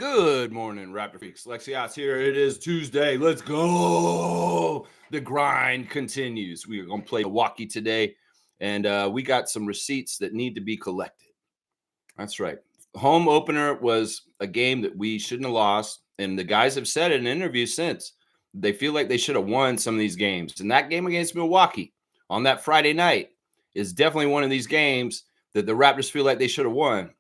Good morning, Raptor Freaks. Lexios here. It is Tuesday. Let's go. The grind continues. We are going to play Milwaukee today, and we got some receipts that need to be collected. That's right. Home opener was a game that we shouldn't have lost, and the guys have said in interviews since they feel like they should have won some of these games. And that game against Milwaukee on that Friday night is definitely one of these games that the Raptors feel like they should have won.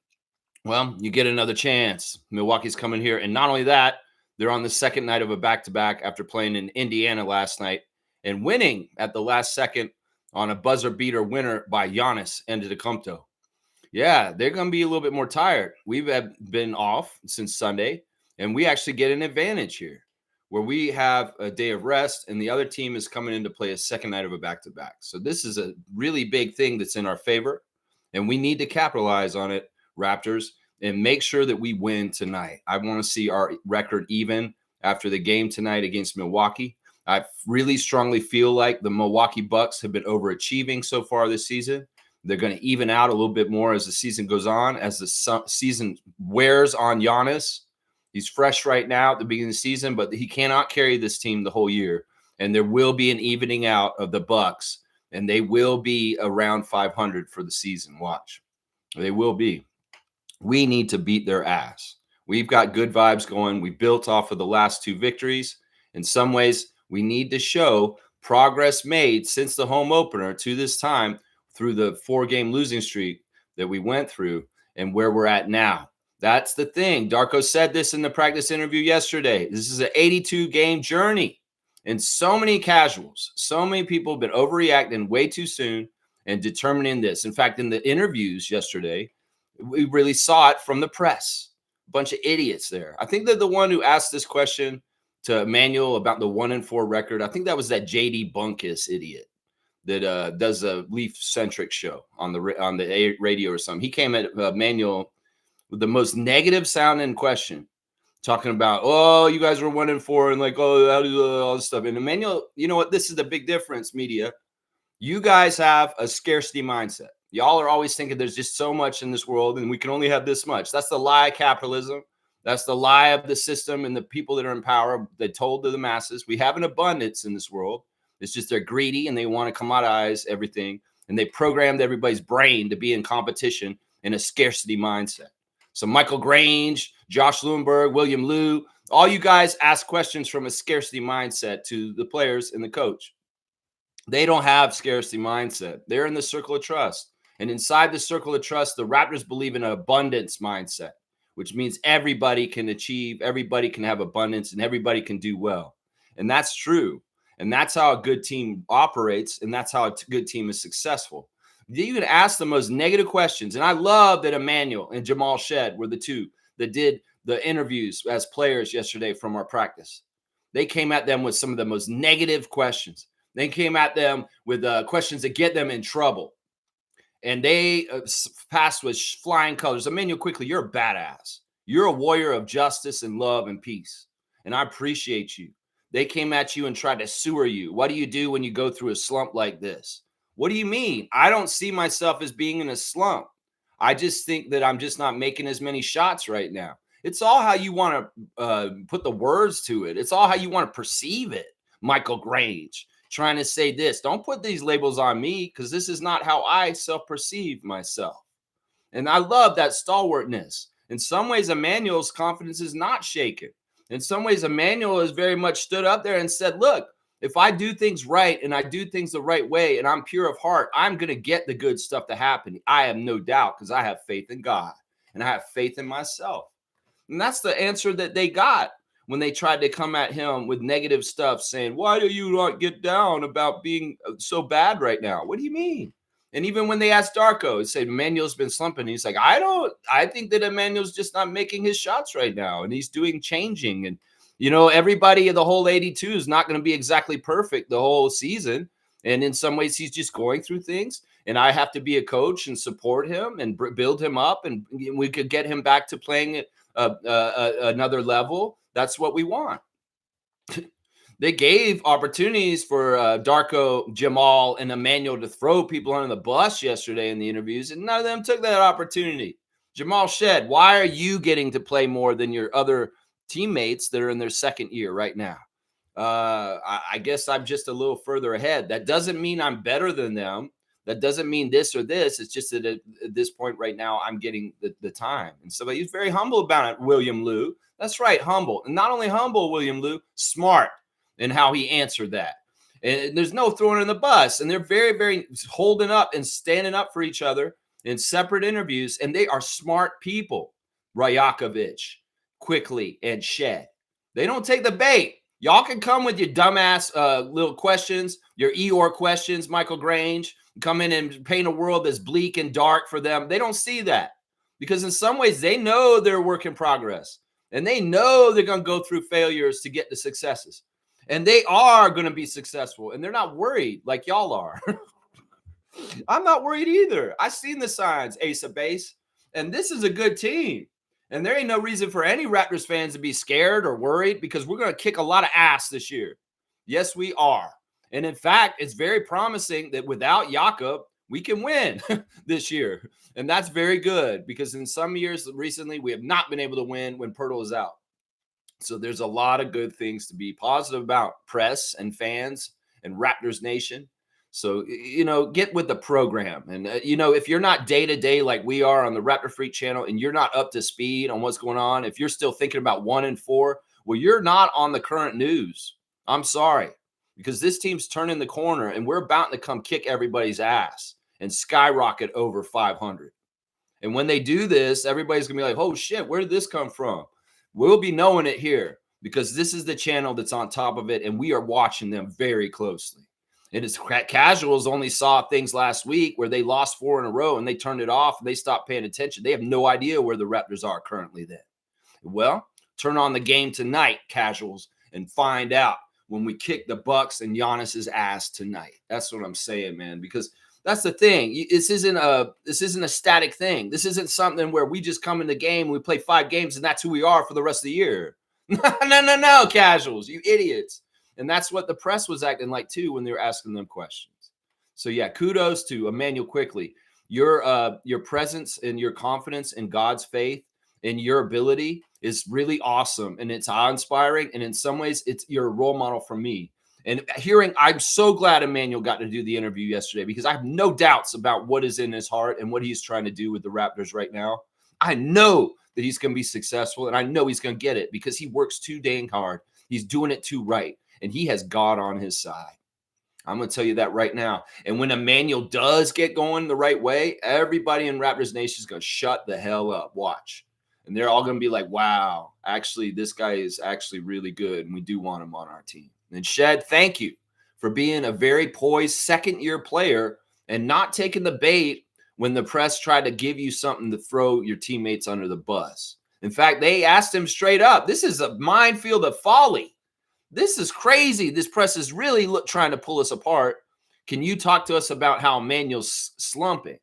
Well, you get another chance. Milwaukee's coming here. And not only that, they're on the second night of a back-to-back after playing in Indiana last night and winning at the last second on a buzzer beater winner by Giannis Antetokounmpo. Yeah, they're going to be a little bit more tired. We've been off since Sunday, and we actually get an advantage here where we have a day of rest and the other team is coming in to play a second night of a back-to-back. So this is a really big thing that's in our favor, and we need to capitalize on it, Raptors, and make sure that we win tonight. I want to see our record even after the game tonight against Milwaukee. I really strongly feel like the Milwaukee Bucks have been overachieving so far this season. They're going to even out a little bit more as the season goes on, as the season wears on Giannis. He's fresh right now at the beginning of the season, but he cannot carry this team the whole year. And there will be an evening out of the Bucks, and they will be around 500 for the season. Watch. They will be. We need to beat their ass. We've got good vibes going. We built off of the last two victories. In some ways, we need to show progress made since the home opener to this time through the 4-game losing streak that we went through and where we're at now. That's the thing. Darko said this in the practice interview yesterday. This is an 82-game journey. And so many casuals, so many people have been overreacting way too soon and determining this. In fact, in the interviews yesterday, we really saw it from the press. A bunch of idiots there. I think that the one who asked this question to Emmanuel about the 1-4 record, I think that was that JD Bunkus idiot that does a Leaf-centric show on the radio or something. He came at Emmanuel with the most negative sounding question, talking about, oh, you guys were 1-4 and like, oh, all this stuff. And Emmanuel, you know what? This is the big difference, media. You guys have a scarcity mindset. Y'all are always thinking there's just so much in this world and we can only have this much. That's the lie of capitalism. That's the lie of the system and the people that are in power. They told to the masses, we have an abundance in this world. It's just they're greedy and they want to commoditize everything. And they programmed everybody's brain to be in competition in a scarcity mindset. So Michael Grange, Josh Lewinberg, William Liu, all you guys ask questions from a scarcity mindset to the players and the coach. They don't have scarcity mindset. They're in the circle of trust. And inside the circle of trust, the Raptors believe in an abundance mindset, which means everybody can achieve, everybody can have abundance, and everybody can do well. And that's true. And that's how a good team operates, and that's how a good team is successful. You can ask the most negative questions. And I love that Emmanuel and Jamal Shed were the two that did the interviews as players yesterday from our practice. They came at them with some of the most negative questions. They came at them with questions that get them in trouble. And they passed with flying colors. Emmanuel, quickly, you're a badass. You're a warrior of justice and love and peace. And I appreciate you. They came at you and tried to sewer you. What do you do when you go through a slump like this? What do you mean? I don't see myself as being in a slump. I just think that I'm just not making as many shots right now. It's all how you want to put the words to it. It's all how you want to perceive it. Michael Grange trying to say this. Don't put these labels on me because this is not how I self-perceive myself. And I love that stalwartness. In some ways, Emmanuel's confidence is not shaken. In some ways, Emmanuel has very much stood up there and said, look, if I do things right and I do things the right way and I'm pure of heart, I'm going to get the good stuff to happen. I have no doubt because I have faith in God and I have faith in myself. And that's the answer that they got when they tried to come at him with negative stuff saying, why do you not get down about being so bad right now? What do you mean? And even when they asked Darko, he said, Emmanuel's been slumping. He's like, I think that Emmanuel's just not making his shots right now. And he's changing. And, you know, everybody in the whole 82 is not going to be exactly perfect the whole season. And in some ways, he's just going through things. And I have to be a coach and support him and build him up. And we could get him back to playing at another level. That's what we want. They gave opportunities for Darko, Jamal, and Emmanuel to throw people under the bus yesterday in the interviews, and none of them took that opportunity. Jamal Shed, why are you getting to play more than your other teammates that are in their second year right now? I guess I'm just a little further ahead. That doesn't mean I'm better than them. That doesn't mean this or this. It's just that at this point right now, I'm getting the time. And so he's very humble about it, William Lou. That's right, humble. And not only humble, William Lou, smart in how he answered that. And there's no throwing in the bus. And they're very, very holding up and standing up for each other in separate interviews. And they are smart people, Rajakovic, Quickly, and Shed. They don't take the bait. Y'all can come with your dumbass little questions, your Eeyore questions, Michael Grange, come in and paint a world that's bleak and dark for them. They don't see that because in some ways they know they're a work in progress and they know they're going to go through failures to get to successes. And they are going to be successful and they're not worried like y'all are. I'm not worried either. I've seen the signs, Ace of Base, and this is a good team. And there ain't no reason for any Raptors fans to be scared or worried because we're going to kick a lot of ass this year. Yes, we are. And in fact, it's very promising that without Jakob, we can win this year. And that's very good because in some years recently, we have not been able to win when Pirtle is out. So there's a lot of good things to be positive about, press and fans and Raptors Nation. So, get with the program. And, if you're not day to day like we are on the Raptor Freak channel and you're not up to speed on what's going on, if you're still thinking about 1-4, well, you're not on the current news. I'm sorry, because this team's turning the corner and we're about to come kick everybody's ass and skyrocket over 500. And when they do this, everybody's going to be like, oh, shit, where did this come from? We'll be knowing it here because this is the channel that's on top of it and we are watching them very closely. And it's casuals only saw things last week where they lost 4 in a row and they turned it off and they stopped paying attention. They have no idea where the Raptors are currently then. Well, turn on the game tonight, casuals, and find out when we kick the Bucks and Giannis's ass tonight. That's what I'm saying, man, because that's the thing. This isn't a static thing. This isn't something where we just come in the game, we play 5 games, and that's who we are for the rest of the year. No, casuals, you idiots. And that's what the press was acting like, too, when they were asking them questions. So, yeah, kudos to Emmanuel Quickly. Your presence and your confidence in God's faith and your ability is really awesome. And it's awe-inspiring. And in some ways, you're a role model for me. And I'm so glad Emmanuel got to do the interview yesterday because I have no doubts about what is in his heart and what he's trying to do with the Raptors right now. I know that he's going to be successful, and I know he's going to get it because he works too dang hard. He's doing it too right. And he has God on his side. I'm going to tell you that right now. And when Emmanuel does get going the right way, everybody in Raptors Nation is going to shut the hell up. Watch. And they're all going to be like, wow, actually, this guy is actually really good. And we do want him on our team. And Shed, thank you for being a very poised second-year player and not taking the bait when the press tried to give you something to throw your teammates under the bus. In fact, they asked him straight up, this is a minefield of folly. This is crazy. This press is really trying to pull us apart. Can you talk to us about how Emmanuel's slumping?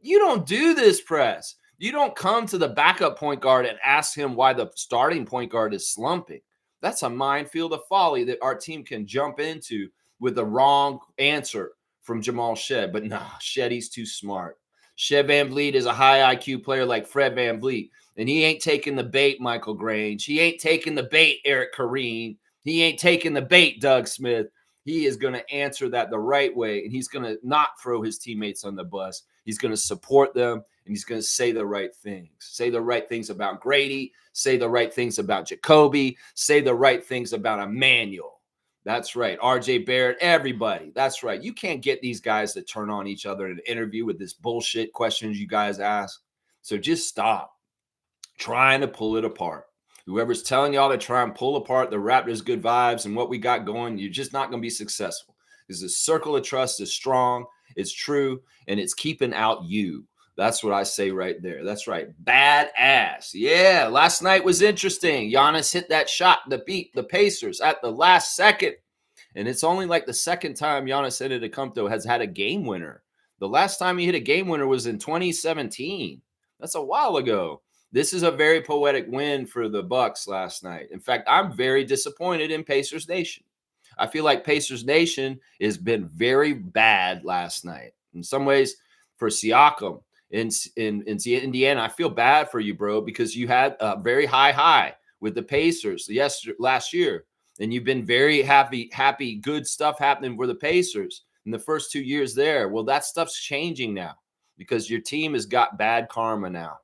You don't do this, press. You don't come to the backup point guard and ask him why the starting point guard is slumping. That's a minefield of folly that our team can jump into with the wrong answer from Jamal Shed. But nah, Shed, he's too smart. Shed Van Vliet is a high IQ player like Fred Van Vliet. And he ain't taking the bait, Michael Grange. He ain't taking the bait, Eric Kareen. He ain't taking the bait, Doug Smith. He is going to answer that the right way, and he's going to not throw his teammates on the bus. He's going to support them, and he's going to say the right things. Say the right things about Grady. Say the right things about Jacoby. Say the right things about Emmanuel. That's right. RJ Barrett, everybody. That's right. You can't get these guys to turn on each other in an interview with this bullshit questions you guys ask. So just stop trying to pull it apart. Whoever's telling y'all to try and pull apart the Raptors' good vibes and what we got going, you're just not going to be successful. Because the circle of trust is strong, it's true, and it's keeping out you. That's what I say right there. That's right. Badass. Yeah, last night was interesting. Giannis hit that shot to beat the Pacers at the last second. And it's only like the second time Giannis Antetokounmpo has had a game winner. The last time he hit a game winner was in 2017. That's a while ago. This is a very poetic win for the Bucks last night. In fact, I'm very disappointed in Pacers Nation. I feel like Pacers Nation has been very bad last night. In some ways, for Siakam, in Indiana. I feel bad for you, bro, because you had a very high with the Pacers last year, and you've been very happy, good stuff happening for the Pacers in the first 2 years there. Well, that stuff's changing now because your team has got bad karma now.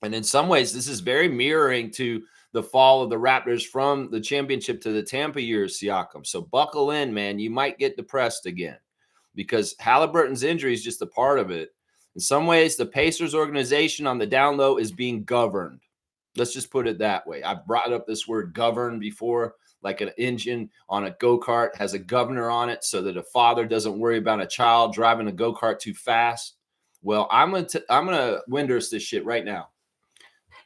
And in some ways, this is very mirroring to the fall of the Raptors from the championship to the Tampa years, Siakam. So buckle in, man. You might get depressed again because Halliburton's injury is just a part of it. In some ways, the Pacers organization on the down low is being governed. Let's just put it that way. I brought up this word govern before, like an engine on a go-kart has a governor on it so that a father doesn't worry about a child driving a go-kart too fast. Well, I'm gonna Winders this shit right now.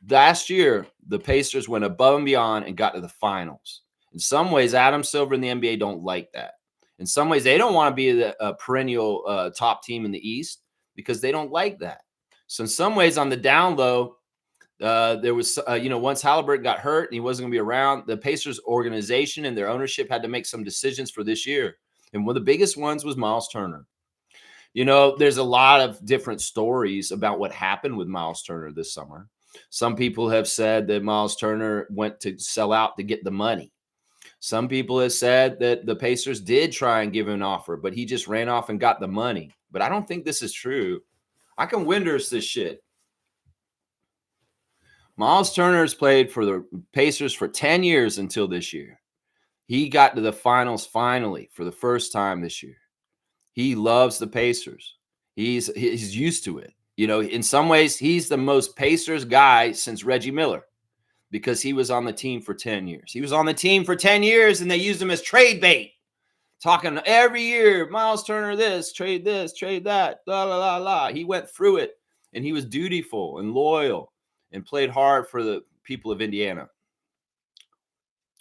Last year, the Pacers went above and beyond and got to the finals. In some ways, Adam Silver and the NBA don't like that. In some ways, they don't want to be a perennial top team in the East because they don't like that. So in some ways, on the down low, there was, once Halliburton got hurt and he wasn't going to be around, the Pacers organization and their ownership had to make some decisions for this year. And one of the biggest ones was Miles Turner. There's a lot of different stories about what happened with Miles Turner this summer. Some people have said that Miles Turner went to sell out to get the money. Some people have said that the Pacers did try and give him an offer, but he just ran off and got the money. But I don't think this is true. I can Winders this shit. Miles Turner has played for the Pacers for 10 years until this year. He got to the finals finally for the first time this year. He loves the Pacers. He's used to it. In some ways, he's the most Pacers guy since Reggie Miller because he was on the team for 10 years. He was on the team for 10 years, and they used him as trade bait, talking every year, Miles Turner this, trade that, la, la, la, la. He went through it, and he was dutiful and loyal and played hard for the people of Indiana.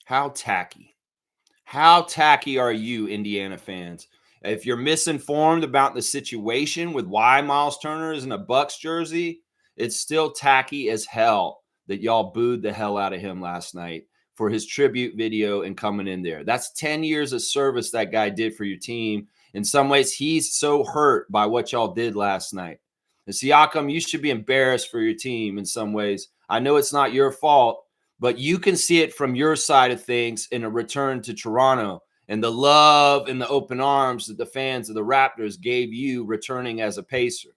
How tacky. How tacky are you, Indiana fans? If you're misinformed about the situation with why Miles Turner is in a Bucks jersey, it's still tacky as hell that y'all booed the hell out of him last night for his tribute video and coming in there. That's 10 years of service that guy did for your team. In some ways, he's so hurt by what y'all did last night. And Siakam, you should be embarrassed for your team in some ways. I know it's not your fault, but you can see it from your side of things in a return to Toronto and the love and the open arms that the fans of the Raptors gave you returning as a Pacer.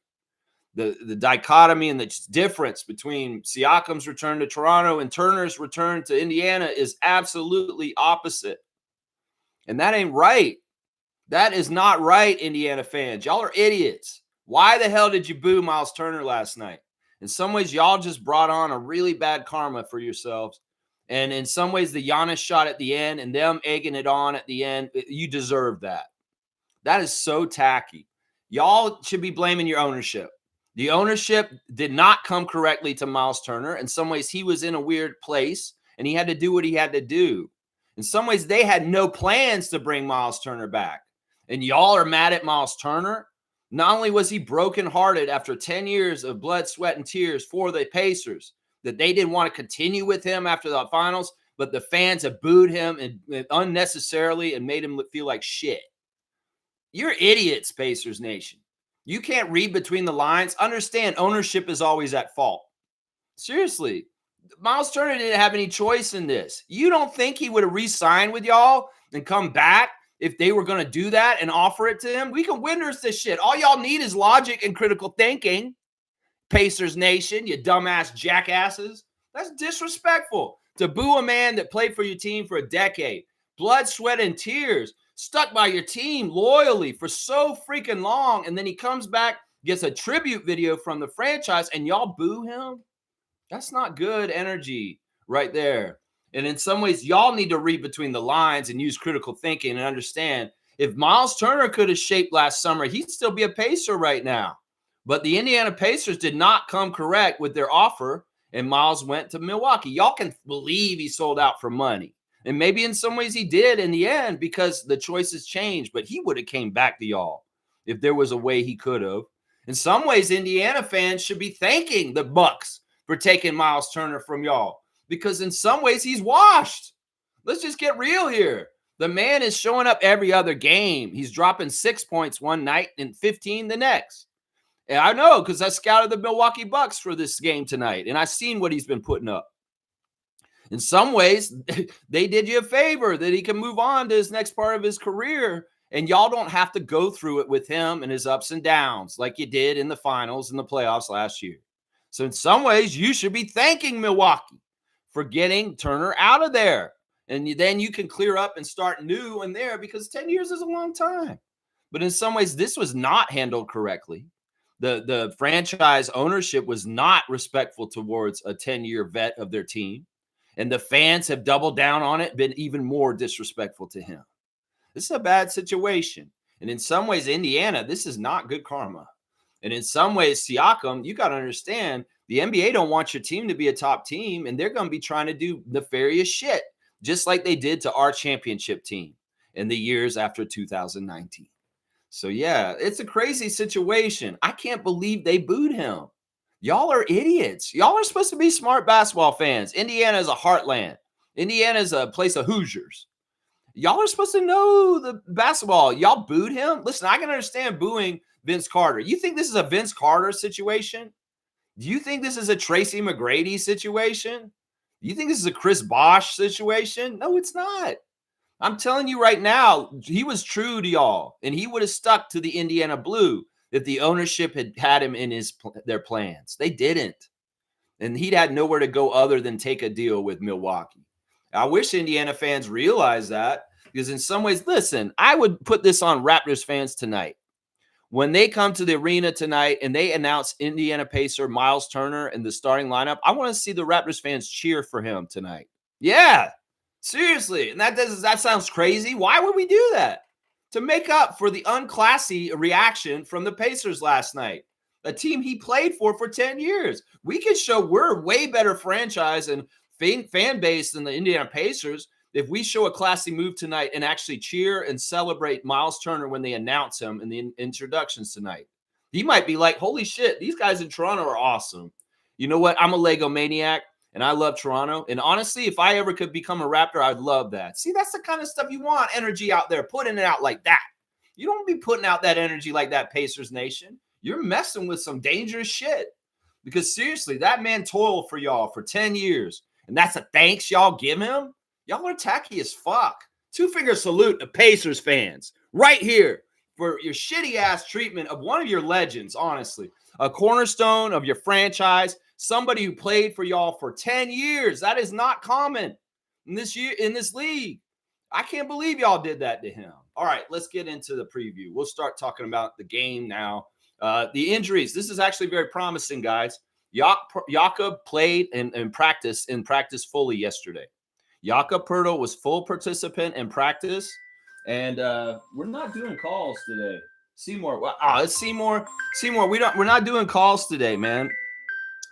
The dichotomy and the difference between Siakam's return to Toronto and Turner's return to Indiana is absolutely opposite. And that ain't right. That is not right, Indiana fans. Y'all are idiots. Why the hell did you boo Miles Turner last night? In some ways, y'all just brought on a really bad karma for yourselves. And in some ways, the Giannis shot at the end and them egging it on at the end, you deserve that. That is so tacky. Y'all should be blaming your ownership. The ownership did not come correctly to Miles Turner. In some ways, he was in a weird place, and he had to do what he had to do. In some ways, they had no plans to bring Miles Turner back. And y'all are mad at Miles Turner. Not only was he brokenhearted after 10 years of blood, sweat, and tears for the Pacers, that they didn't want to continue with him after the finals, but the fans have booed him and unnecessarily and made him feel like shit. You're idiots, Pacers Nation. You can't read between the lines. Understand, ownership is always at fault. Seriously, Miles Turner didn't have any choice in this. You don't think he would have re-signed with y'all and come back if they were going to do that and offer it to him? We can Winders this shit. All y'all need is logic and critical thinking. Pacers Nation, you dumbass jackasses. That's disrespectful to boo a man that played for your team for a decade. Blood, sweat, and tears. Stuck by your team loyally for so freaking long. And then he comes back, gets a tribute video from the franchise, and y'all boo him? That's not good energy right there. And in some ways, y'all need to read between the lines and use critical thinking and understand if Miles Turner could have shaped last summer, he'd still be a Pacer right now. But the Indiana Pacers did not come correct with their offer, and Miles went to Milwaukee. Y'all can believe he sold out for money. And maybe in some ways he did in the end because the choices changed, but he would have came back to y'all if there was a way he could have. In some ways, Indiana fans should be thanking the Bucks for taking Miles Turner from y'all because in some ways he's washed. Let's just get real here. The man is showing up every other game. He's dropping 6 points one night and 15 the next. And I know because I scouted the Milwaukee Bucks for this game tonight, and I've seen what he's been putting up. In some ways, they did you a favor that he can move on to his next part of his career, and y'all don't have to go through it with him and his ups and downs like you did in the finals and the playoffs last year. So in some ways, you should be thanking Milwaukee for getting Turner out of there. And then you can clear up and start new in there because 10 years is a long time. But in some ways, this was not handled correctly. The franchise ownership was not respectful towards a 10-year vet of their team. And the fans have doubled down on it, been even more disrespectful to him. This is a bad situation. And in some ways, Indiana, this is not good karma. And in some ways, Siakam, you got to understand, the NBA don't want your team to be a top team, and they're going to be trying to do nefarious shit, just like they did to our championship team in the years after 2019. So, yeah, it's a crazy situation. I can't believe they booed him. Y'all are idiots. Y'all are supposed to be smart basketball fans. Indiana is a heartland. Indiana is a place of Hoosiers. Y'all are supposed to know the basketball. Y'all booed him. Listen, I can understand booing Vince Carter. You think this is a Vince Carter situation? Do you think this is a Tracy McGrady situation? Do you think this is a Chris Bosh situation? No, it's not. I'm telling you right now, he was true to y'all, and he would have stuck to the Indiana Blue if the ownership had him in their plans. They didn't. And he'd had nowhere to go other than take a deal with Milwaukee. I wish Indiana fans realized that, because in some ways, listen, I would put this on Raptors fans tonight. When they come to the arena tonight and they announce Indiana Pacer Miles Turner in the starting lineup, I want to see the Raptors fans cheer for him tonight. Yeah, seriously. And that sounds crazy. Why would we do that? To make up for the unclassy reaction from the Pacers last night, a team he played for 10 years. We can show we're a way better franchise and fan base than the Indiana Pacers if we show a classy move tonight and actually cheer and celebrate Miles Turner when they announce him in the introductions tonight. He might be like, holy shit, these guys in Toronto are awesome. You know what? I'm a Lego maniac. And I love Toronto. And honestly, if I ever could become a Raptor, I'd love that. See, that's the kind of stuff you want, energy out there, putting it out like that. You don't be putting out that energy like that, Pacers Nation. You're messing with some dangerous shit. Because seriously, that man toiled for y'all for 10 years. And that's a thanks y'all give him? Y'all are tacky as fuck. Two-finger salute to Pacers fans right here for your shitty-ass treatment of one of your legends, honestly. A cornerstone of your franchise. Somebody who played for y'all for 10 years. That is not common in this league. I can't believe y'all did that to him. All right, let's get into the preview. We'll start talking about the game now. The injuries. This is actually very promising, guys. Jakob played and practiced fully yesterday. Jakob Poeltl was full participant in practice, and we're not doing calls today. Seymour, it's Seymour. Seymour, we're not doing calls today, man.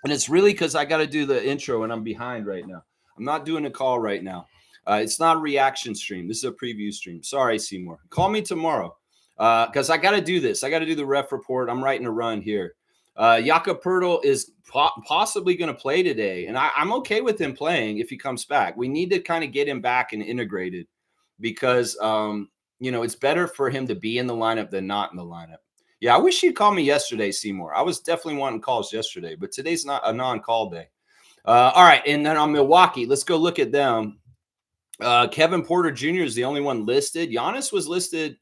And it's really because I got to do the intro and I'm behind right now. I'm not doing a call right now. It's not a reaction stream. This is a preview stream. Sorry, Seymour. Call me tomorrow because I got to do this. I got to do the ref report. I'm writing a run here. Jakob Poeltl is possibly going to play today. And I'm okay with him playing if he comes back. We need to kind of get him back and integrated because, it's better for him to be in the lineup than not in the lineup. Yeah, I wish you'd call me yesterday, Seymour. I was definitely wanting calls yesterday, but today's not a non-call day. All right, and then on Milwaukee, let's go look at them. Kevin Porter Jr. is the only one listed. Giannis was listed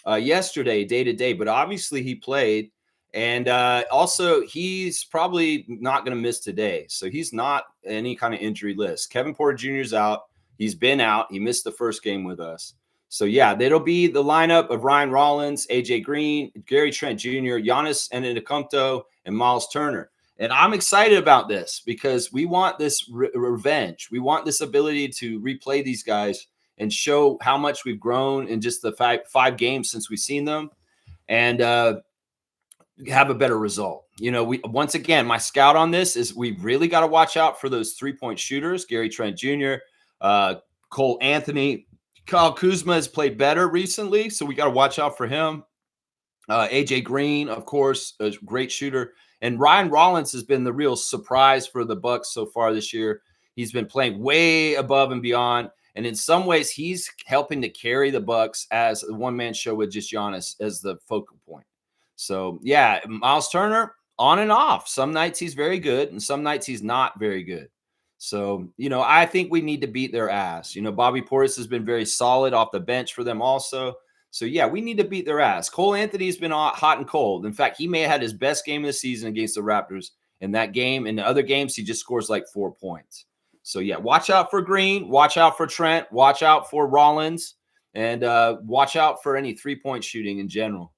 yesterday, day-to-day, but obviously he played. And also, he's probably not going to miss today. So he's not any kind of injury list. Kevin Porter Jr. is out. He's been out. He missed the first game with us. So, yeah, that'll be the lineup of Ryan Rollins, AJ Green, Gary Trent Jr., Giannis Antetokounmpo, and Miles Turner. And I'm excited about this because we want this revenge. We want this ability to replay these guys and show how much we've grown in just the five games since we've seen them and have a better result. Once again, my scout on this is we really got to watch out for those three-point shooters, Gary Trent Jr., Cole Anthony. Kyle Kuzma has played better recently, so we got to watch out for him. AJ Green, of course, a great shooter. And Ryan Rollins has been the real surprise for the Bucks so far this year. He's been playing way above and beyond. And in some ways, he's helping to carry the Bucks as a one-man show with just Giannis as the focal point. So yeah, Miles Turner on and off. Some nights he's very good, and some nights he's not very good. So, I think we need to beat their ass. Bobby Portis has been very solid off the bench for them also. So, yeah, we need to beat their ass. Cole Anthony's been hot and cold. In fact, he may have had his best game of the season against the Raptors in that game. In the other games, he just scores like 4 points. So, yeah, watch out for Green. Watch out for Trent. Watch out for Rollins. And watch out for any three-point shooting in general.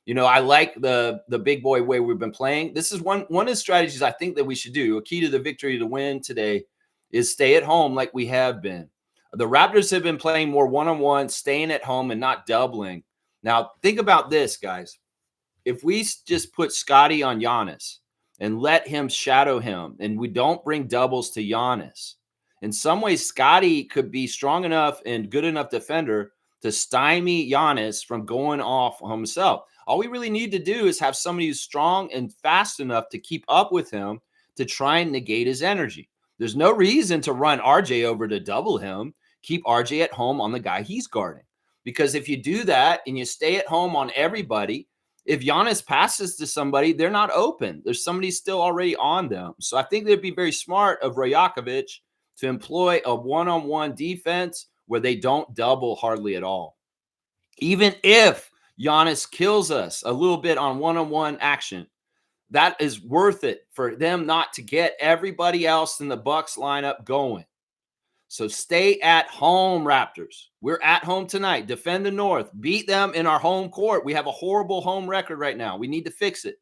I like the big boy way we've been playing. This is one of the strategies I think that we should do. A key to the victory to win today is stay at home like we have been. The Raptors have been playing more one-on-one, staying at home and not doubling. Now, think about this, guys. If we just put Scotty on Giannis and let him shadow him, and we don't bring doubles to Giannis, in some ways, Scotty could be strong enough and good enough defender to stymie Giannis from going off himself. All we really need to do is have somebody who's strong and fast enough to keep up with him to try and negate his energy. There's no reason to run RJ over to double him. Keep RJ at home on the guy he's guarding. Because if you do that and you stay at home on everybody, if Giannis passes to somebody, they're not open. There's somebody still already on them. So I think it'd be very smart of Rajakovic to employ a one-on-one defense where they don't double hardly at all. Even if Giannis kills us a little bit on one-on-one action, that is worth it for them not to get everybody else in the Bucks lineup going. So stay at home, Raptors. We're at home tonight. Defend the North. Beat them in our home court. We have a horrible home record right now. We need to fix it.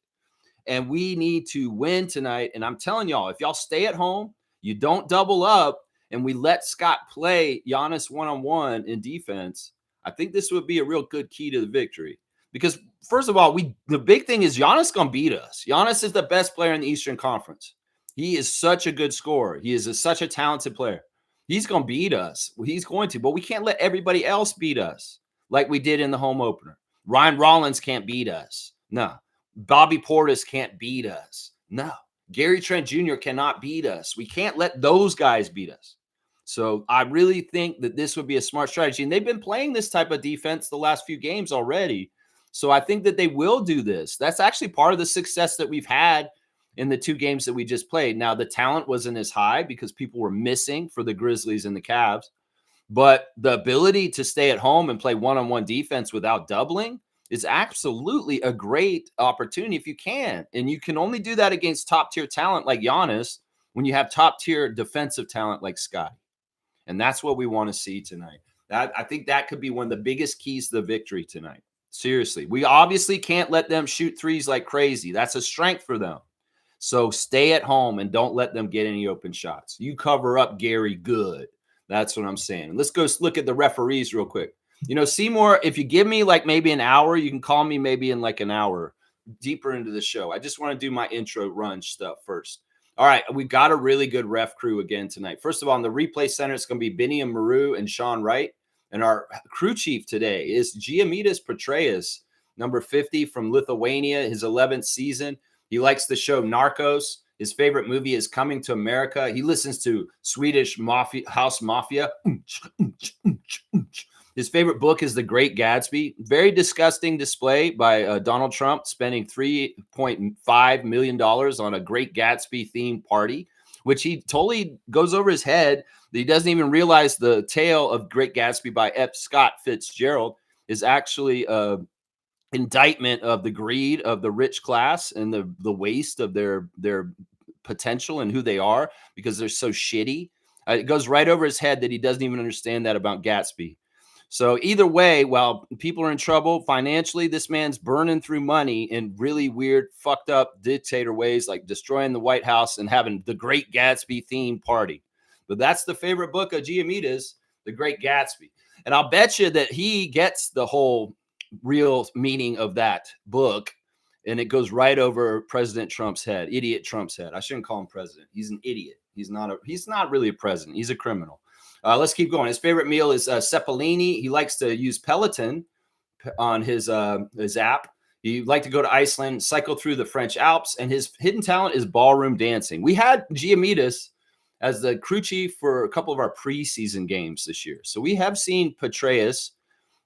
And we need to win tonight. And I'm telling y'all, if y'all stay at home, you don't double up, and we let Scott play Giannis one-on-one in defense, I think this would be a real good key to the victory. Because, first of all, the big thing is Giannis going to beat us. Giannis is the best player in the Eastern Conference. He is such a good scorer. He is such a talented player. He's going to beat us. He's going to. But we can't let everybody else beat us like we did in the home opener. Ryan Rollins can't beat us. No. Bobby Portis can't beat us. No. Gary Trent Jr. cannot beat us. We can't let those guys beat us. So I really think that this would be a smart strategy. And they've been playing this type of defense the last few games already. So I think that they will do this. That's actually part of the success that we've had in the 2 games that we just played. Now, the talent wasn't as high because people were missing for the Grizzlies and the Cavs. But the ability to stay at home and play one-on-one defense without doubling is absolutely a great opportunity if you can. And you can only do that against top-tier talent like Giannis when you have top-tier defensive talent like Scotty. And that's what we want to see tonight. I think that could be one of the biggest keys to the victory tonight. Seriously. We obviously can't let them shoot threes like crazy. That's a strength for them. So stay at home and don't let them get any open shots. You cover up Gary good. That's what I'm saying. Let's go look at the referees real quick. Seymour, if you give me like maybe an hour, you can call me maybe in like an hour deeper into the show. I just want to do my intro run stuff first. All right, we've got a really good ref crew again tonight. First of all, in the replay center, it's going to be Benny and Maru and Sean Wright. And our crew chief today is Giamitas Petraeus, number 50 from Lithuania, his 11th season. He likes the show Narcos. His favorite movie is Coming to America. He listens to Swedish House Mafia. His favorite book is The Great Gatsby. Very disgusting display by Donald Trump spending $3.5 million on a Great Gatsby themed party, which he totally goes over his head. That he doesn't even realize the tale of Great Gatsby by F. Scott Fitzgerald is actually indictment of the greed of the rich class and the waste of their potential and who they are because they're so shitty. It goes right over his head that he doesn't even understand that about Gatsby. So either way, while people are in trouble financially, this man's burning through money in really weird, fucked up dictator ways, like destroying the White House and having the Great Gatsby themed party. But that's the favorite book of Giamitas, The Great Gatsby. And I'll bet you that he gets the whole real meaning of that book, and it goes right over President Trump's head, idiot Trump's head. I shouldn't call him president. He's an idiot. He's not really a president. He's a criminal. Let's keep going. His favorite meal is cepelini. He likes to use Peloton on his app. He likes to go to Iceland, cycle through the French Alps, and his hidden talent is ballroom dancing. We had Giamitas as the crew chief for a couple of our preseason games this year. So we have seen Petraeus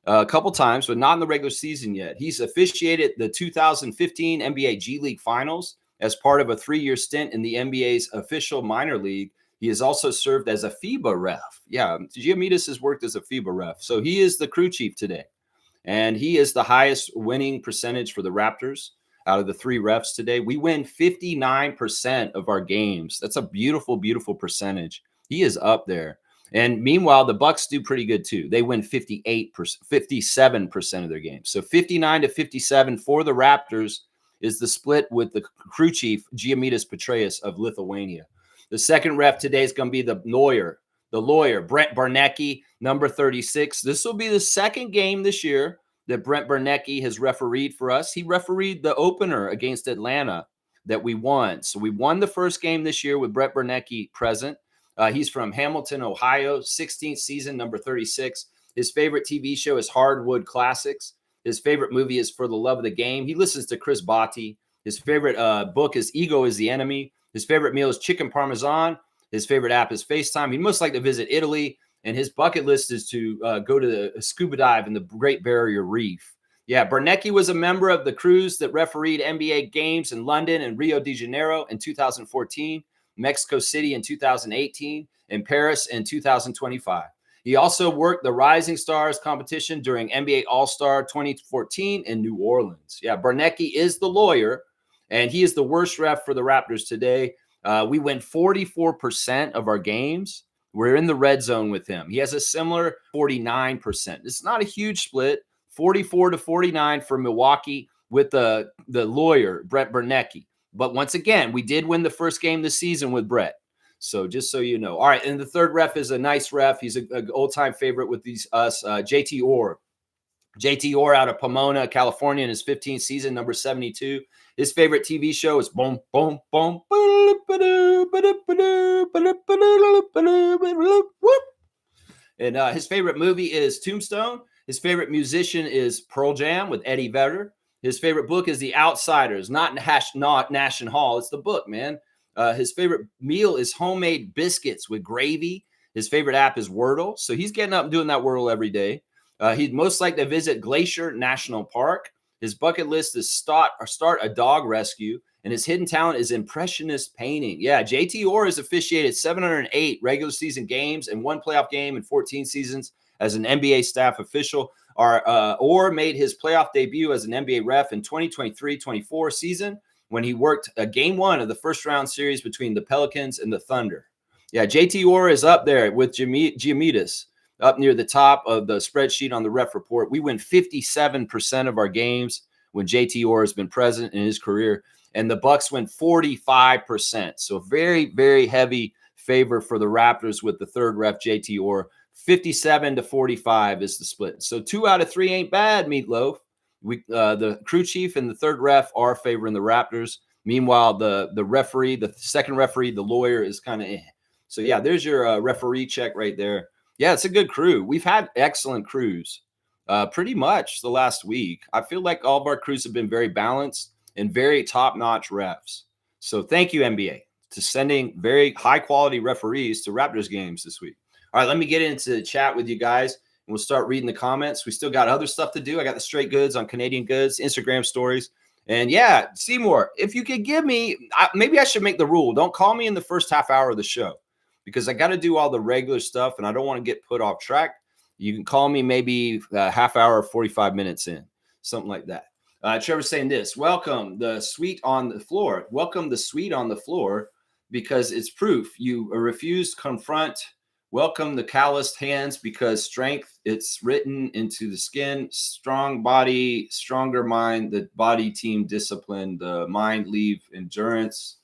a couple times, but not in the regular season yet. He's officiated the 2015 NBA G League Finals as part of a 3-year stint in the NBA's official minor league. He has also served as a FIBA ref. Yeah, Giammitas has worked as a FIBA ref. So he is the crew chief today. And he is the highest winning percentage for the Raptors out of the 3 refs today. We win 59% of our games. That's a beautiful, beautiful percentage. He is up there. And meanwhile, the Bucks do pretty good too. They win 57% of their games. So 59 to 57 for the Raptors is the split with the crew chief, Giammitas Petraeus of Lithuania. The second ref today is going to be the lawyer, Brent Barnecki, number 36. This will be the second game this year that Brent Barnecki has refereed for us. He refereed the opener against Atlanta that we won. So we won the first game this year with Brent Barnecki present. He's from Hamilton, Ohio, 16th season, number 36. His favorite TV show is Hardwood Classics. His favorite movie is For the Love of the Game. He listens to Chris Botti. His favorite book is Ego is the Enemy. His favorite meal is chicken parmesan. His favorite app is FaceTime. He'd most like to visit Italy. And his bucket list is to go to the scuba dive in the Great Barrier Reef. Yeah, Barnecki was a member of the crews that refereed NBA games in London and Rio de Janeiro in 2014. Mexico City in 2018, and Paris in 2025. He also worked the Rising Stars competition during NBA All-Star 2014 in New Orleans. Yeah, Barnecki is the lawyer, and he is the worst ref for the Raptors today. We win 44% of our games. We're in the red zone with him. He has a similar 49%. It's not a huge split, 44 to 49 for Milwaukee with the lawyer, Brett Barnecki. But once again, we did win the first game this season with Brett. So just so you know. All right, and the third ref is a nice ref. He's an old-time favorite with us, JT Orr. JT Orr out of Pomona, California in his 15th season, number 72. His favorite TV show is Boom, Boom, Boom. And his favorite movie is Tombstone. His favorite musician is Pearl Jam with Eddie Vedder. His favorite book is The Outsiders, not Nash and Hall. It's the book, man. His favorite meal is homemade biscuits with gravy. His favorite app is Wordle. So he's getting up and doing that Wordle every day. He'd most like to visit Glacier National Park. His bucket list is start a dog rescue. And his hidden talent is impressionist painting. Yeah, JT Orr has officiated 708 regular season games and 1 playoff game in 14 seasons as an NBA staff official. Orr made his playoff debut as an NBA ref in 2023-24 season when he worked game 1 of the first round series between the Pelicans and the Thunder. Yeah, JT Orr is up there with Giammitas, up near the top of the spreadsheet on the ref report. We win 57% of our games when JT Orr has been present in his career, and the Bucks win 45%. So very, very heavy favor for the Raptors with the third ref, JT Orr. 57 to 45 is the split. So 2 out of 3 ain't bad, Meatloaf. The crew chief and the third ref are favoring the Raptors. Meanwhile, the referee, the second referee, the lawyer is kind of So yeah, there's your referee check right there. Yeah, it's a good crew. We've had excellent crews pretty much the last week. I feel like all of our crews have been very balanced and very top-notch refs. So thank you, NBA, to sending very high-quality referees to Raptors games this week. All right, let me get into the chat with you guys, and we'll start reading the comments. We still got other stuff to do. I got the straight goods on Canadian goods, Instagram stories. And yeah, Seymour, if you could give me, maybe I should make the rule. Don't call me in the first half hour of the show because I got to do all the regular stuff, and I don't want to get put off track. You can call me maybe a half hour, 45 minutes in, something like that. Trevor's saying this, welcome the suite on the floor. Welcome the suite on the floor because it's proof you refuse to confront. Welcome the calloused hands because strength, it's written into the skin. Strong body, stronger mind, the body team discipline, the mind leave endurance.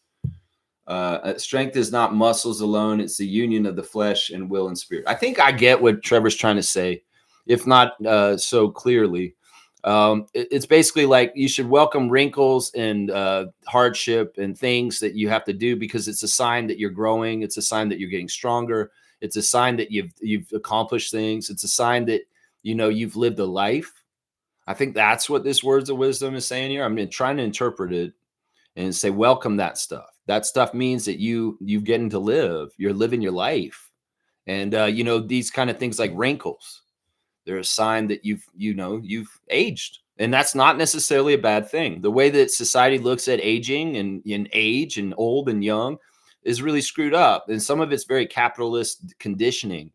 Strength is not muscles alone. It's the union of the flesh and will and spirit. I think I get what Trevor's trying to say, if not so clearly. It's basically like you should welcome wrinkles and hardship and things that you have to do because it's a sign that you're growing. It's a sign that you're getting stronger. It's a sign that you've accomplished things. It's a sign that, you've lived a life. I think that's what this words of wisdom is saying here. I'm trying to interpret it and say, welcome that stuff. That stuff means that you've getting to live. You're living your life. And, these kind of things like wrinkles. They're a sign that you've aged. And that's not necessarily a bad thing. The way that society looks at aging and age and old and young is really screwed up. And some of it's very capitalist conditioning,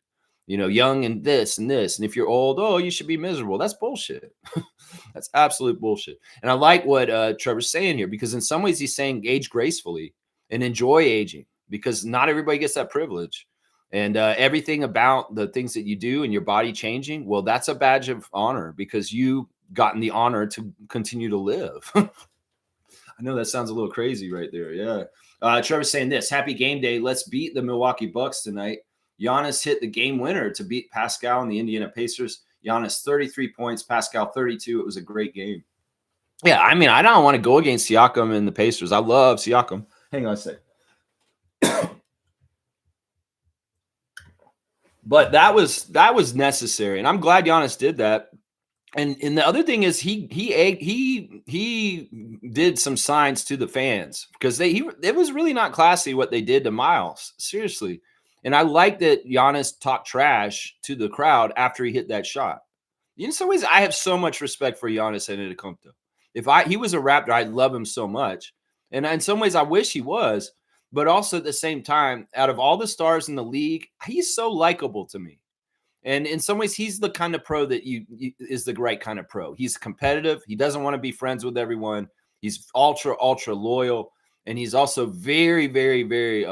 young and this and this. And if you're old, oh, you should be miserable. That's bullshit. That's absolute bullshit. And I like what Trevor's saying here, because in some ways he's saying age gracefully and enjoy aging, because not everybody gets that privilege. And everything about the things that you do and your body changing, well, that's a badge of honor, because you gotten the honor to continue to live. I know that sounds a little crazy right there. Yeah. Trevor's saying this: happy game day. Let's beat the Milwaukee Bucks tonight. Giannis hit the game winner to beat Pascal and the Indiana Pacers. Giannis 33 points, Pascal 32. It was a great game. Yeah, I mean, I don't want to go against Siakam and the Pacers. I love Siakam. Hang on a sec. But that was necessary, and I'm glad Giannis did that. And the other thing is he did some signs to the fans, because it was really not classy what they did to Miles. Seriously. And I like that Giannis talked trash to the crowd after he hit that shot. In some ways, I have so much respect for Giannis Antetokounmpo. If he was a Raptor, I'd love him so much. And in some ways, I wish he was. But also at the same time, out of all the stars in the league, he's so likable to me. And in some ways, he's the kind of pro that is the right kind of pro. He's competitive. He doesn't want to be friends with everyone. He's ultra, ultra loyal. And he's also very, very, very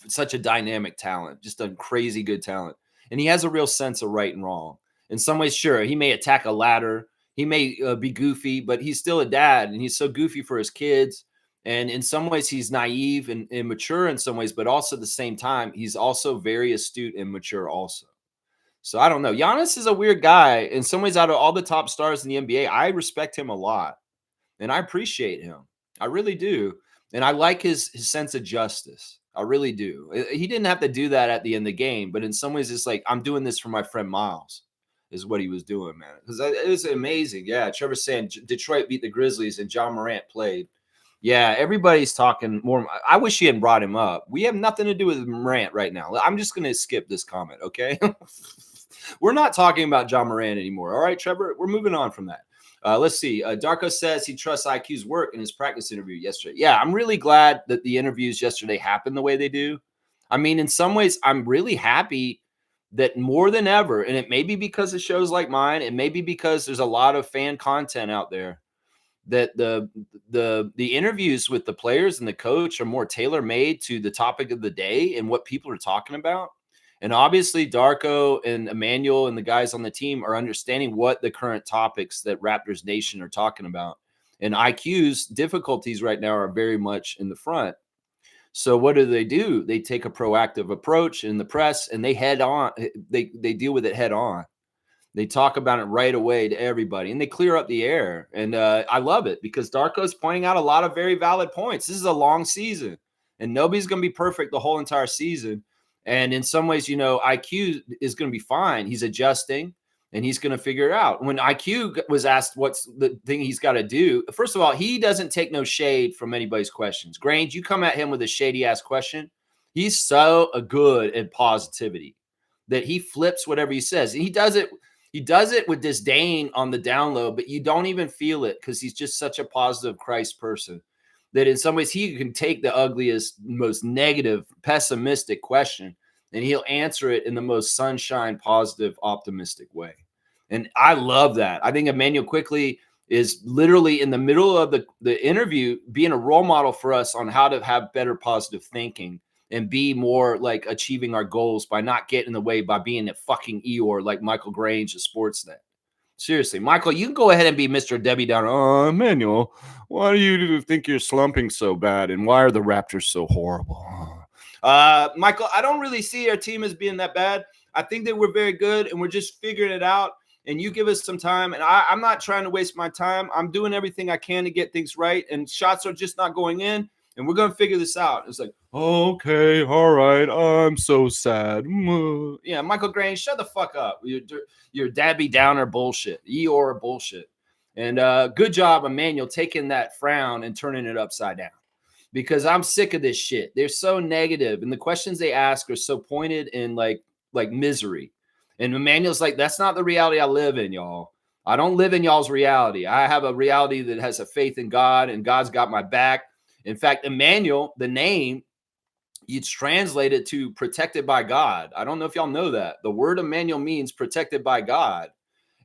such a dynamic talent, just a crazy good talent. And he has a real sense of right and wrong. In some ways, sure, he may attack a ladder. He may be goofy, but he's still a dad, and he's so goofy for his kids. And in some ways, he's naive and immature in some ways, but also at the same time, he's also very astute and mature also. So I don't know. Giannis is a weird guy. In some ways, out of all the top stars in the NBA, I respect him a lot, and I appreciate him. I really do. And I like his sense of justice. I really do. He didn't have to do that at the end of the game, but in some ways, it's like, I'm doing this for my friend Miles, is what he was doing, man. Because it was amazing. Yeah, Trevor's saying Detroit beat the Grizzlies and John Morant played. Yeah, everybody's talking more. I wish he hadn't brought him up. We have nothing to do with Morant right now. I'm just going to skip this comment, okay? We're not talking about John Morant anymore. All right, Trevor, we're moving on from that. Let's see. Darko says he trusts IQ's work in his practice interview yesterday. Yeah, I'm really glad that the interviews yesterday happened the way they do. I mean, in some ways, I'm really happy that more than ever, and it may be because of shows like mine, it may be because there's a lot of fan content out there, that the interviews with the players and the coach are more tailor-made to the topic of the day and what people are talking about. And obviously, Darko and Emmanuel and the guys on the team are understanding what the current topics that Raptors Nation are talking about. And IQ's difficulties right now are very much in the front. So what do? They take a proactive approach in the press, and they deal with it head on. They talk about it right away to everybody, and they clear up the air. And I love it, because Darko's pointing out a lot of very valid points. This is a long season, and nobody's going to be perfect the whole entire season. And in some ways, IQ is going to be fine. He's adjusting, and he's going to figure it out. When IQ was asked what's the thing he's got to do, first of all, he doesn't take no shade from anybody's questions. Grange, you come at him with a shady-ass question, he's so good at positivity that he flips whatever he says. And he does it with disdain on the down low, but you don't even feel it, because he's just such a positive Christ person that in some ways he can take the ugliest, most negative, pessimistic question, and he'll answer it in the most sunshine, positive, optimistic way. And I love that. I think Emmanuel Quickly is literally in the middle of the interview being a role model for us on how to have better positive thinking and be more like achieving our goals by not getting in the way by being a fucking Eeyore like Michael Grange of Sportsnet. Seriously, Michael, you can go ahead and be Mr. Debbie Downer. Oh, Emmanuel, why do you think you're slumping so bad? And why are the Raptors so horrible? Michael, I don't really see our team as being that bad. I think that we're very good, and we're just figuring it out. And you give us some time, and I'm not trying to waste my time. I'm doing everything I can to get things right, and shots are just not going in. And we're going to figure this out. It's like, okay, all right. I'm so sad. Yeah, Michael Grange, shut the fuck up. You're Debbie Downer bullshit. Eeyore bullshit. And good job, Emmanuel, taking that frown and turning it upside down. Because I'm sick of this shit. They're so negative, and the questions they ask are so pointed in like misery. And Emmanuel's like, that's not the reality I live in, y'all. I don't live in y'all's reality. I have a reality that has a faith in God, and God's got my back. In fact, Emmanuel, the name, it's translated to protected by God. I don't know if y'all know that. The word Emmanuel means protected by God.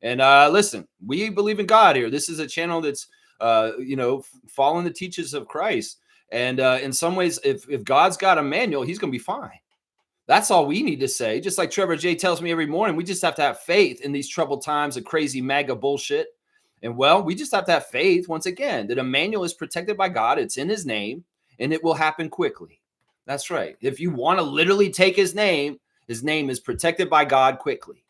And listen, we believe in God here. This is a channel that's, following the teachings of Christ. And in some ways, if God's got Emmanuel, he's going to be fine. That's all we need to say. Just like Trevor J tells me every morning, we just have to have faith in these troubled times of crazy MAGA bullshit. And well, we just have to have faith once again that Emmanuel is protected by God. It's in his name, and it will happen quickly. That's right. If you want to literally take his name is protected by God quickly.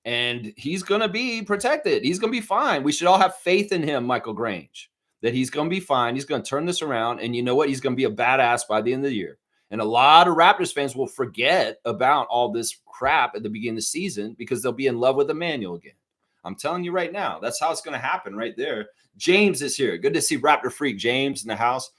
And he's going to be protected. He's going to be fine. We should all have faith in him, Michael Grange, that he's going to be fine. He's going to turn this around. And you know what? He's going to be a badass by the end of the year. And a lot of Raptors fans will forget about all this crap at the beginning of the season because they'll be in love with Emmanuel again. I'm telling you right now, that's how it's going to happen right there. James is here. Good to see Raptor Freak James in the house.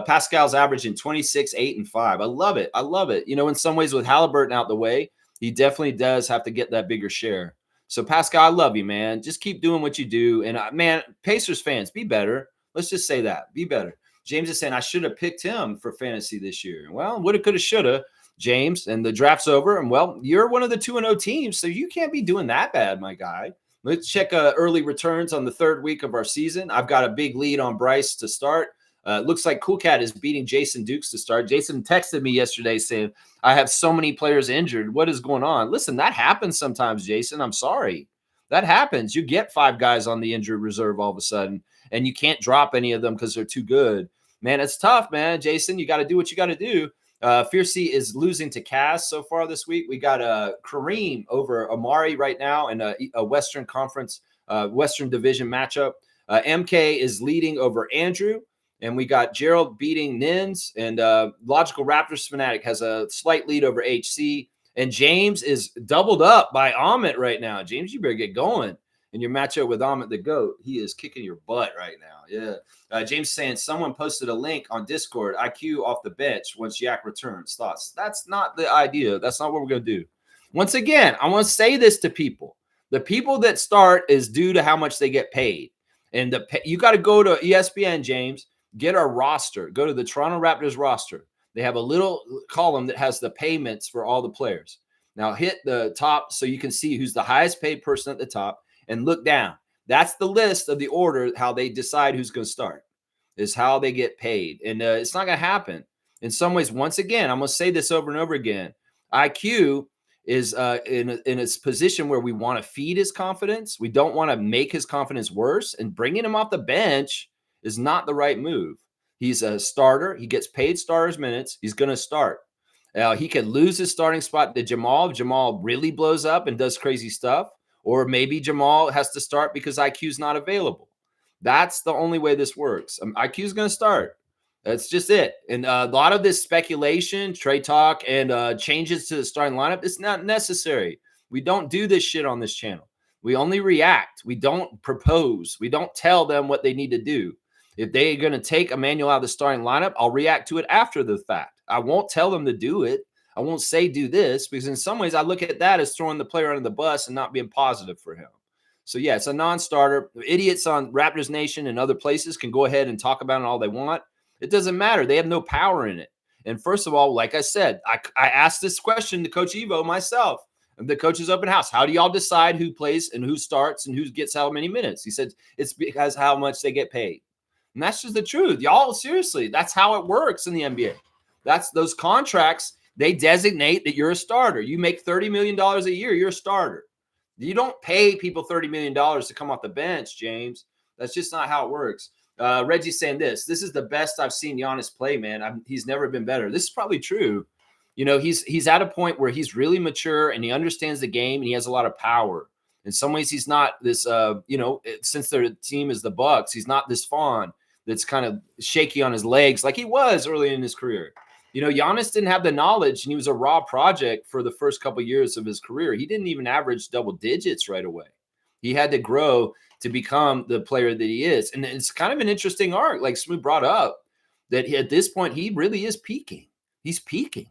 Pascal's averaging 26, 8, and 5. I love it. I love it. You know, in some ways with Halliburton out the way, he definitely does have to get that bigger share. So, Pascal, I love you, man. Just keep doing what you do. And, man, Pacers fans, be better. Let's just say that. Be better. James is saying, I should have picked him for fantasy this year. Well, woulda, coulda, shoulda, James. And the draft's over. And, well, you're one of the 2-0 teams, so you can't be doing that bad, my guy. Let's check early returns on the third week of our season. I've got a big lead on Bryce to start. Looks like Cool Cat is beating Jason Dukes to start. Jason texted me yesterday saying, I have so many players injured. What is going on? Listen, that happens sometimes, Jason. I'm sorry. That happens. You get 5 guys on the injured reserve all of a sudden, and you can't drop any of them because they're too good. Man, it's tough, man. Jason, you got to do what you got to do. Fiercey is losing to Cass so far this week. We got Kareem over Amari right now in a Western Conference, Western Division matchup. MK is leading over Andrew. And we got Gerald beating Nins, and Logical Raptors Fanatic has a slight lead over HC. And James is doubled up by Amit right now. James, you better get going in your matchup with Amit the GOAT. He is kicking your butt right now. Yeah. James saying someone posted a link on Discord, IQ off the bench once Yak returns. Thoughts? That's not the idea. That's not what we're going to do. Once again, I want to say this to people. The people that start is due to how much they get paid. And you got to go to ESPN, James. Get our roster. Go to the Toronto Raptors roster. They have a little column that has the payments for all the players. Now hit the top so you can see who's the highest paid person at the top and look down. That's the list of the order, how they decide who's going to start, is how they get paid. And it's not going to happen. In some ways, once again, I'm going to say this over and over again. IQ is in its position where we want to feed his confidence. We don't want to make his confidence worse. And bringing him off the bench is not the right move. He's a starter. He gets paid starters minutes. He's going to start. He could lose his starting spot to Jamal if Jamal really blows up and does crazy stuff. Or maybe Jamal has to start because IQ's not available. That's the only way this works. IQ's going to start. That's just it. And a lot of this speculation, trade talk, and changes to the starting lineup, it's not necessary. We don't do this shit on this channel. We only react. We don't propose. We don't tell them what they need to do. If they're going to take Emmanuel out of the starting lineup, I'll react to it after the fact. I won't tell them to do it. I won't say do this because in some ways I look at that as throwing the player under the bus and not being positive for him. So, yeah, it's a non-starter. Idiots on Raptors Nation and other places can go ahead and talk about it all they want. It doesn't matter. They have no power in it. And first of all, like I said, I asked this question to Coach Evo myself. The coach's open house. How do y'all decide who plays and who starts and who gets how many minutes? He said it's because how much they get paid. And that's just the truth. Y'all, seriously, that's how it works in the NBA. That's those contracts. They designate that you're a starter. You make $30 million a year, you're a starter. You don't pay people $30 million to come off the bench, James. That's just not how it works. Reggie's saying this is the best I've seen Giannis play, man. He's never been better. This is probably true. You know, he's at a point where he's really mature and he understands the game and he has a lot of power. In some ways, he's not this, since their team is the Bucks, he's not this fawn that's kind of shaky on his legs like he was early in his career. You know, Giannis didn't have the knowledge and he was a raw project for the first couple of years of his career. He didn't even average double digits right away. He had to grow to become the player that he is. And it's kind of an interesting arc, like Smooth brought up, that at this point, he really is peaking. He's peaking.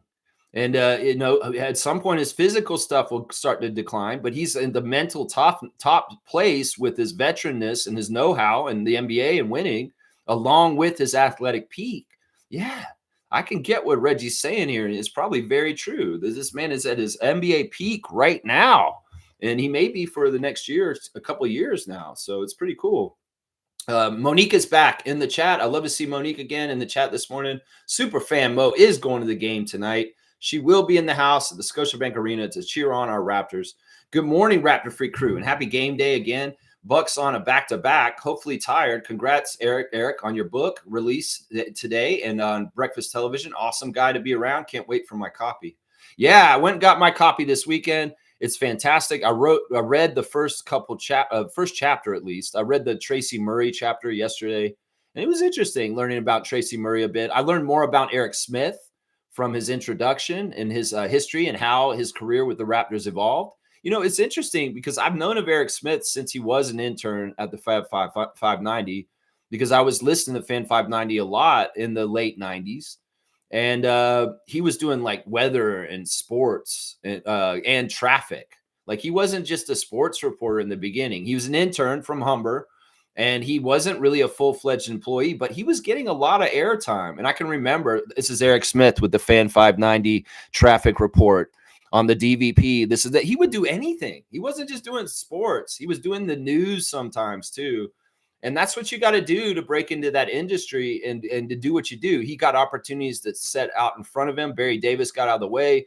And, at some point, his physical stuff will start to decline, but he's in the mental top place with his veteranness and his know-how and the NBA and winning, along with his athletic peak. Yeah, I can get what Reggie's saying here, and it's probably very true. This man is at his NBA peak right now, and he may be for the next year, a couple of years now. So it's pretty cool. Monique is back in the chat. I love to see Monique again in the chat this morning. Super fan Mo is going to the game tonight. She will be in the house at the Scotiabank Arena to cheer on our Raptors. Good morning, Raptor Free crew, and happy game day again. Bucks on a back-to-back, hopefully tired. Congrats, Eric, on your book release today and on Breakfast Television. Awesome guy to be around. Can't wait for my copy. Yeah, I went and got my copy this weekend. It's fantastic. I read the first first chapter at least. I read the Tracy Murray chapter yesterday, and it was interesting learning about Tracy Murray a bit. I learned more about Eric Smith from his introduction and his history and how his career with the Raptors evolved. It's interesting because I've known of Eric Smith since he was an intern at the Fab 590 because I was listening to Fan 590 a lot in the late 90s. And he was doing like weather and sports and traffic. Like he wasn't just a sports reporter in the beginning. He was an intern from Humber, and he wasn't really a full-fledged employee, but he was getting a lot of airtime. And I can remember, this is Eric Smith with the Fan 590 traffic report on the DVP. This is that he would do anything. He wasn't just doing sports. He was doing the news sometimes too. And that's what you got to do to break into that industry and to do what you do. He got opportunities that set out in front of him. Barry Davis got out of the way.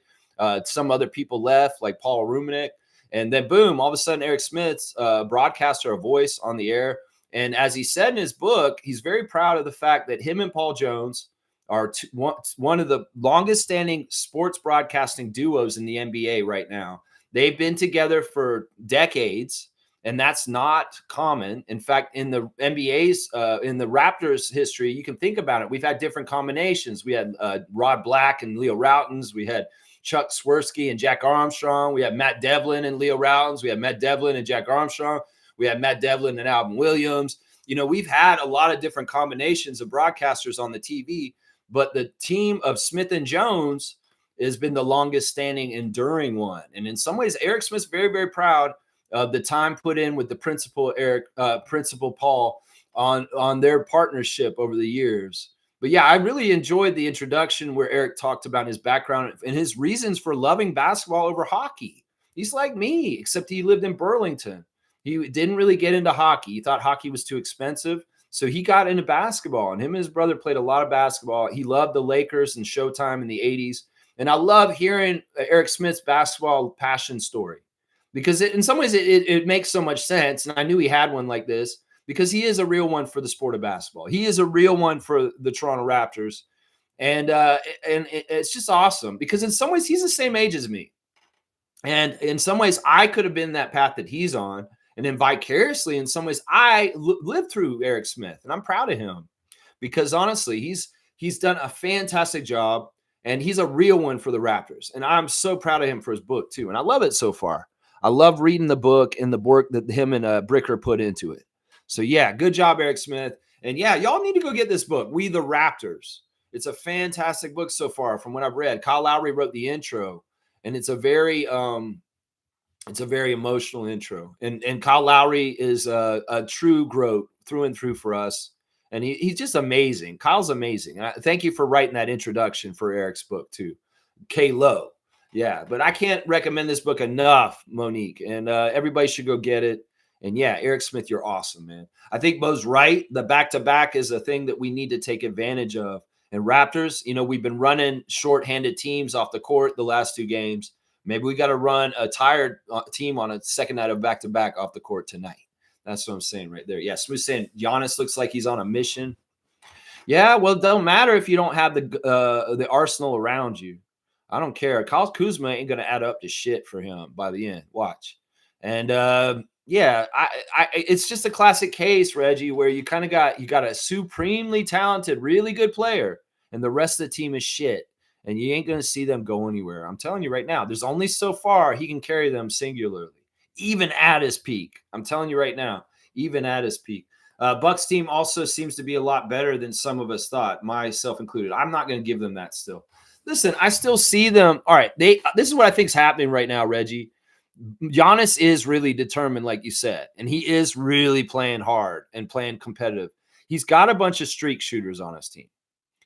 Some other people left, like Paul Rumenick. And then, boom, all of a sudden, Eric Smith's a broadcaster, a voice on the air. And as he said in his book, he's very proud of the fact that him and Paul Jones are one of the longest-standing sports broadcasting duos in the NBA right now. They've been together for decades. And that's not common. In fact, in the NBA's, in the Raptors history, you can think about it. We've had different combinations. We had Rod Black and Leo Routens. We had Chuck Swirsky and Jack Armstrong. We had Matt Devlin and Leo Routens. We had Matt Devlin and Jack Armstrong. We had Matt Devlin and Alvin Williams. We've had a lot of different combinations of broadcasters on the TV, but the team of Smith and Jones has been the longest standing, enduring one. And in some ways, Eric Smith's very, very proud of the time put in with the principal Paul on their partnership over the years. But yeah, I really enjoyed the introduction where Eric talked about his background and his reasons for loving basketball over hockey. He's like me, except he lived in Burlington. He didn't really get into hockey. He thought hockey was too expensive. So he got into basketball, and him and his brother played a lot of basketball. He loved the Lakers and Showtime in the 80s. And I love hearing Eric Smith's basketball passion story, because in some ways it makes so much sense. And I knew he had one like this because he is a real one for the sport of basketball. He is a real one for the Toronto Raptors. And it's just awesome because in some ways he's the same age as me. And in some ways I could have been that path that he's on. And then vicariously, in some ways, I lived through Eric Smith, and I'm proud of him because honestly, he's done a fantastic job, and he's a real one for the Raptors. And I'm so proud of him for his book too, and I love it so far. I love reading the book and the work that him and Bricker put into it. So yeah, good job, Eric Smith. And yeah, y'all need to go get this book, We the Raptors. It's a fantastic book so far from what I've read. Kyle Lowry wrote the intro, and it's a very emotional intro. And Kyle Lowry is a true GOAT through and through for us. And he's just amazing. Kyle's amazing. Thank you for writing that introduction for Eric's book too. K-Lo. Yeah, but I can't recommend this book enough, Monique. And everybody should go get it. And yeah, Eric Smith, you're awesome, man. I think Mo's right. The back-to-back is a thing that we need to take advantage of. And Raptors, we've been running short-handed teams off the court the last two games. Maybe we got to run a tired team on a second night of back-to-back off the court tonight. That's what I'm saying right there. Yeah, Smooth saying Giannis looks like he's on a mission. Yeah, well, it don't matter if you don't have the arsenal around you. I don't care. Kyle Kuzma ain't going to add up to shit for him by the end. Watch. And yeah, it's just a classic case, Reggie, where you got a supremely talented, really good player, and the rest of the team is shit. And you ain't going to see them go anywhere. I'm telling you right now, there's only so far he can carry them singularly, even at his peak. I'm telling you right now, even at his peak. Bucks team also seems to be a lot better than some of us thought, myself included. I'm not going to give them that still. Listen, I still see them. All right, this is what I think is happening right now, Reggie. Giannis is really determined, like you said, and he is really playing hard and playing competitive. He's got a bunch of streak shooters on his team.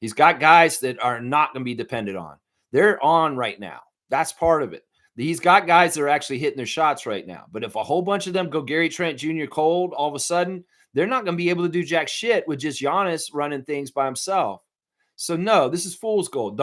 He's got guys that are not going to be dependent on. They're on right now. That's part of it. He's got guys that are actually hitting their shots right now. But if a whole bunch of them go Gary Trent Jr. cold, all of a sudden, they're not going to be able to do jack shit with just Giannis running things by himself. So, no, this is fool's gold.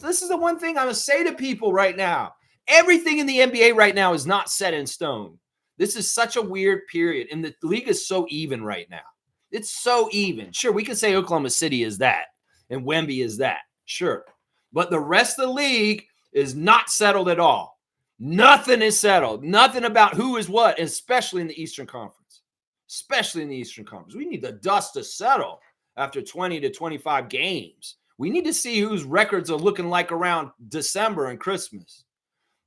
This is the one thing I'm going to say to people right now. Everything in the NBA right now is not set in stone. This is such a weird period, and the league is so even right now. It's so even. Sure, we can say Oklahoma City is that, and Wemby is that. Sure. But the rest of the league is not settled at all. Nothing is settled. Nothing about who is what, especially in the Eastern Conference. Especially in the Eastern Conference. We need the dust to settle after 20 to 25 games. We need to see whose records are looking like around December and Christmas.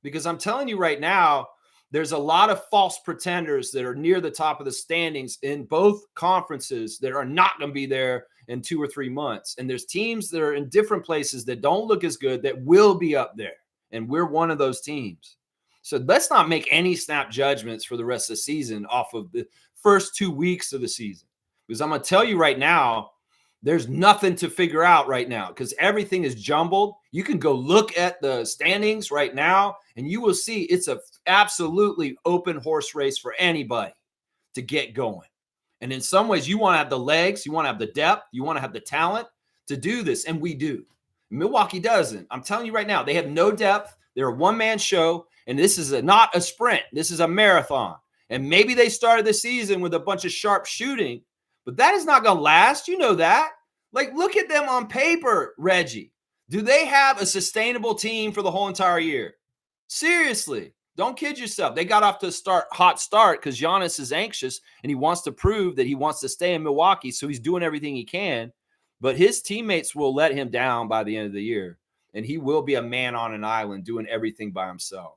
Because I'm telling you right now, there's a lot of false pretenders that are near the top of the standings in both conferences that are not going to be there in 2 or 3 months. And there's teams that are in different places that don't look as good that will be up there. And we're one of those teams. So let's not make any snap judgments for the rest of the season off of the first 2 weeks of the season. Because I'm going to tell you right now, there's nothing to figure out right now because everything is jumbled. You can go look at the standings right now, and you will see it's a absolutely open horse race for anybody to get going. And in some ways, you want to have the legs, you want to have the depth, you want to have the talent to do this, and we do. Milwaukee doesn't. I'm telling you right now, they have no depth. They're a one-man show, and this is not a sprint. This is a marathon. And maybe they started the season with a bunch of sharp shooting, but that is not going to last. You know that. Like, look at them on paper, Reggie. Do they have a sustainable team for the whole entire year? Seriously, don't kid yourself. They got off to a hot start because Giannis is anxious and he wants to prove that he wants to stay in Milwaukee, so he's doing everything he can. But his teammates will let him down by the end of the year, and he will be a man on an island doing everything by himself.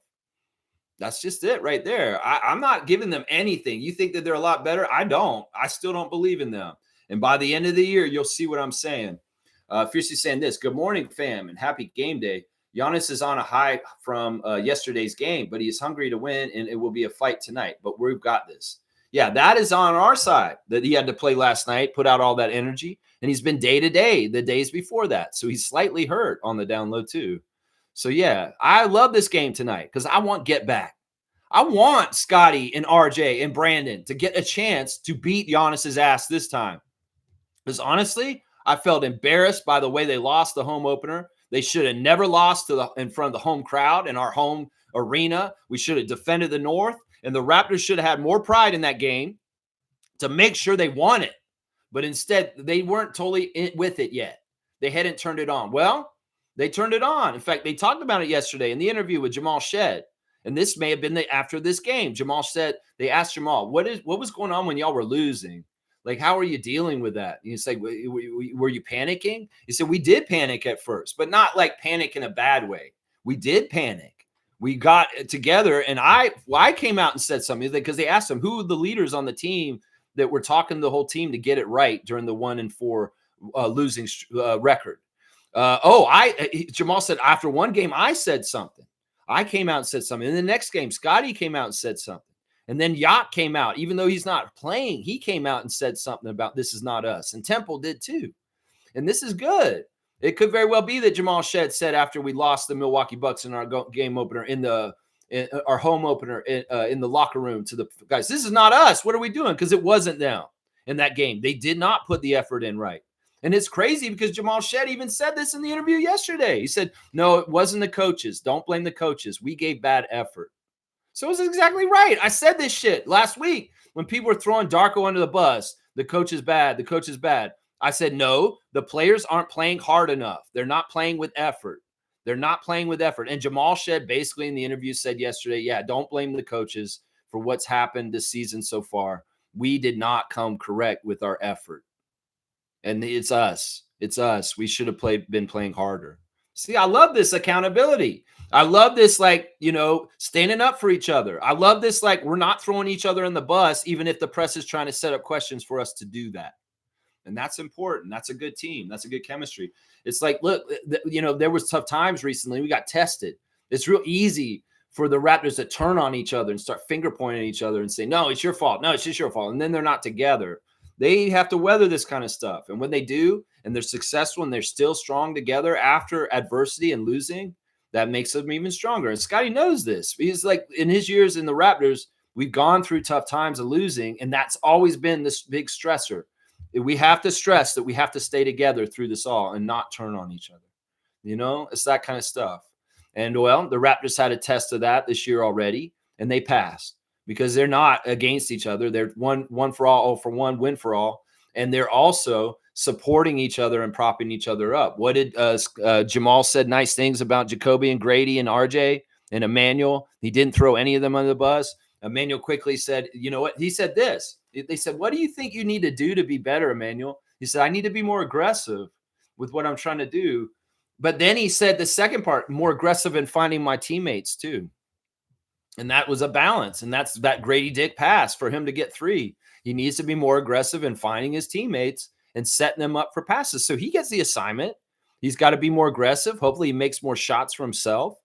That's just it right there. I'm not giving them anything. You think that they're a lot better? I don't. I still don't believe in them. And by the end of the year, you'll see what I'm saying. Fiercely saying this. Good morning, fam, and happy game day. Giannis is on a high from yesterday's game, but he is hungry to win, and it will be a fight tonight. But we've got this. Yeah, that is on our side that he had to play last night, put out all that energy, and he's been day-to-day the days before that. So he's slightly hurt on the down low too. So, yeah, I love this game tonight because I want get back. I want Scotty and RJ and Brandon to get a chance to beat Giannis's ass this time. Because honestly, I felt embarrassed by the way they lost the home opener. They should have never lost in front of the home crowd in our home arena. We should have defended the North, and the Raptors should have had more pride in that game to make sure they won it. But instead, they weren't totally with it yet. They hadn't turned it on. Well, they turned it on. In fact, they talked about it yesterday in the interview with Jamal Shed. And this may have been after this game. Jamal said, they asked Jamal, what was going on when y'all were losing? Like, how are you dealing with that? And you say, were you panicking? He said, we did panic at first, but not like panic in a bad way. We did panic. We got together, and I came out and said something because they asked him who were the leaders on the team that were talking to the whole team to get it right during the 1-4 losing record. Jamal said after one game, I said something. I came out and said something. In the next game, Scotty came out and said something. And then Yacht came out. Even though he's not playing, he came out and said something about this is not us. And Temple did too. And this is good. It could very well be that Jamal Shed said after we lost the Milwaukee Bucks in our game opener, in our home opener in the locker room to the guys, this is not us. What are we doing? Because it wasn't them in that game. They did not put the effort in right. And it's crazy because Jamal Shed even said this in the interview yesterday. He said, no, it wasn't the coaches. Don't blame the coaches. We gave bad effort. So it's exactly right. I said this shit last week when people were throwing Darko under the bus. The coach is bad. The coach is bad. I said, no, the players aren't playing hard enough. They're not playing with effort. They're not playing with effort. And Jamal Shed basically in the interview said yesterday, yeah, don't blame the coaches for what's happened this season so far. We did not come correct with our effort. And it's us. It's us. We should have been playing harder. See, I love this accountability. I love this, standing up for each other. I love this, we're not throwing each other in the bus, even if the press is trying to set up questions for us to do that. And that's important. That's a good team. That's a good chemistry. It's like, look, there was tough times recently. We got tested. It's real easy for the Raptors to turn on each other and start finger pointing at each other and say, no, it's your fault. No, it's just your fault. And then they're not together. They have to weather this kind of stuff. And when they do, and they're successful and they're still strong together after adversity and losing, that makes them even stronger. And Scotty knows this. He's like, in his years in the Raptors, we've gone through tough times of losing, and that's always been this big stressor. We have to stress that we have to stay together through this all and not turn on each other. It's that kind of stuff. And well, the Raptors had a test of that this year already, and they passed because they're not against each other. They're one for all for one, win for all. And they're also supporting each other and propping each other up. What did Jamal said nice things about Jacoby and Grady and RJ and Emmanuel. He didn't throw any of them under the bus. Emmanuel quickly said, you know what? He said this. They said, what do you think you need to do to be better, Emmanuel? He said, I need to be more aggressive with what I'm trying to do. But then he said the second part, more aggressive in finding my teammates too. And that was a balance. And that's that Grady Dick pass for him to get 3. He needs to be more aggressive in finding his teammates and setting them up for passes. So he gets the assignment. He's got to be more aggressive. Hopefully he makes more shots for himself.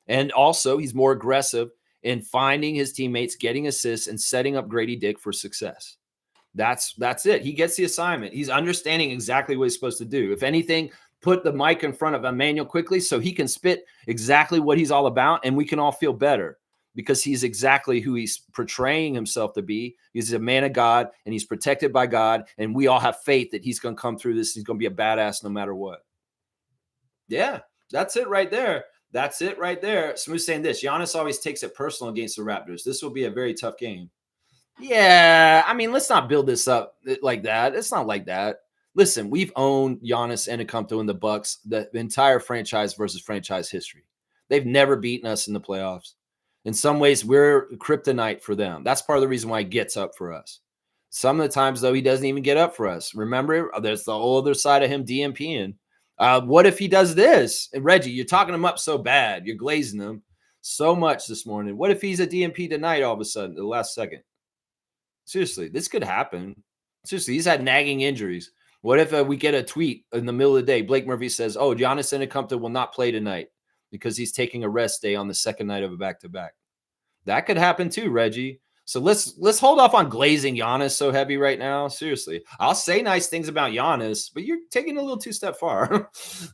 And also he's more aggressive in finding his teammates, getting assists, and setting up Grady Dick for success. That's it. He gets the assignment. He's understanding exactly what he's supposed to do. If anything, put the mic in front of Emmanuel quickly so he can spit exactly what he's all about, and we can all feel better because he's exactly who he's portraying himself to be. He's a man of God, and he's protected by God, and we all have faith that he's going to come through this. He's going to be a badass no matter what. Yeah, that's it right there. That's it right there. Smooth saying this. Giannis always takes it personal against the Raptors. This will be a very tough game. Yeah, I mean, let's not build this up like that. It's not like that. Listen, we've owned Giannis Antetokounmpo and the Bucks the entire franchise versus franchise history. They've never beaten us in the playoffs. In some ways, we're kryptonite for them. That's part of the reason why he gets up for us. Some of the times, though, he doesn't even get up for us. Remember, there's the whole other side of him DMPing. What if he does this? And Reggie, you're talking him up so bad. You're glazing him so much this morning. What if he's a DMP tonight all of a sudden, the last second? Seriously, this could happen. Seriously, he's had nagging injuries. What if we get a tweet in the middle of the day? Blake Murphy says, oh, Giannis Antetokounmpo will not play tonight because he's taking a rest day on the second night of a back-to-back. That could happen too, Reggie. So let's hold off on glazing Giannis so heavy right now. Seriously, I'll say nice things about Giannis, but you're taking a little too step far.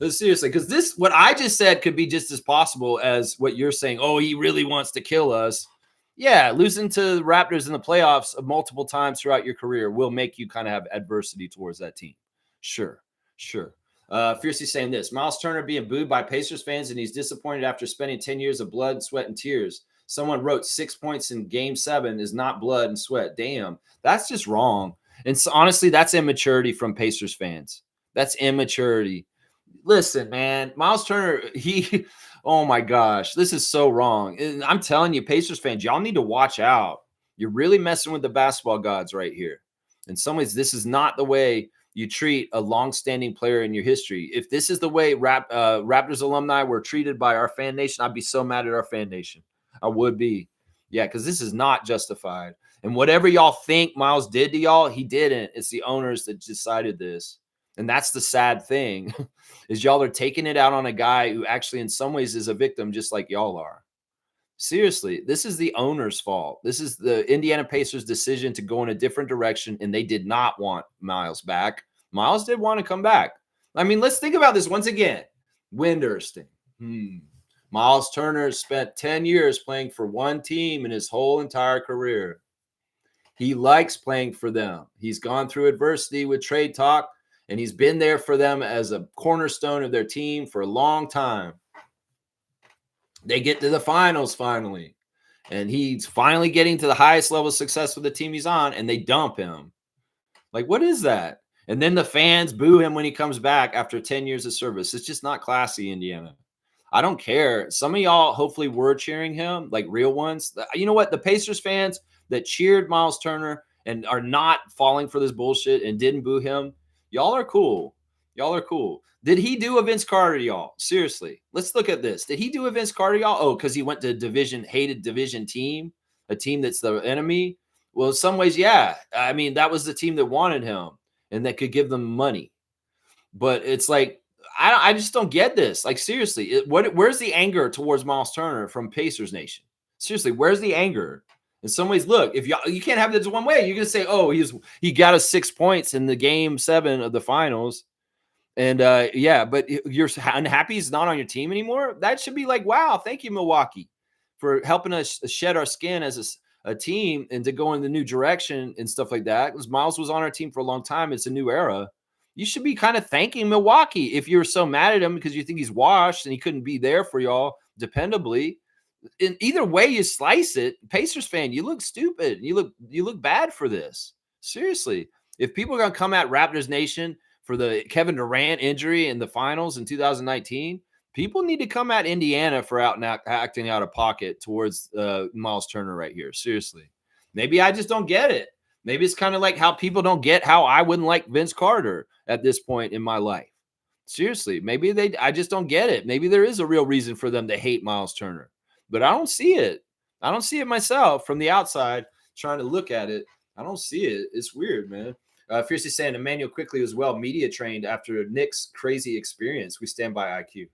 Seriously, because what I just said could be just as possible as what you're saying. Oh, he really wants to kill us. Yeah, losing to the Raptors in the playoffs multiple times throughout your career will make you kind of have adversity towards that team. Sure. Fiercely saying this. Miles Turner being booed by Pacers fans, and he's disappointed after spending 10 years of blood, sweat, and tears. Someone wrote 6 points in game 7 is not blood and sweat. Damn, that's just wrong. And so, honestly, that's immaturity from Pacers fans. That's immaturity. Listen, man, Miles Turner, oh my gosh, this is so wrong. And I'm telling you, Pacers fans, y'all need to watch out. You're really messing with the basketball gods right here. In some ways, this is not the way you treat a long-standing player in your history. If this is the way Raptors alumni were treated by our fan nation, I'd be so mad at our fan nation. I would be. Yeah, because this is not justified. And whatever y'all think Miles did to y'all, he didn't. It's the owners that decided this. And that's the sad thing is y'all are taking it out on a guy who actually in some ways is a victim just like y'all are. Seriously, this is the owner's fault. This is the Indiana Pacers' decision to go in a different direction, and they did not want Miles back. Miles did want to come back. I mean, let's think about this once again. Windhurst. Miles Turner spent 10 years playing for one team in his whole entire career. He likes playing for them. He's gone through adversity with trade talk, and he's been there for them as a cornerstone of their team for a long time. They get to the finals finally, and he's finally getting to the highest level of success with the team he's on, and they dump him. Like, what is that? And then the fans boo him when he comes back after 10 years of service. It's just not classy, Indiana. I don't care. Some of y'all hopefully were cheering him, like real ones. You know what? The Pacers fans that cheered Miles Turner and are not falling for this bullshit and didn't boo him, y'all are cool. Y'all are cool. Did he do a Vince Carter, y'all? Seriously, let's look at this. Did he do a Vince Carter, y'all? Oh, because he went to hated division team, a team that's the enemy. Well, in some ways, yeah. I mean, that was the team that wanted him. and that could give them money. But it's like I just don't get this. Like seriously, where's the anger towards Miles Turner from Pacers Nation? Seriously, where's the anger? In some ways, look, if you can't have this one way, you're gonna say, oh, he got us 6 points in the game 7 of the finals. And yeah, but you're unhappy he's not on your team anymore. That should be like, wow, thank you, Milwaukee, for helping us shed our skin as a team and to go in the new direction and stuff like that. Because Miles was on our team for a long time. It's a new era. You should be kind of thanking Milwaukee if you're so mad at him because you think he's washed and he couldn't be there for y'all dependably. In either way you slice it, Pacers fan, you look stupid. You look bad for this. Seriously. If people are gonna come at Raptors Nation for the Kevin Durant injury in the finals in 2019, people need to come at Indiana for acting out of pocket towards Miles Turner right here. Seriously. Maybe I just don't get it. Maybe it's kind of like how people don't get how I wouldn't like Vince Carter at this point in my life. Seriously. Maybe I just don't get it. Maybe there is a real reason for them to hate Miles Turner. But I don't see it. I don't see it myself from the outside trying to look at it. I don't see it. It's weird, man. Fiercely saying Emmanuel quickly as well, media trained after Nick's crazy experience. We stand by IQ.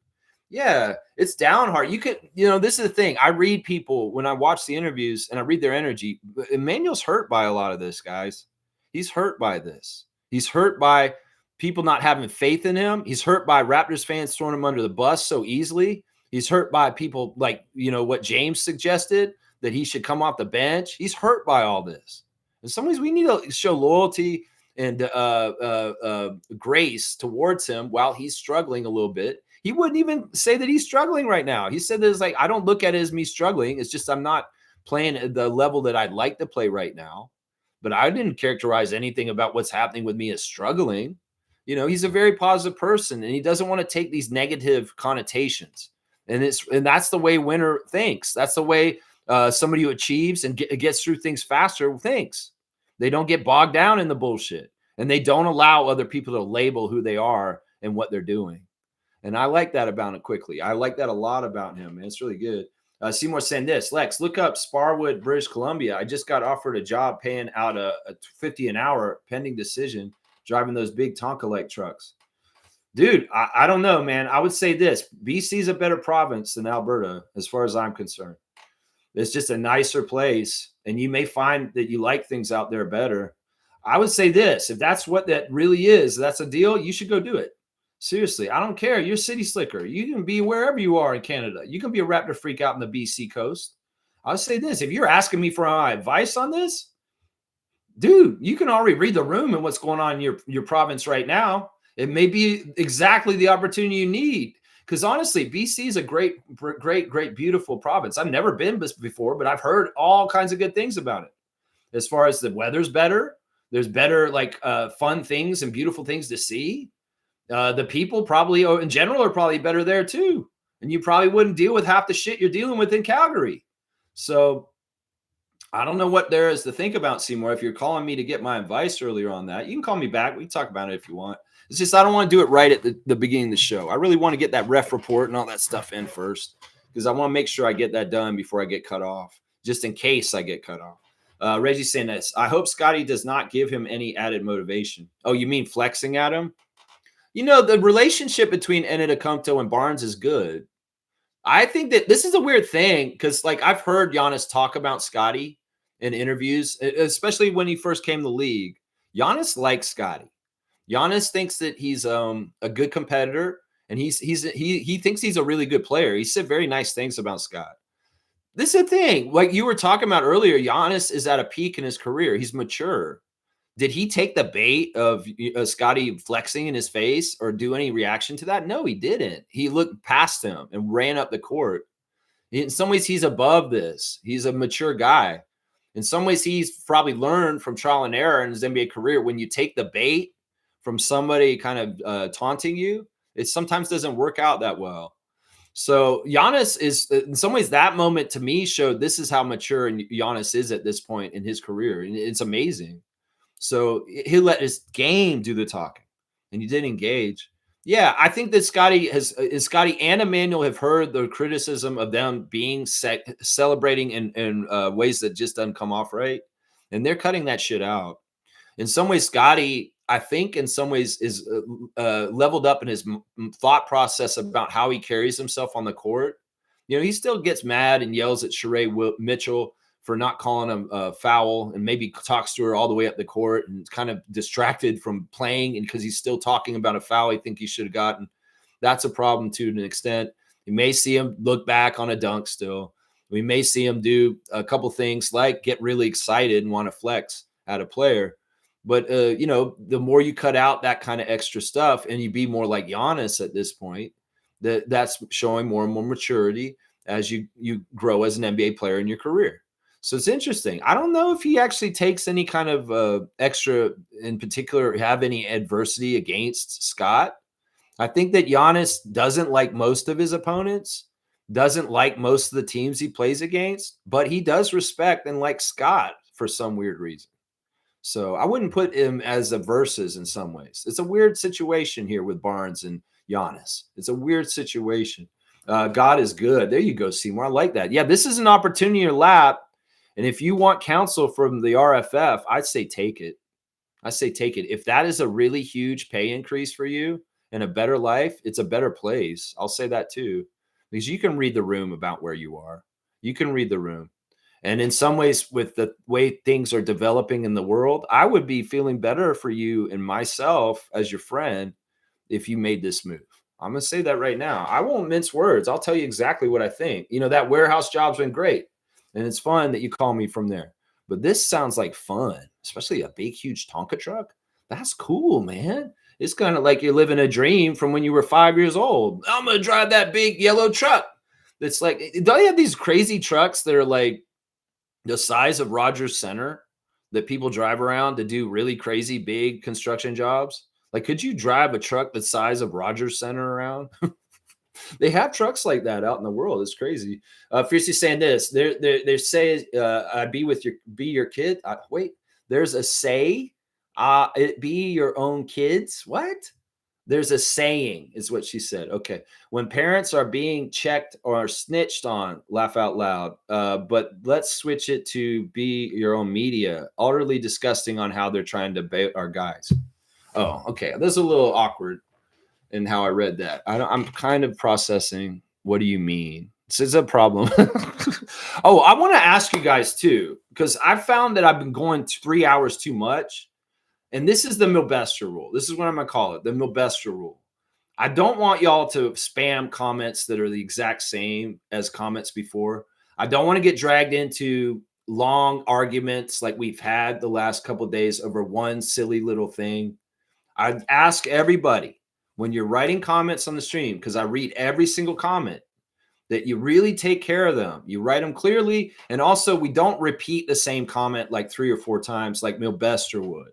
Yeah, it's down hard. This is the thing. I read people when I watch the interviews and I read their energy. Emmanuel's hurt by a lot of this, guys. He's hurt by this. He's hurt by people not having faith in him. He's hurt by Raptors fans throwing him under the bus so easily. He's hurt by people like, what James suggested, that he should come off the bench. He's hurt by all this. In some ways, we need to show loyalty and grace towards him while he's struggling a little bit. He wouldn't even say that he's struggling right now. He said that it's like, I don't look at it as me struggling. It's just I'm not playing at the level that I'd like to play right now. But I didn't characterize anything about what's happening with me as struggling. He's a very positive person, and he doesn't want to take these negative connotations. And that's the way winner thinks. That's the way somebody who achieves and gets through things faster thinks. They don't get bogged down in the bullshit, and they don't allow other people to label who they are and what they're doing. And I like that about it quickly. I like that a lot about him, man. It's really good. Seymour saying this, Lex, look up Sparwood, British Columbia. I just got offered a job paying out a $50 an hour pending decision, driving those big Tonka-like trucks. Dude, I don't know, man. I would say this. BC is a better province than Alberta, as far as I'm concerned. It's just a nicer place, and you may find that you like things out there better. I would say this. If that's what that really is, that's a deal, you should go do it. Seriously, I don't care. You're a city slicker. You can be wherever you are in Canada. You can be a Raptor freak out in the BC coast. I'll say this. If you're asking me for my advice on this, dude, you can already read the room and what's going on in your province right now. It may be exactly the opportunity you need. Because honestly, BC is a great, beautiful province. I've never been before, but I've heard all kinds of good things about it. As far as the weather's better, there's better fun things and beautiful things to see. The people probably, in general, are probably better there too. And you probably wouldn't deal with half the shit you're dealing with in Calgary. So I don't know what there is to think about, Seymour. If you're calling me to get my advice earlier on that, you can call me back. We can talk about it if you want. It's just I don't want to do it right at the beginning of the show. I really want to get that ref report and all that stuff in first because I want to make sure I get that done before I get cut off, just in case I get cut off. Reggie's saying this. I hope Scotty does not give him any added motivation. Oh, you mean flexing at him? The relationship between Antetokounmpo and Barnes is good. I think that this is a weird thing because, I've heard Giannis talk about Scotty in interviews, especially when he first came to the league. Giannis likes Scotty. Giannis thinks that he's a good competitor, and he thinks he's a really good player. He said very nice things about Scott. This is the thing. Like you were talking about earlier, Giannis is at a peak in his career. He's mature. Did he take the bait of Scotty flexing in his face or do any reaction to that? No, he didn't. He looked past him and ran up the court. In some ways, he's above this. He's a mature guy. In some ways, he's probably learned from trial and error in his NBA career. When you take the bait from somebody kind of taunting you, it sometimes doesn't work out that well. So Giannis is, in some ways, that moment to me showed this is how mature Giannis is at this point in his career. And it's amazing. So he'll let his game do the talking, and he didn't engage. Yeah, I think that Scotty and Emmanuel have heard the criticism of them being celebrating in ways that just doesn't come off right, and they're cutting that shit out. In some ways, Scotty I think in some ways is leveled up in his thought process about how he carries himself on the court. You know, he still gets mad and yells at Sheree Mitchell for not calling him a foul, and maybe talks to her all the way up the court and kind of distracted from playing, and because he's still talking about a foul he think he should have gotten. That's a problem to an extent. You may see him look back on a dunk still. We may see him do a couple things like get really excited and want to flex at a player. But, you know, the more you cut out that kind of extra stuff and you be more like Giannis at this point, that's showing more and more maturity as you grow as an NBA player in your career. So it's interesting. I don't know if he actually takes any kind of extra, in particular, have any adversity against Scott. I think that Giannis doesn't like most of his opponents, doesn't like most of the teams he plays against, but he does respect and like Scott for some weird reason. So I wouldn't put him as a versus in some ways. It's a weird situation here with Barnes and Giannis. It's a weird situation. God is good. There you go, Seymour. I like that. Yeah, this is an opportunity in your lap. And if you want counsel from the RFF, I'd say take it. I say take it. If that is a really huge pay increase for you and a better life, it's a better place. I'll say that too, because you can read the room about where you are. You can read the room. And in some ways, with the way things are developing in the world, I would be feeling better for you and myself as your friend if you made this move. I'm going to say that right now. I won't mince words. I'll tell you exactly what I think. You know, that warehouse job's been great. And it's fun that you call me from there. But this sounds like fun, especially a big, huge Tonka truck. That's cool, man. It's kind of like you're living a dream from when you were 5 years old. I'm going to drive that big yellow truck. That's like, don't you have these crazy trucks that are like the size of Rogers Center that people drive around to do really crazy big construction jobs? Like, could you drive a truck the size of Rogers Center around? They have trucks like that out in the world. It's crazy. Fiercely saying this. They say I'd be your kid. Wait, there's a say it be your own kids. What? There's a saying, is what she said. Okay. When parents are being checked or snitched on, laugh out loud. But let's switch it to be your own media. Utterly disgusting on how they're trying to bait our guys. Oh, okay. This is a little awkward in how I read that. I'm kind of processing. What do you mean? This is a problem. Oh, I want to ask you guys too, because I've found that I've been going 3 hours too much. And this is the Milbestra rule. This is what I'm going to call it, the Milbestra rule. I don't want y'all to spam comments that are the exact same as comments before. I don't want to get dragged into long arguments like we've had the last couple of days over one silly little thing. I ask everybody, when you're writing comments on the stream, because I read every single comment, that you really take care of them. You write them clearly. And also, we don't repeat the same comment like 3 or 4 times like Milbestra would,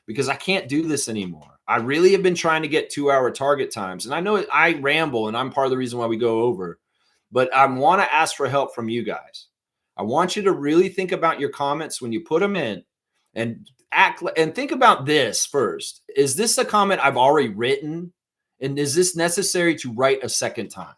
because I can't do this anymore. I really have been trying to get 2-hour target times. And I know I ramble, and I'm part of the reason why we go over. But I want to ask for help from you guys. I want you to really think about your comments when you put them in, and think about this first. Is this a comment I've already written? And is this necessary to write a second time?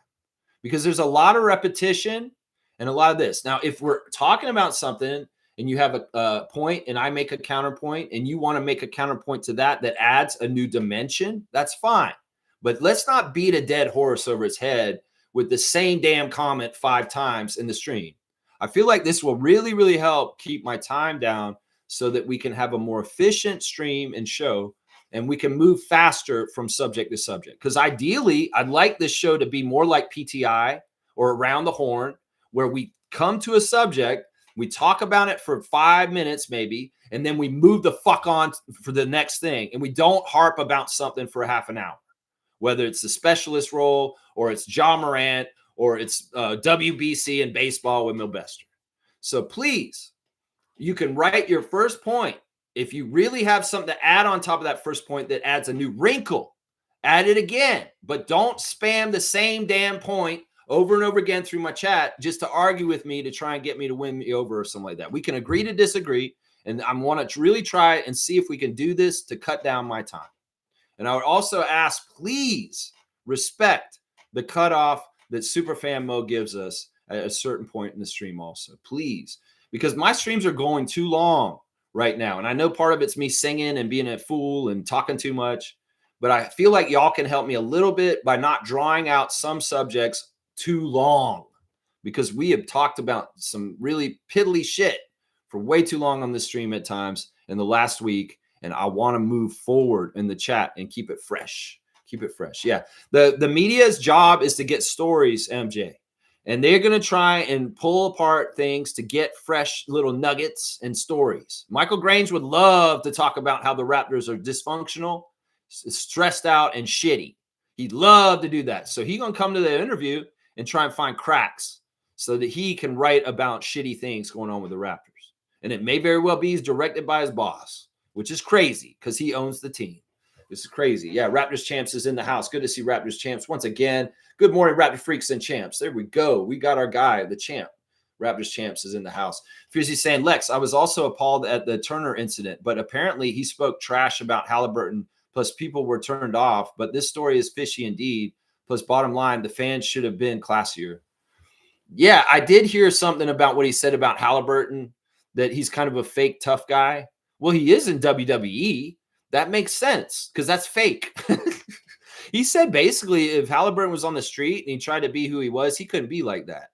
Because there's a lot of repetition and a lot of this. Now, if we're talking about something and you have a point and I make a counterpoint and you want to make a counterpoint to that adds a new dimension, that's fine. But let's not beat a dead horse over its head with the same damn comment 5 times in the stream. I feel like this will really, really help keep my time down so that we can have a more efficient stream and show, and we can move faster from subject to subject. Because ideally, I'd like this show to be more like PTI or Around the Horn, where we come to a subject, we talk about it for 5 minutes maybe, and then we move the fuck on for the next thing. And we don't harp about something for half an hour, whether it's the specialist role or it's Ja Morant or it's WBC and baseball with Milbestra. So please, you can write your first point. If you really have something to add on top of that first point that adds a new wrinkle, add it again. But don't spam the same damn point over and over again through my chat just to argue with me to try and get me to win me over or something like that. We can agree to disagree. And I want to really try and see if we can do this to cut down my time. And I would also ask, please respect the cutoff that Superfan Mo gives us at a certain point in the stream also. Please. Because my streams are going too long. right now. And I know part of it's me singing and being a fool and talking too much, but I feel like y'all can help me a little bit by not drawing out some subjects too long, because we have talked about some really piddly shit for way too long on the stream at times in the last week. And I want to move forward in the chat and keep it fresh. Keep it fresh. Yeah. The media's job is to get stories, MJ. And they're going to try and pull apart things to get fresh little nuggets and stories. Michael Grange would love to talk about how the Raptors are dysfunctional, stressed out, and shitty. He'd love to do that. So he's going to come to the interview and try and find cracks so that he can write about shitty things going on with the Raptors. And it may very well be he's directed by his boss, which is crazy because he owns the team. This is crazy. Yeah, Raptors Champs is in the house. Good to see Raptors Champs once again. Good morning, Raptor Freaks and Champs. There we go. We got our guy, the champ. Raptors Champs is in the house. Fierce's saying, Lex, I was also appalled at the Turner incident, but apparently he spoke trash about Halliburton, plus people were turned off. But this story is fishy indeed. Plus, bottom line, the fans should have been classier. Yeah, I did hear something about what he said about Halliburton, that he's kind of a fake tough guy. Well, he is in WWE. That makes sense because that's fake. He said basically if Halliburton was on the street and he tried to be who he was, he couldn't be like that.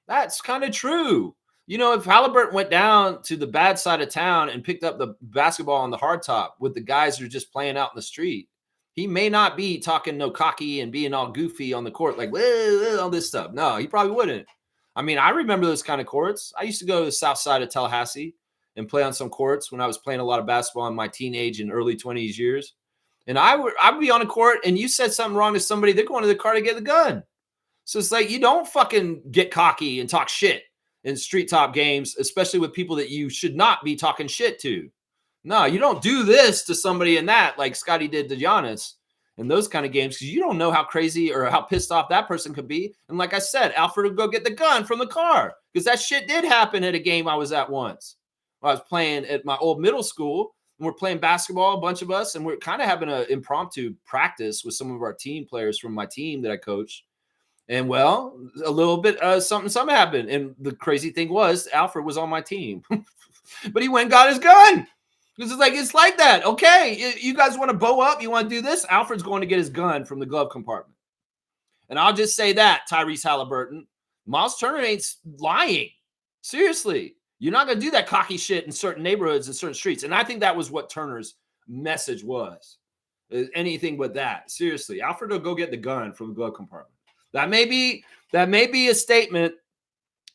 That's kind of true. You know, if Halliburton went down to the bad side of town and picked up the basketball on the hardtop with the guys who are just playing out in the street, he may not be talking no cocky and being all goofy on the court, like all this stuff. No, he probably wouldn't. I mean, I remember those kind of courts. I used to go to the south side of Tallahassee and play on some courts when I was playing a lot of basketball in my teenage and early 20s years. And I'd be on a court and you said something wrong to somebody, they're going to the car to get the gun. So it's like, you don't fucking get cocky and talk shit in street top games, especially with people that you should not be talking shit to. No, you don't do this to somebody in that, like Scotty did to Giannis in those kind of games, because you don't know how crazy or how pissed off that person could be. And like I said, Alfred would go get the gun from the car, because that shit did happen at a game I was at once. I was playing at my old middle school, and we're playing basketball, a bunch of us, and we're kind of having an impromptu practice with some of our team players from my team that I coached. And well, a little bit something happened. And the crazy thing was Alfred was on my team, but he went and got his gun. Because it's like that. Okay, you guys want to bow up? You want to do this? Alfred's going to get his gun from the glove compartment. And I'll just say that, Tyrese Halliburton, Miles Turner ain't lying. Seriously. You're not going to do that cocky shit in certain neighborhoods and certain streets. And I think that was what Turner's message was. Anything but that. Seriously. Alfred will go get the gun from the glove compartment. That may be a statement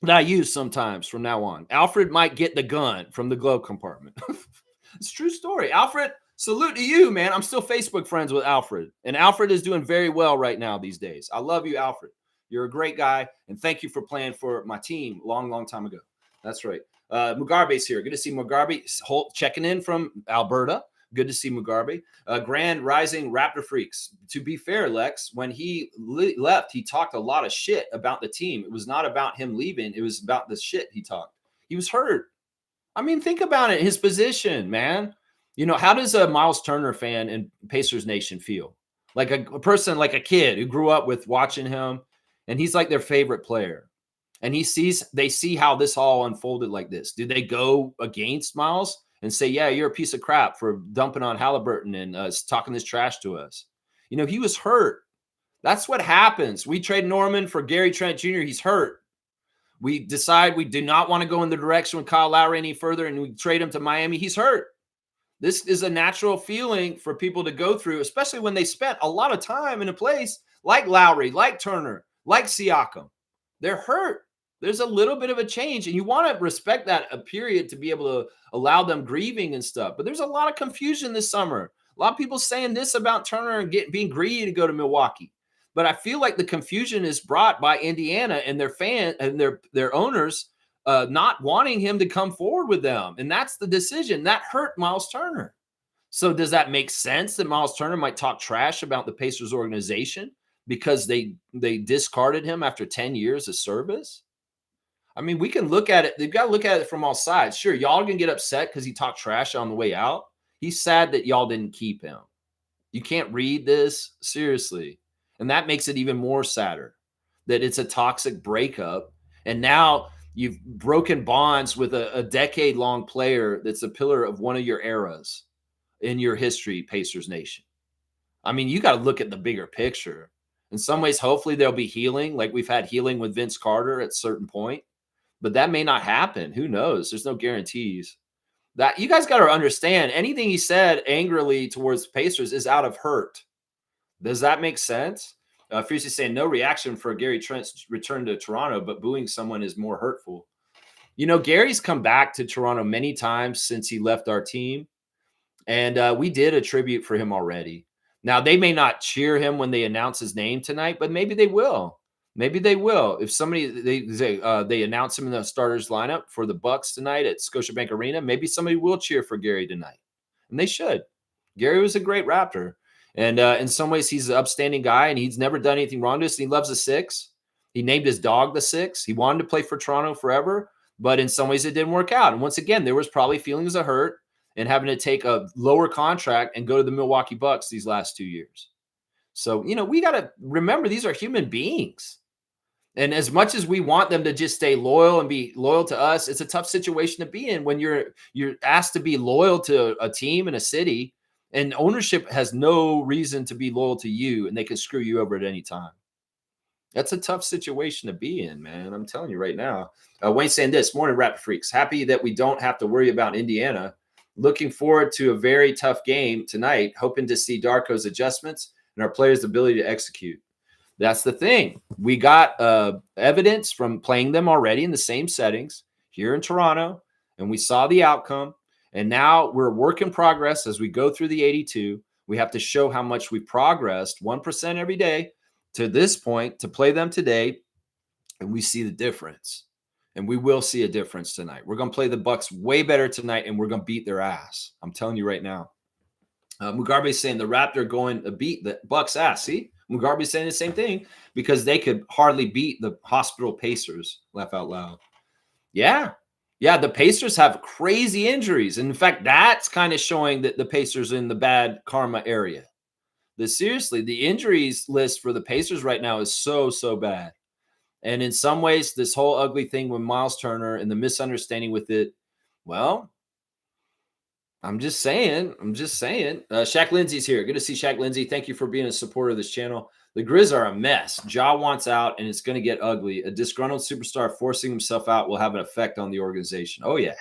that I use sometimes from now on. Alfred might get the gun from the glove compartment. It's a true story. Alfred, salute to you, man. I'm still Facebook friends with Alfred. And Alfred is doing very well right now these days. I love you, Alfred. You're a great guy. And thank you for playing for my team a long, long time ago. That's right. Mugarbe's here. Good to see Mugarbe checking in from Alberta. Good to see Mugarbe. Grand Rising Raptor Freaks. To be fair, Lex, when he left, he talked a lot of shit about the team. It was not about him leaving. It was about the shit he talked. He was hurt. I mean, think about it. His position, man. You know, how does a Miles Turner fan in Pacers Nation feel? Like a person, like a kid who grew up with watching him, and he's like their favorite player. And they see how this all unfolded like this. Do they go against Miles and say, yeah, you're a piece of crap for dumping on Halliburton and talking this trash to us? You know, he was hurt. That's what happens. We trade Norman for Gary Trent Jr. He's hurt. We decide we do not want to go in the direction with Kyle Lowry any further, and we trade him to Miami. He's hurt. This is a natural feeling for people to go through, especially when they spent a lot of time in a place like Lowry, like Turner, like Siakam. They're hurt. There's a little bit of a change, and you want to respect that a period to be able to allow them grieving and stuff. But there's a lot of confusion this summer. A lot of people saying this about Turner and being greedy to go to Milwaukee. But I feel like the confusion is brought by Indiana and their fans and their owners not wanting him to come forward with them. And that's the decision. That hurt Miles Turner. So does that make sense that Miles Turner might talk trash about the Pacers organization because they discarded him after 10 years of service? I mean, we can look at it. They've got to look at it from all sides. Sure, y'all can get upset because he talked trash on the way out. He's sad that y'all didn't keep him. You can't read this seriously. And that makes it even more sadder that it's a toxic breakup. And now You've broken bonds with a decade-long player that's a pillar of one of your eras in your history, Pacers Nation. I mean, you got to look at the bigger picture. In some ways, hopefully there'll be healing, like we've had healing with Vince Carter at a certain point, but that may not happen. Who knows? There's no guarantees. That you guys got to understand, anything he said angrily towards the Pacers is out of hurt. Does that make sense? Fiercely saying no reaction for Gary Trent's return to Toronto, but booing someone is more hurtful. You know, Gary's come back to Toronto many times since he left our team, and we did a tribute for him already. Now, they may not cheer him when they announce his name tonight, but maybe they will. Maybe they will. If somebody they announce him in the starters lineup for the Bucks tonight at Scotiabank Arena, maybe somebody will cheer for Gary tonight, and they should. Gary was a great Raptor, and in some ways, he's an upstanding guy, and he's never done anything wrong to us. And he loves the six. He named his dog the six. He wanted to play for Toronto forever, but in some ways, it didn't work out. And once again, there was probably feelings of hurt and having to take a lower contract and go to the Milwaukee Bucks these last 2 years. So, you know, we got to remember these are human beings. And as much as we want them to just stay loyal and be loyal to us, it's a tough situation to be in when you're asked to be loyal to a team and a city, and ownership has no reason to be loyal to you, and they can screw you over at any time. That's a tough situation to be in, man. I'm telling you right now. Wayne saying this, morning Raptor Freaks. Happy that we don't have to worry about Indiana. Looking forward to a very tough game tonight, hoping to see Darko's adjustments and our players' ability to execute. That's the thing. We got evidence from playing them already in the same settings here in Toronto, and we saw the outcome. And now we're a work in progress as we go through the 82. We have to show how much we've progressed 1% every day to this point to play them today, and we see the difference. And we will see a difference tonight. We're going to play the Bucks way better tonight, and we're going to beat their ass. I'm telling you right now. Mugabe's saying the Raptor going to beat the Bucks' ass. See? Mugabe's saying the same thing because they could hardly beat the hospital Pacers. Laugh out loud. Yeah. Yeah, the Pacers have crazy injuries. And in fact, that's kind of showing that the Pacers are in the bad karma area. Seriously, the injuries list for the Pacers right now is so bad. And in some ways, this whole ugly thing with Miles Turner and the misunderstanding with it, well, I'm just saying. Shaq Lindsay's here. Good to see Shaq Lindsay. Thank you for being a supporter of this channel. The Grizz are a mess. Ja wants out, and it's going to get ugly. A disgruntled superstar forcing himself out will have an effect on the organization. Oh, yeah.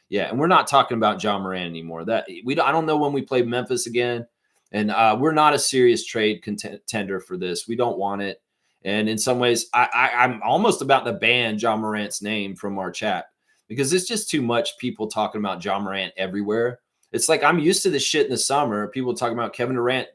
Yeah, and we're not talking about Ja Morant anymore. I don't know when we play Memphis again, and we're not a serious trade contender for this. We don't want it. And in some ways, I'm almost about to ban Ja Morant's name from our chat because it's just too much people talking about Ja Morant everywhere. It's like I'm used to this shit in the summer. People talking about Kevin Durant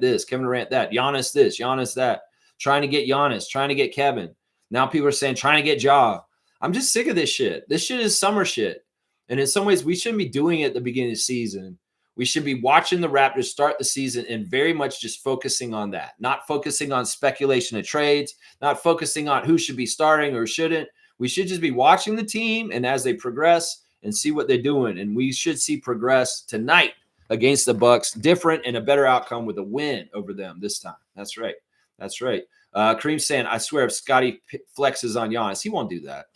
this, Kevin Durant that, Giannis this, Giannis that, trying to get Giannis, trying to get Kevin. Now people are saying trying to get Ja. I'm just sick of this shit. This shit is summer shit. And in some ways, we shouldn't be doing it at the beginning of the season. We should be watching the Raptors start the season and very much just focusing on that, not focusing on speculation of trades, not focusing on who should be starting or shouldn't. We should just be watching the team and as they progress and see what they're doing. And we should see progress tonight against the Bucks, different and a better outcome with a win over them this time. That's right. That's right. Kareem saying, I swear if Scotty flexes on Giannis, he won't do that.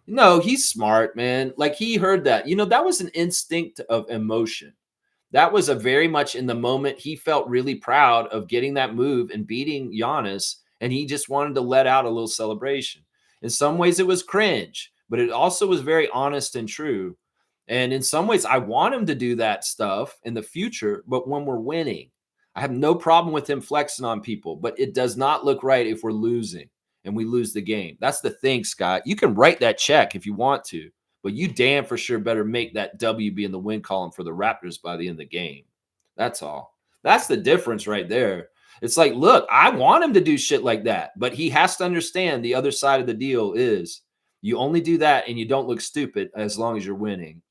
No, he's smart, man. Like he heard that. You know, that was an instinct of emotion. That was a very much in the moment. He felt really proud of getting that move and beating Giannis, and he just wanted to let out a little celebration. In some ways, it was cringe, but it also was very honest and true. And in some ways, I want him to do that stuff in the future, but when we're winning, I have no problem with him flexing on people, but it does not look right if we're losing and we lose the game. That's the thing, Scott. You can write that check if you want to, but you damn for sure better make that W be in the win column for the Raptors by the end of the game. That's all. That's the difference right there. It's like, look, I want him to do shit like that, but he has to understand the other side of the deal is you only do that and you don't look stupid as long as you're winning.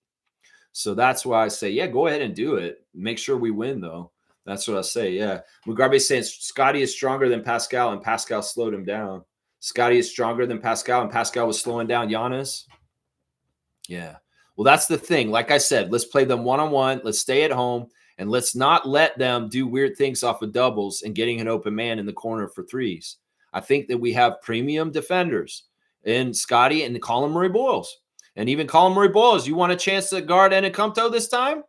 So that's why I say, yeah, go ahead and do it. Make sure we win, though. That's what I say, yeah. Mugabe saying Scotty is stronger than Pascal, and Pascal slowed him down. Scotty is stronger than Pascal, and Pascal was slowing down Giannis. Yeah. Well, that's the thing. Like I said, let's play them one-on-one. Let's stay at home, and let's not let them do weird things off of doubles and getting an open man in the corner for threes. I think that we have premium defenders, and Scotty and Colin Murray Boyles. And even Colin Murray Boyles, you want a chance to guard Antetokounmpo this time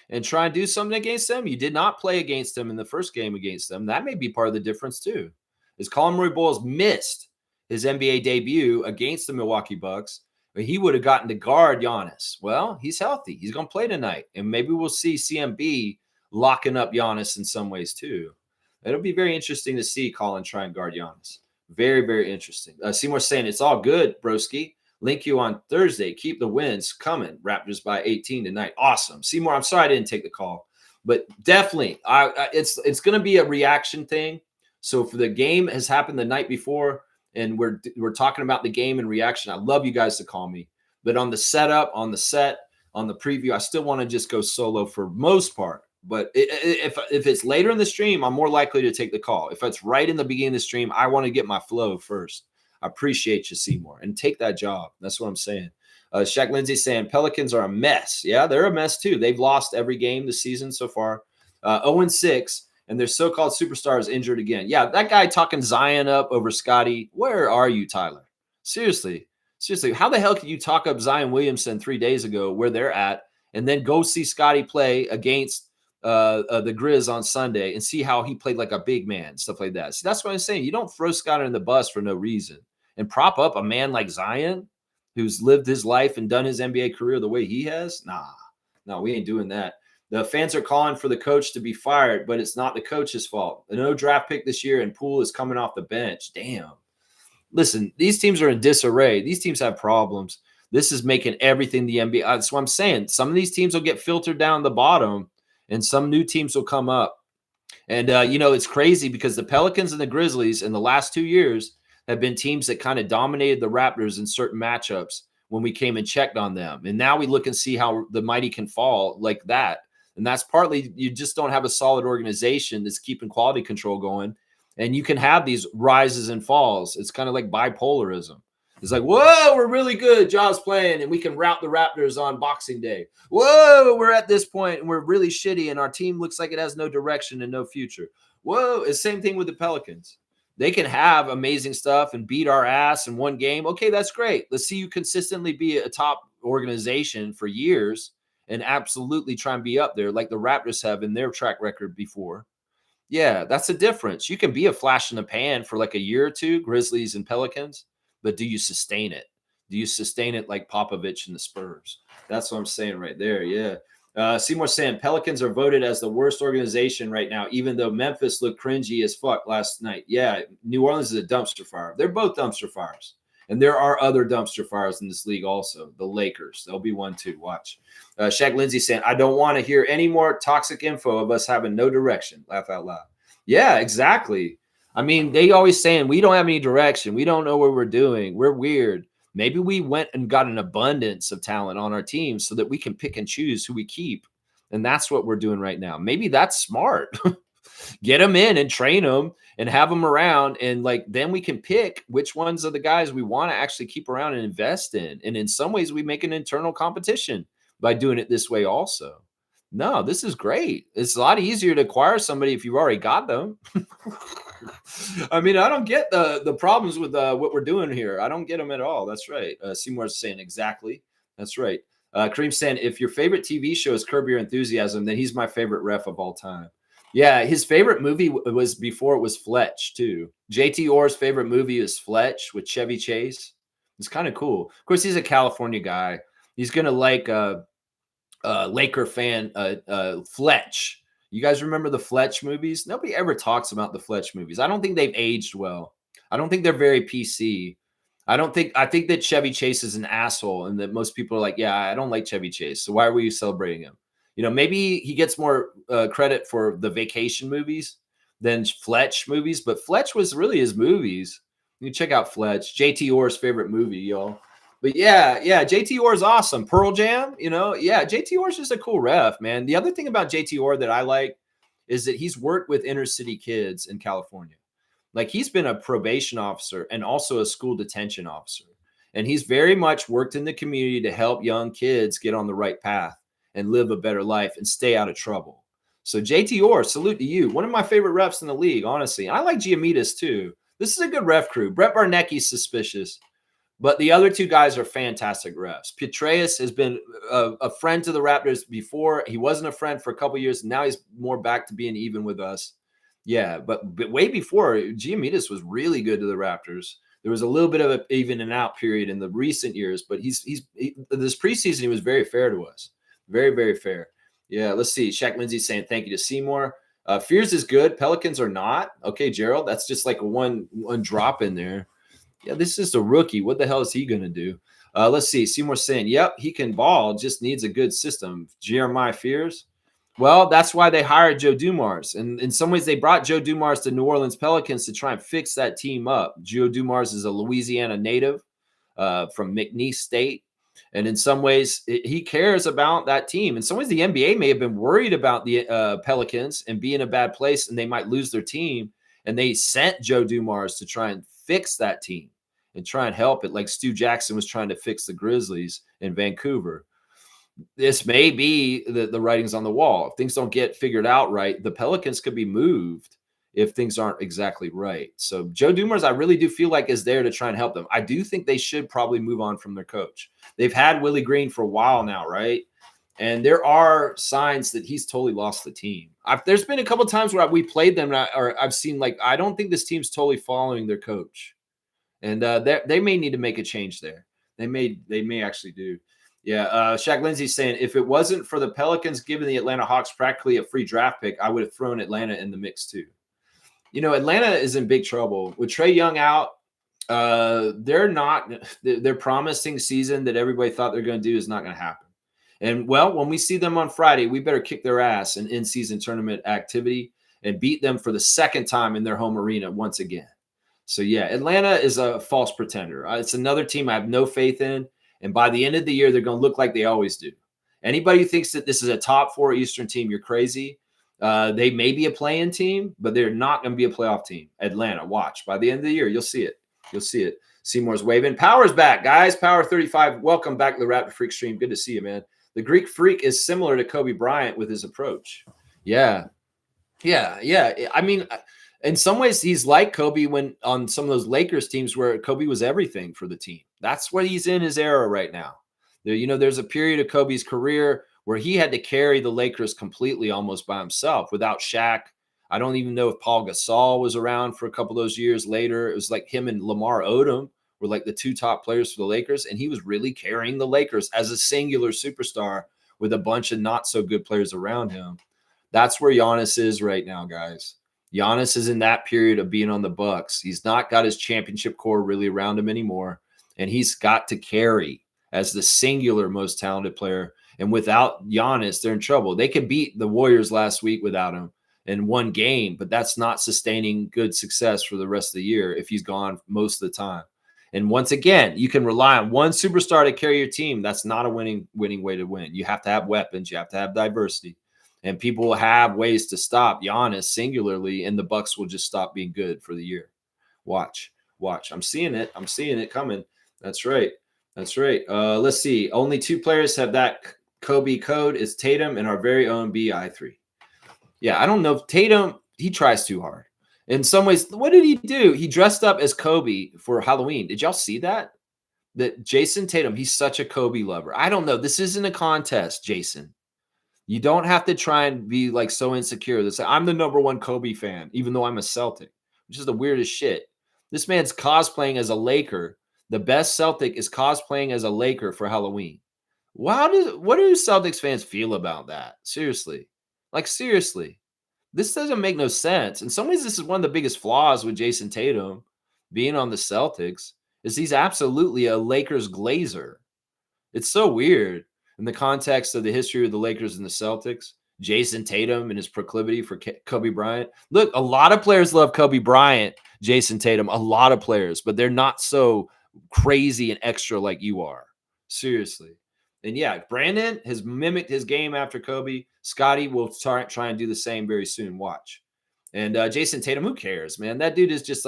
and try and do something against them? You did not play against them in the first game against them. That may be part of the difference too. Is Colin Murray Boyles missed his NBA debut against the Milwaukee Bucks, but he would have gotten to guard Giannis. Well, he's healthy. He's going to play tonight. And maybe we'll see CMB locking up Giannis in some ways too. It'll be very interesting to see Colin try and guard Giannis. Very, very interesting. Seymour saying, it's all good, broski. Link you on Thursday. Keep the wins coming. Raptors by 18 tonight. Awesome. Seymour, I'm sorry I didn't take the call. But definitely, it's going to be a reaction thing. So if the game has happened the night before and we're talking about the game and reaction, I love you guys to call me. But on the setup, on the set, on the preview, I still want to just go solo for most part. But if it's later in the stream, I'm more likely to take the call. If it's right in the beginning of the stream, I want to get my flow first. I appreciate you, Seymour, and take that job. That's what I'm saying. Shaq Lindsay saying Pelicans are a mess. Yeah, they're a mess too. They've lost every game this season so far. 0-6, and their so-called superstar is injured again. Yeah, that guy talking Zion up over Scotty. Where are you, Tyler? Seriously. How the hell can you talk up Zion Williamson 3 days ago where they're at and then go see Scotty play against the Grizz on Sunday and see how he played like a big man, stuff like that. See, that's what I'm saying. You don't throw Scott in the bus for no reason and prop up a man like Zion who's lived his life and done his NBA career the way he has. No, we ain't doing that. The fans are calling for the coach to be fired, but it's not the coach's fault. No draft pick this year, and Poole is coming off the bench. Damn. Listen, these teams are in disarray. These teams have problems. This is making everything the NBA. That's what I'm saying. Some of these teams will get filtered down the bottom, and some new teams will come up. And, it's crazy because the Pelicans and the Grizzlies in the last 2 years have been teams that kind of dominated the Raptors in certain matchups when we came and checked on them. And now we look and see how the mighty can fall like that. And that's partly you just don't have a solid organization that's keeping quality control going. And you can have these rises and falls. It's kind of like bipolarism. It's like, whoa, we're really good. Jaws playing, and we can rout the Raptors on Boxing Day. Whoa, we're at this point, and we're really shitty, and our team looks like it has no direction and no future. Whoa, it's the same thing with the Pelicans. They can have amazing stuff and beat our ass in one game. Okay, that's great. Let's see you consistently be a top organization for years and absolutely try and be up there like the Raptors have in their track record before. Yeah, that's the difference. You can be a flash in the pan for like a year or two, Grizzlies and Pelicans. But do you sustain it? Do you sustain it like Popovich and the Spurs? That's what I'm saying right there. Yeah. Seymour saying Pelicans are voted as the worst organization right now, even though Memphis looked cringy as fuck last night. Yeah, New Orleans is a dumpster fire. They're both dumpster fires. And there are other dumpster fires in this league also. The Lakers. There'll be one too. Watch. Shaq Lindsay saying, I don't want to hear any more toxic info of us having no direction. Laugh out loud. Yeah, exactly. I mean, they always saying we don't have any direction. We don't know what we're doing. We're weird. Maybe we went and got an abundance of talent on our team so that we can pick and choose who we keep. And that's what we're doing right now. Maybe that's smart. Get them in and train them and have them around. And then we can pick which ones are the guys we want to actually keep around and invest in. And in some ways, we make an internal competition by doing it this way also. No, this is great. It's a lot easier to acquire somebody if you've already got them. I mean, I don't get the problems with what we're doing here. I don't get them at all. That's right. Seymour's saying exactly. That's right. Kareem's saying, if your favorite TV show is Curb Your Enthusiasm, then he's my favorite ref of all time. Yeah, his favorite movie was before it was Fletch, too. JT Orr's favorite movie is Fletch with Chevy Chase. It's kind of cool. Of course, he's a California guy. He's going to like Laker fan Fletch. You guys remember the Fletch movies? Nobody ever talks about the Fletch movies. I don't think they've aged well. I don't think they're very PC. I think that Chevy Chase is an asshole and that most people are like, yeah, I don't like Chevy Chase. So why were you celebrating him? Maybe he gets more credit for the vacation movies than Fletch movies, but Fletch was really his movies. You check out Fletch, JT Orr's favorite movie, y'all. But yeah, JT Orr is awesome. Pearl Jam, JT Orr is just a cool ref, man. The other thing about JT Orr that I like is that he's worked with inner city kids in California. Like he's been a probation officer and also a school detention officer. And he's very much worked in the community to help young kids get on the right path and live a better life and stay out of trouble. So JT Orr, salute to you. One of my favorite refs in the league, honestly. I like Giamidis too. This is a good ref crew. Brett Barnecki's suspicious. But the other two guys are fantastic refs. Petraeus has been a friend to the Raptors before. He wasn't a friend for a couple years. Now he's more back to being even with us. Yeah, but way before, Giannitas was really good to the Raptors. There was a little bit of an even and out period in the recent years, but this preseason, he was very fair to us. Very, very fair. Yeah, let's see. Shaq Lindsay saying thank you to Seymour. Fears is good. Pelicans are not. Okay, Gerald, that's just like a one drop in there. Yeah, this is a rookie. What the hell is he going to do? Let's see. Seymour saying, yep, he can ball, just needs a good system. Jeremiah Fears. Well, that's why they hired Joe Dumars. And in some ways, they brought Joe Dumars to New Orleans Pelicans to try and fix that team up. Joe Dumars is a Louisiana native from McNeese State. And in some ways, he cares about that team. In some ways, the NBA may have been worried about the Pelicans and be in a bad place, and they might lose their team. And they sent Joe Dumars to try and fix that team and try and help it, like Stu Jackson was trying to fix the Grizzlies in Vancouver. This may be the writings on the wall. If things don't get figured out right, the Pelicans could be moved if things aren't exactly right. So Joe Dumars, I really do feel like, is there to try and help them. I do think they should probably move on from their coach. They've had Willie Green for a while now, right? And there are signs that he's totally lost the team. There's been a couple of times where we played them, or I've seen, like, I don't think this team's totally following their coach. And they may need to make a change there. They may actually do. Yeah, Shaq Lindsay's saying, if it wasn't for the Pelicans giving the Atlanta Hawks practically a free draft pick, I would have thrown Atlanta in the mix too. You know, Atlanta is in big trouble. With Trae Young out, their promising season that everybody thought they're going to do is not going to happen. And, well, when we see them on Friday, we better kick their ass in in-season tournament activity and beat them for the second time in their home arena once again. So, yeah, Atlanta is a false pretender. It's another team I have no faith in. And by the end of the year, they're going to look like they always do. Anybody who thinks that this is a top 4 Eastern team, you're crazy. They may be a play-in team, but they're not going to be a playoff team. Atlanta, watch. By the end of the year, you'll see it. You'll see it. Seymour's waving. Power's back, guys. Power 35. Welcome back to the Raptor Freak stream. Good to see you, man. The Greek Freak is similar to Kobe Bryant with his approach. Yeah. I mean, in some ways, he's like Kobe when on some of those Lakers teams where Kobe was everything for the team. That's what he's in his era right now. There's a period of Kobe's career where he had to carry the Lakers completely almost by himself without Shaq. I don't even know if Paul Gasol was around for a couple of those years later. It was like him and Lamar Odom were like the two top players for the Lakers, and he was really carrying the Lakers as a singular superstar with a bunch of not so good players around him. That's where Giannis is right now, guys. Giannis is in that period of being on the Bucks. He's not got his championship core really around him anymore, and he's got to carry as the singular most talented player. And without Giannis, they're in trouble. They could beat the Warriors last week without him in one game, but that's not sustaining good success for the rest of the year if he's gone most of the time. And once again, you can rely on one superstar to carry your team. That's not a winning way to win. You have to have weapons. You have to have diversity. And people will have ways to stop Giannis singularly, and the Bucks will just stop being good for the year. Watch. I'm seeing it. I'm seeing it coming. That's right. Let's see. Only 2 players have that Kobe code. It's Tatum and our very own BI3. Yeah, I don't know if Tatum, he tries too hard. In some ways, what did he do? He dressed up as Kobe for Halloween. Did y'all see that? That Jason Tatum, he's such a Kobe lover. I don't know. This isn't a contest, Jason. You don't have to try and be like so insecure. That's like, I'm the number 1 Kobe fan, even though I'm a Celtic, which is the weirdest shit. This man's cosplaying as a Laker. The best Celtic is cosplaying as a Laker for Halloween. What do Celtics fans feel about that? Seriously. This doesn't make no sense. In some ways, this is one of the biggest flaws with Jason Tatum being on the Celtics is he's absolutely a Lakers glazer. It's so weird in the context of the history of the Lakers and the Celtics. Jason Tatum and his proclivity for Kobe Bryant. Look, a lot of players love Kobe Bryant, Jason Tatum, a lot of players, but they're not so crazy and extra like you are. Seriously. And yeah, Brandon has mimicked his game after Kobe. Scotty will try and do the same very soon. Watch. And Jason Tatum, who cares, man? That dude is just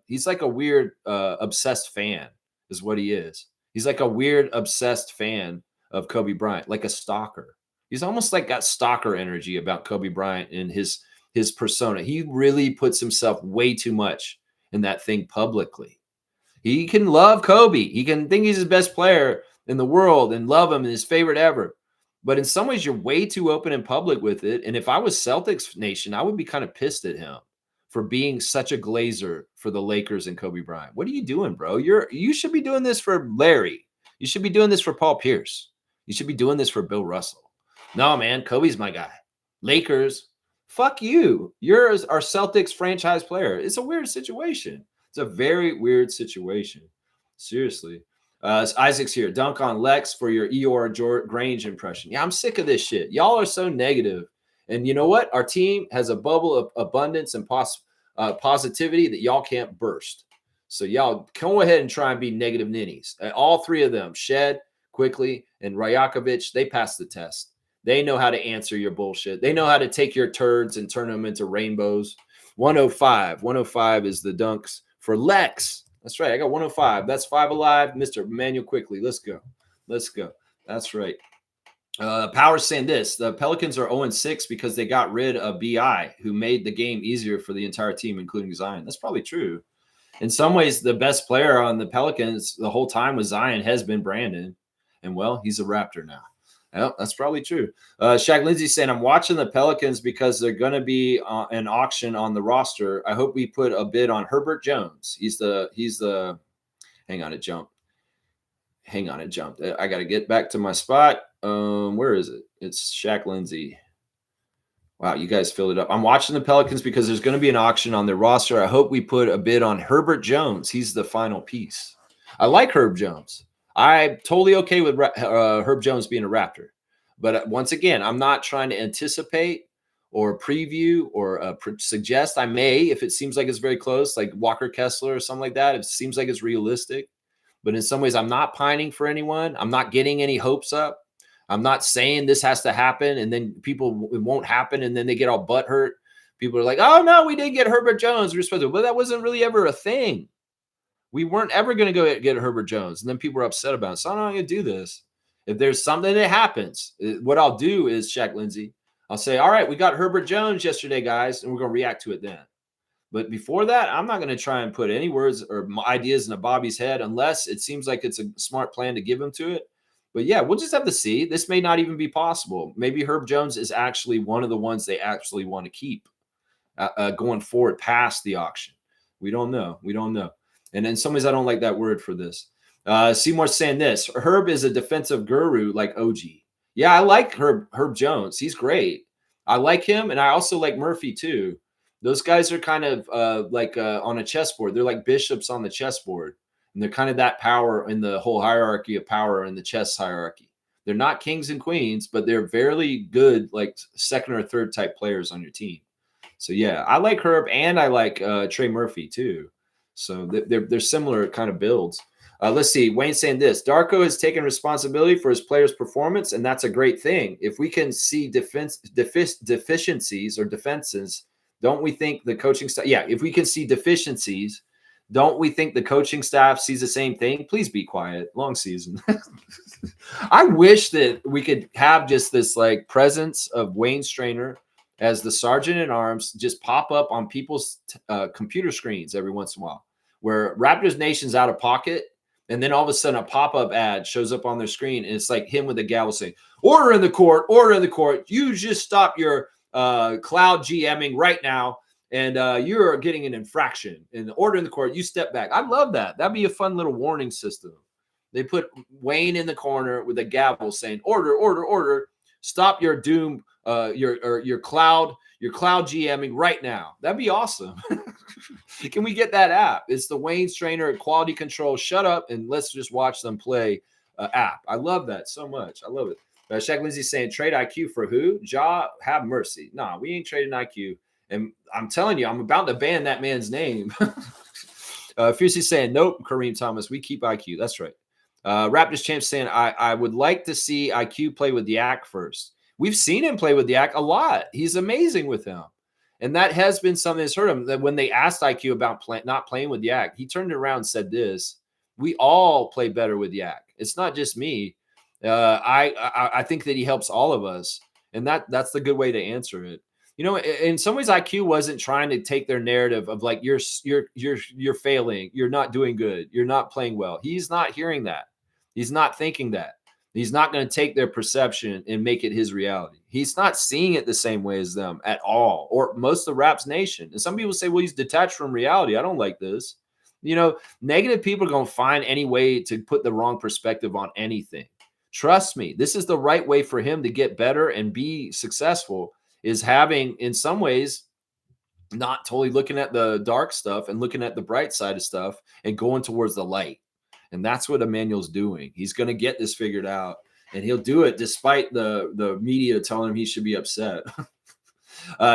he's like a weird obsessed fan is what he is. He's like a weird obsessed fan of Kobe Bryant, like a stalker. He's almost like got stalker energy about Kobe Bryant and his persona. He really puts himself way too much in that thing publicly. He can love Kobe. He can think he's his best player in the world and love him and his favorite ever. But in some ways, you're way too open in public with it. And if I was Celtics Nation, I would be kind of pissed at him for being such a glazer for the Lakers and Kobe Bryant. What are you doing, bro? You should be doing this for Larry. You should be doing this for Paul Pierce. You should be doing this for Bill Russell. No, man, Kobe's my guy. Lakers, fuck you. You're our Celtics franchise player. It's a weird situation. It's a very weird situation. Seriously. Isaac's here. Dunk on Lex for your Eeyore Grange impression. Yeah, I'm sick of this shit. Y'all are so negative. And you know what? Our team has a bubble of abundance and positivity that y'all can't burst. So y'all go ahead and try and be negative ninnies. All three of them, Shed, Quickly, and Rajakovic, they passed the test. They know how to answer your bullshit. They know how to take your turds and turn them into rainbows. 105. 105 is the dunks for Lex. That's right. I got 105. That's 5 alive. Mr. Emmanuel Quickly. Let's go. Let's go. That's right. Power's saying this. The Pelicans are 0-6 because they got rid of BI, who made the game easier for the entire team, including Zion. That's probably true. In some ways, the best player on the Pelicans the whole time was Zion, has been Brandon. And, well, he's a Raptor now. Well, that's probably true. Shaq Lindsay saying, I'm watching the Pelicans because they're going to be an auction on the roster. I hope we put a bid on Herbert Jones. He's the hang on, it jumped. I got to get back to my spot. Where is it? It's Shaq Lindsay. Wow, you guys filled it up. I'm watching the Pelicans because there's going to be an auction on their roster. I hope we put a bid on Herbert Jones. He's the final piece. I like Herb Jones. I'm totally okay with Herb Jones being a Raptor. But once again, I'm not trying to anticipate or preview or suggest. I may, if it seems like it's very close, like Walker Kessler or something like that. It seems like it's realistic. But in some ways, I'm not pining for anyone. I'm not getting any hopes up. I'm not saying this has to happen and then it won't happen and then they get all butthurt. People are like, oh, no, we didn't get Herbert Jones. We're supposed to. But that wasn't really ever a thing. We weren't ever going to go get Herbert Jones. And then people were upset about it. So I'm not going to do this. If there's something that happens, what I'll do is, Shaq Lindsay, I'll say, all right, we got Herbert Jones yesterday, guys, and we're going to react to it then. But before that, I'm not going to try and put any words or ideas in a Bobby's head unless it seems like it's a smart plan to give him to it. But yeah, we'll just have to see. This may not even be possible. Maybe Herb Jones is actually one of the ones they actually want to keep going forward past the auction. We don't know. And in some ways, I don't like that word for this. Seymour's saying this. Herb is a defensive guru like OG. Yeah, I like Herb Jones. He's great. I like him, and I also like Murphy too. Those guys are kind of on a chessboard. They're like bishops on the chessboard, and they're kind of that power in the whole hierarchy of power in the chess hierarchy. They're not kings and queens, but they're very good, like second or third type players on your team. So yeah, I like Herb, and I like Trey Murphy too. So they're similar kind of builds. Let's see. Wayne saying this. Darko has taken responsibility for his players' performance, and that's a great thing. If we can see deficiencies or defenses, don't we think the coaching staff? Yeah, if we can see deficiencies, don't we think the coaching staff sees the same thing? Please be quiet. Long season. I wish that we could have just this like presence of Wayne Strainer as the sergeant at arms just pop up on people's computer screens every once in a while, where Raptors Nation's out of pocket, and then all of a sudden a pop-up ad shows up on their screen, and it's like him with a gavel saying, order in the court, you just stop your cloud GMing right now, and you're getting an infraction. And order in the court, you step back. I love that. That'd be a fun little warning system. They put Wayne in the corner with a gavel saying, order, stop your doom, your cloud GMing right now. That'd be awesome. Can we get that app? It's the Wayne Strainer Quality Control. Shut up and let's just watch them play app. I love that so much. I love it. Shaq Lindsay saying, trade IQ for who? Ja, have mercy. Nah, we ain't trading IQ. And I'm telling you, I'm about to ban that man's name. Fiercely saying, nope, Kareem Thomas, we keep IQ. That's right. Raptors Champ saying, I would like to see IQ play with Yak first. We've seen him play with Yak a lot. He's amazing with him. And that has been something that's hurt him. That when they asked IQ about not playing with Yak, he turned around and said this: we all play better with Yak. It's not just me. I think that he helps all of us. And that's the good way to answer it. You know, in some ways, IQ wasn't trying to take their narrative of like you're failing, you're not doing good, you're not playing well. He's not hearing that. He's not thinking that. He's not going to take their perception and make it his reality. He's not seeing it the same way as them at all, or most of the Raps Nation. And some people say, well, he's detached from reality. I don't like this. You know, negative people are going to find any way to put the wrong perspective on anything. Trust me, this is the right way for him to get better and be successful, is having, in some ways, not totally looking at the dark stuff and looking at the bright side of stuff and going towards the light. And that's what Emmanuel's doing. He's going to get this figured out, and he'll do it despite the media telling him he should be upset.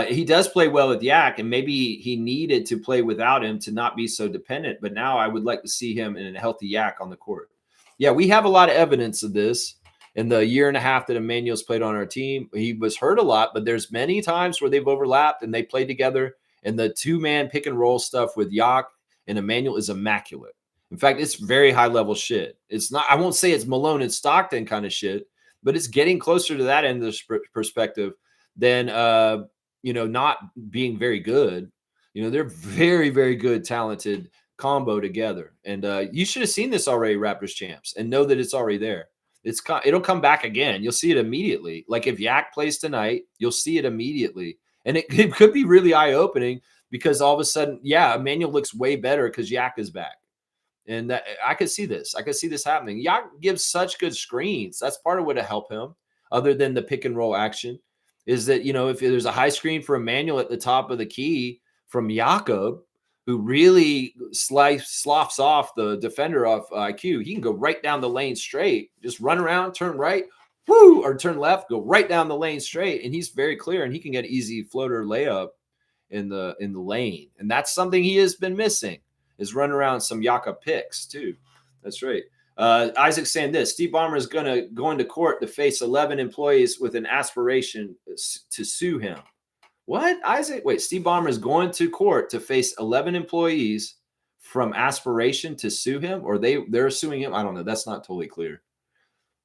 He does play well with Yak, and maybe he needed to play without him to not be so dependent. But now I would like to see him in a healthy Yak on the court. Yeah, we have a lot of evidence of this. In the year and a half that Emmanuel's played on our team, he was hurt a lot, but there's many times where they've overlapped and they played together. And the two-man pick and roll stuff with Yak and Emmanuel is immaculate. In fact, it's very high-level shit. It's not, I won't say it's Malone and Stockton kind of shit, but it's getting closer to that end of the perspective than, not being very good. You know, they're very, very good, talented combo together. And you should have seen this already, Raptors champs, and know that it's already there. It'll come back again. You'll see it immediately. Like if Yak plays tonight, you'll see it immediately. And it could be really eye-opening because all of a sudden, yeah, Emmanuel looks way better because Yak is back. And that, I could see this. I could see this happening. Yak gives such good screens. That's part of what will help him, other than the pick and roll action, is that, if there's a high screen for Emmanuel at the top of the key from Jakob, who really sloughs off the defender off IQ, he can go right down the lane straight, just run around, turn right, or turn left, go right down the lane straight, and he's very clear, and he can get easy floater layup in the lane, and that's something he has been missing, is run around some Jakob picks too. That's right. Isaac's saying this: Steve Ballmer is go into court to face 11 employees with an aspiration to sue him. What, Isaac? Wait, Steve Ballmer is going to court to face 11 employees from aspiration to sue him, or they're suing him? I don't know. That's not totally clear.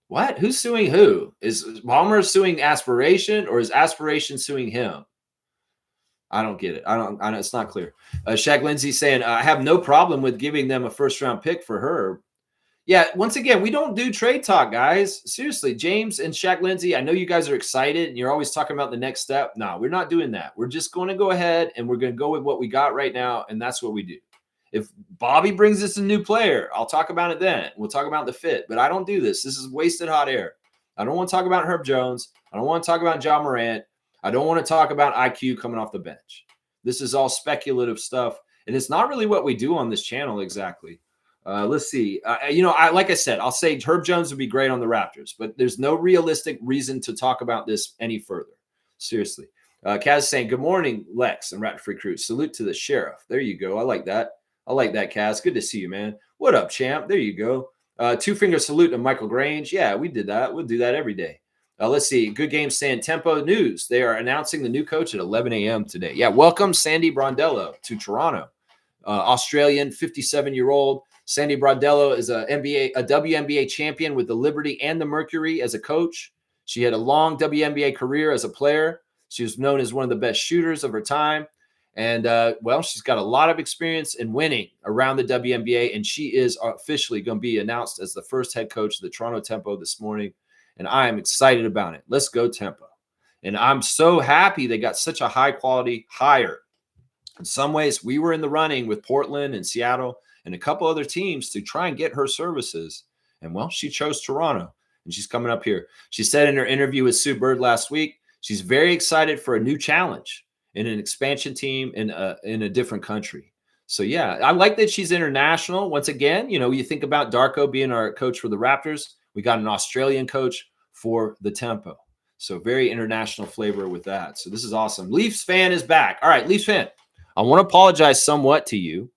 What? Who's suing who? Is Ballmer suing aspiration, or is aspiration suing him? I don't get it. I don't. It's not clear. Shaq Lindsay saying, I have no problem with giving them a first-round pick for Herb. Yeah, once again, we don't do trade talk, guys. Seriously, James and Shaq Lindsay, I know you guys are excited and you're always talking about the next step. No, we're not doing that. We're just going to go ahead and we're going to go with what we got right now, and that's what we do. If Bobby brings us a new player, I'll talk about it then. We'll talk about the fit, but I don't do this. This is wasted hot air. I don't want to talk about Herb Jones. I don't want to talk about Ja Morant. I don't want to talk about IQ coming off the bench. This is all speculative stuff, and it's not really what we do on this channel exactly. Let's see. Like I said, I'll say Herb Jones would be great on the Raptors, but there's no realistic reason to talk about this any further. Seriously. Kaz saying, good morning, Lex and Raptor Free Crew. Salute to the sheriff. There you go. I like that. Kaz. Good to see you, man. What up, champ? There you go. Two-finger salute to Michael Grange. Yeah, we did that. We'll do that every day. Let's see. Good game saying Tempo News. They are announcing the new coach at 11 a.m. today. Yeah, welcome Sandy Brondello to Toronto. Australian, 57-year-old. Sandy Brondello is a WNBA champion with the Liberty and the Mercury as a coach. She had a long WNBA career as a player. She was known as one of the best shooters of her time. And, she's got a lot of experience in winning around the WNBA, and she is officially going to be announced as the first head coach of the Toronto Tempo this morning. And I am excited about it. Let's go Tempo. And I'm so happy they got such a high-quality hire. In some ways, we were in the running with Portland and Seattle and a couple other teams to try and get her services. And, she chose Toronto, and she's coming up here. She said in her interview with Sue Bird last week, she's very excited for a new challenge in an expansion team in a different country. So, yeah, I like that she's international. Once again, you think about Darko being our coach for the Raptors. We got an Australian coach for the Tempo. So very international flavor with that. So this is awesome. Leafs fan is back. All right, Leafs fan, I want to apologize somewhat to you.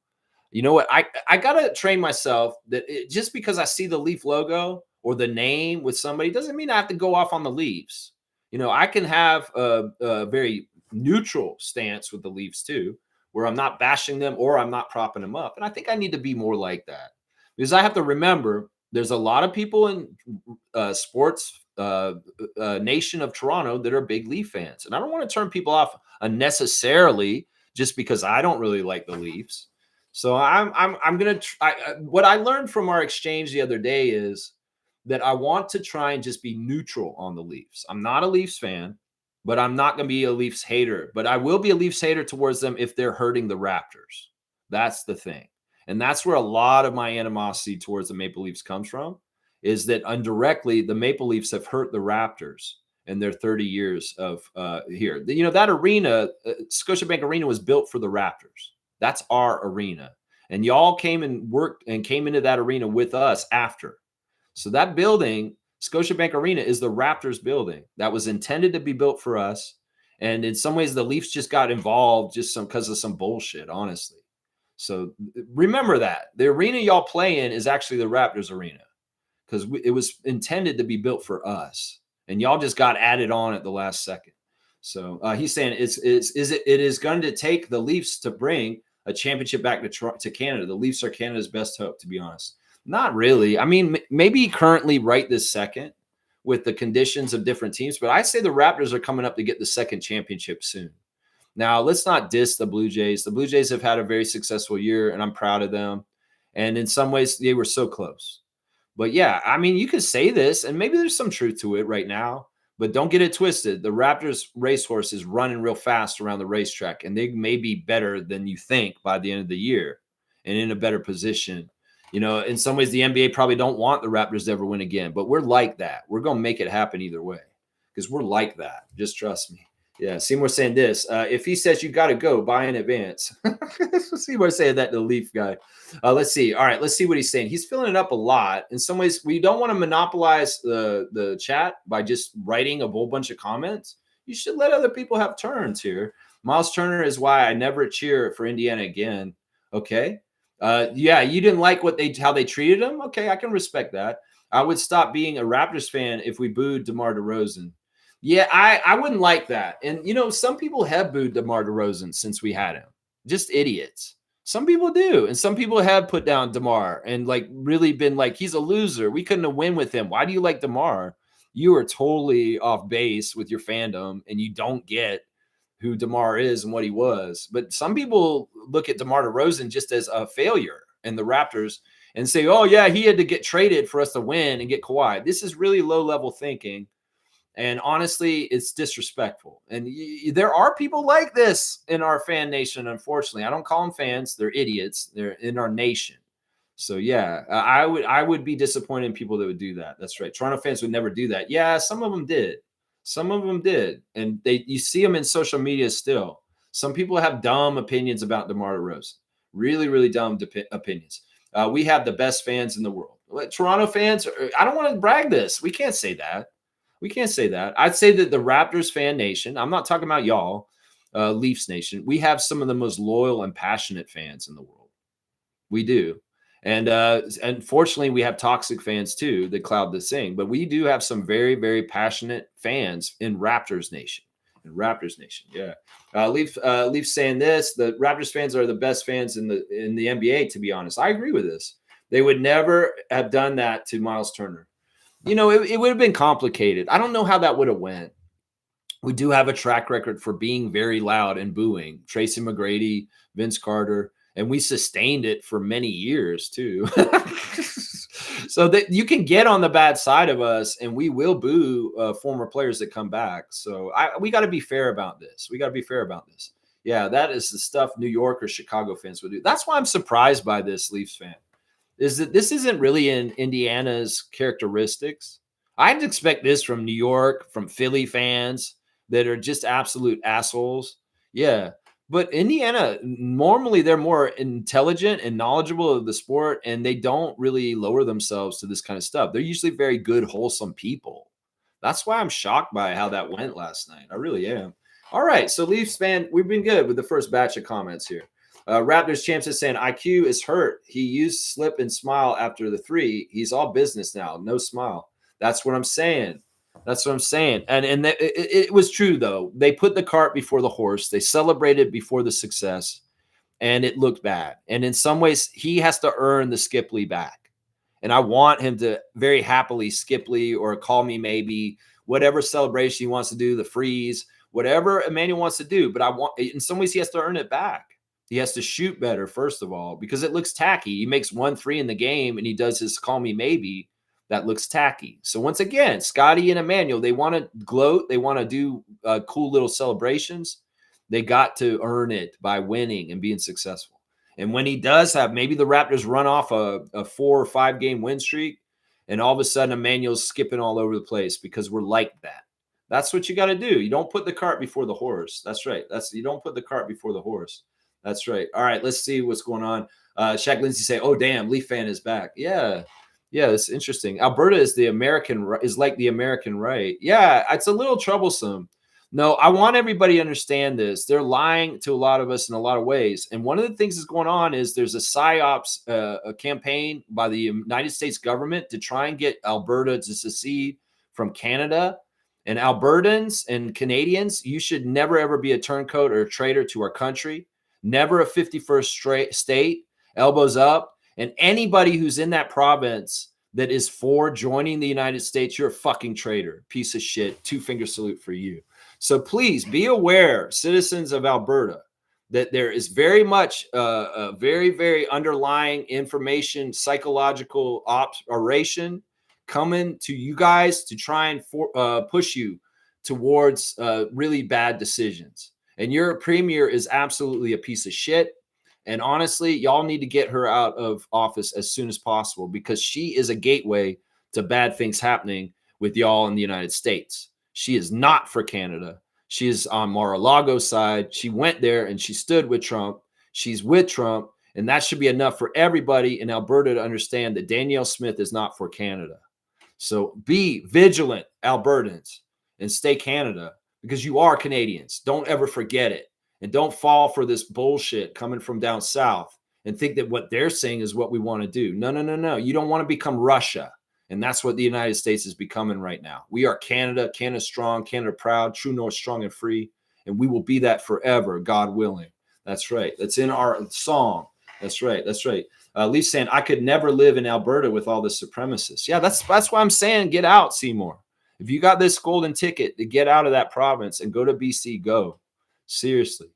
You know what? I got to train myself that just because I see the Leaf logo or the name with somebody doesn't mean I have to go off on the Leafs. I can have a very neutral stance with the Leafs too, where I'm not bashing them or I'm not propping them up. And I think I need to be more like that because I have to remember there's a lot of people in sports nation of Toronto that are big Leaf fans. And I don't want to turn people off unnecessarily just because I don't really like the Leafs. So I'm gonna what I learned from our exchange the other day is that I want to try and just be neutral on the Leafs. I'm not a Leafs fan, but I'm not going to be a Leafs hater. But I will be a Leafs hater towards them if they're hurting the Raptors. That's the thing. And that's where a lot of my animosity towards the Maple Leafs comes from, is that indirectly the Maple Leafs have hurt the Raptors in their 30 years of here. You know, that arena, Scotiabank Arena, was built for the Raptors. That's our arena. And y'all came and worked and came into that arena with us after. So that building, Scotiabank Arena, is the Raptors building that was intended to be built for us. And in some ways, the Leafs just got involved just because of some bullshit, honestly. So remember that. The arena y'all play in is actually the Raptors arena because it was intended to be built for us. And y'all just got added on at the last second. So he's saying it is going to take the Leafs to bring a championship back to Canada. The Leafs are Canada's best hope, to be honest. Not really. I mean, maybe currently right this second with the conditions of different teams, but I say the Raptors are coming up to get the second championship soon. Now, let's not diss the Blue Jays. The Blue Jays have had a very successful year, and I'm proud of them. And in some ways, they were so close. But yeah, I mean, you could say this, and maybe there's some truth to it right now, but don't get it twisted. The Raptors racehorse is running real fast around the racetrack, and they may be better than you think by the end of the year and in a better position. You know, in some ways, the NBA probably don't want the Raptors to ever win again, but we're like that. We're going to make it happen either way because we're like that. Just trust me. Yeah, Seymour saying this. If he says you got to go, buy in advance. Seymour saying that to the Leaf guy. Let's see. All right, let's see what he's saying. He's filling it up a lot. In some ways, we don't want to monopolize the chat by just writing a whole bunch of comments. You should let other people have turns here. Miles Turner is why I never cheer for Indiana again. Okay. Yeah, you didn't like how they treated him. Okay, I can respect that. I would stop being a Raptors fan if we booed DeMar DeRozan. Yeah, I wouldn't like that. And, you know, some people have booed DeMar DeRozan since we had him. Just idiots. Some people do. And some people have put down DeMar and, like, really been like, he's a loser. We couldn't have won with him. Why do you like DeMar? You are totally off base with your fandom, and you don't get who DeMar is and what he was. But some people look at DeMar DeRozan just as a failure in the Raptors and say, oh, yeah, he had to get traded for us to win and get Kawhi. This is really low-level thinking. And honestly, it's disrespectful. And there are people like this in our fan nation, unfortunately. I don't call them fans. They're idiots. They're in our nation. So, yeah, I would be disappointed in people that would do that. That's right. Toronto fans would never do that. Yeah, some of them did. Some of them did. And you see them in social media still. Some people have dumb opinions about DeMar DeRozan. Really, really dumb opinions. We have the best fans in the world. Toronto fans, I don't want to brag this. We can't say that. We can't say that. I'd say that the Raptors fan nation, I'm not talking about y'all, Leafs nation, we have some of the most loyal and passionate fans in the world. We do. And unfortunately, we have toxic fans too that cloud the thing. But we do have some very, very passionate fans in Raptors Nation. In Raptors Nation, yeah. Leafs saying this: the Raptors fans are the best fans in the NBA. To be honest, I agree with this. They would never have done that to Miles Turner. You know, it would have been complicated. I don't know how that would have went. We do have a track record for being very loud and booing. Tracy McGrady, Vince Carter. And we sustained it for many years too. So that you can get on the bad side of us and we will boo former players that come back. So we got to be fair about this. We got to be fair about this. Yeah, that is the stuff New York or Chicago fans would do. That's why I'm surprised by this Leafs fan, is that this isn't really in Indiana's characteristics. I'd expect this from New York, from Philly fans that are just absolute assholes. Yeah. But Indiana, normally they're more intelligent and knowledgeable of the sport, and they don't really lower themselves to this kind of stuff. They're usually very good, wholesome people. That's why I'm shocked by how that went last night. I really am. All right, so Leafs fan, we've been good with the first batch of comments here. Raptors champs is saying, IQ is hurt. He used slip and smile after the three. He's all business now, no smile. That's what I'm saying. That's what I'm saying. And it was true, though. They put the cart before the horse. They celebrated before the success, and it looked bad. And in some ways, he has to earn the Skip Lee back. And I want him to very happily skip Lee or call me maybe, whatever celebration he wants to do, the freeze, whatever Emmanuel wants to do. But I want, in some ways, he has to earn it back. He has to shoot better, first of all, because it looks tacky. He makes 1-3 in the game and he does his call me maybe. That looks tacky. So once again, Scotty and Emmanuel, they want to gloat. They want to do cool little celebrations. They got to earn it by winning and being successful. And when he does have, maybe the Raptors run off a 4 or 5 game win streak, and all of a sudden Emmanuel's skipping all over the place because we're like that. That's what you got to do. You don't put the cart before the horse. That's right. You don't put the cart before the horse. That's right. All right, let's see what's going on. Shaq Lindsay say, "Oh damn, Leaf fan is back." Yeah, it's interesting. Alberta is like the American right. Yeah, it's a little troublesome. No, I want everybody to understand this. They're lying to a lot of us in a lot of ways. And one of the things that's going on is there's a psyops a campaign by the United States government to try and get Alberta to secede from Canada. And Albertans and Canadians, you should never, ever be a turncoat or a traitor to our country. Never a 51st state, elbows up. And anybody who's in that province that is for joining the United States, you're a fucking traitor, piece of shit, 2-finger salute for you. So please be aware, citizens of Alberta, that there is very much a very, very underlying information, psychological operation coming to you guys to try and push you towards really bad decisions. And your premier is absolutely a piece of shit. And honestly, y'all need to get her out of office as soon as possible because she is a gateway to bad things happening with y'all in the United States. She is not for Canada. She is on Mar-a-Lago's side. She went there and she stood with Trump. She's with Trump. And that should be enough for everybody in Alberta to understand that Danielle Smith is not for Canada. So be vigilant, Albertans, and stay Canada because you are Canadians. Don't ever forget it. And don't fall for this bullshit coming from down south and think that what they're saying is what we want to do. No. You don't want to become Russia. And that's what the United States is becoming right now. We are Canada, Canada strong, Canada proud, true north, strong and free. And we will be that forever, God willing. That's right. That's in our song. That's right. Leaf saying, I could never live in Alberta with all the supremacists. Yeah, that's why I'm saying get out, Seymour. If you got this golden ticket to get out of that province and go to BC, go. Seriously,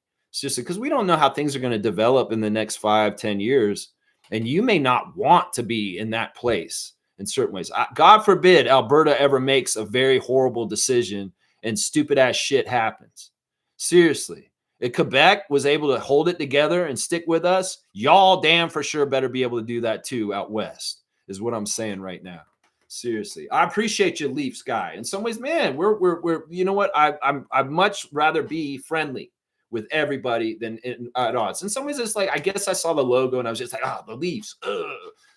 because we don't know how things are going to develop in the next 5-10 years. And you may not want to be in that place in certain ways. God forbid Alberta ever makes a very horrible decision and stupid ass shit happens. Seriously, if Quebec was able to hold it together and stick with us, y'all damn for sure better be able to do that too out west, is what I'm saying right now. Seriously, I appreciate you, Leafs guy. In some ways, man, we're you know what? I'd much rather be friendly with everybody than at odds. In some ways, it's like I guess I saw the logo and I was just like, the Leafs. Ugh.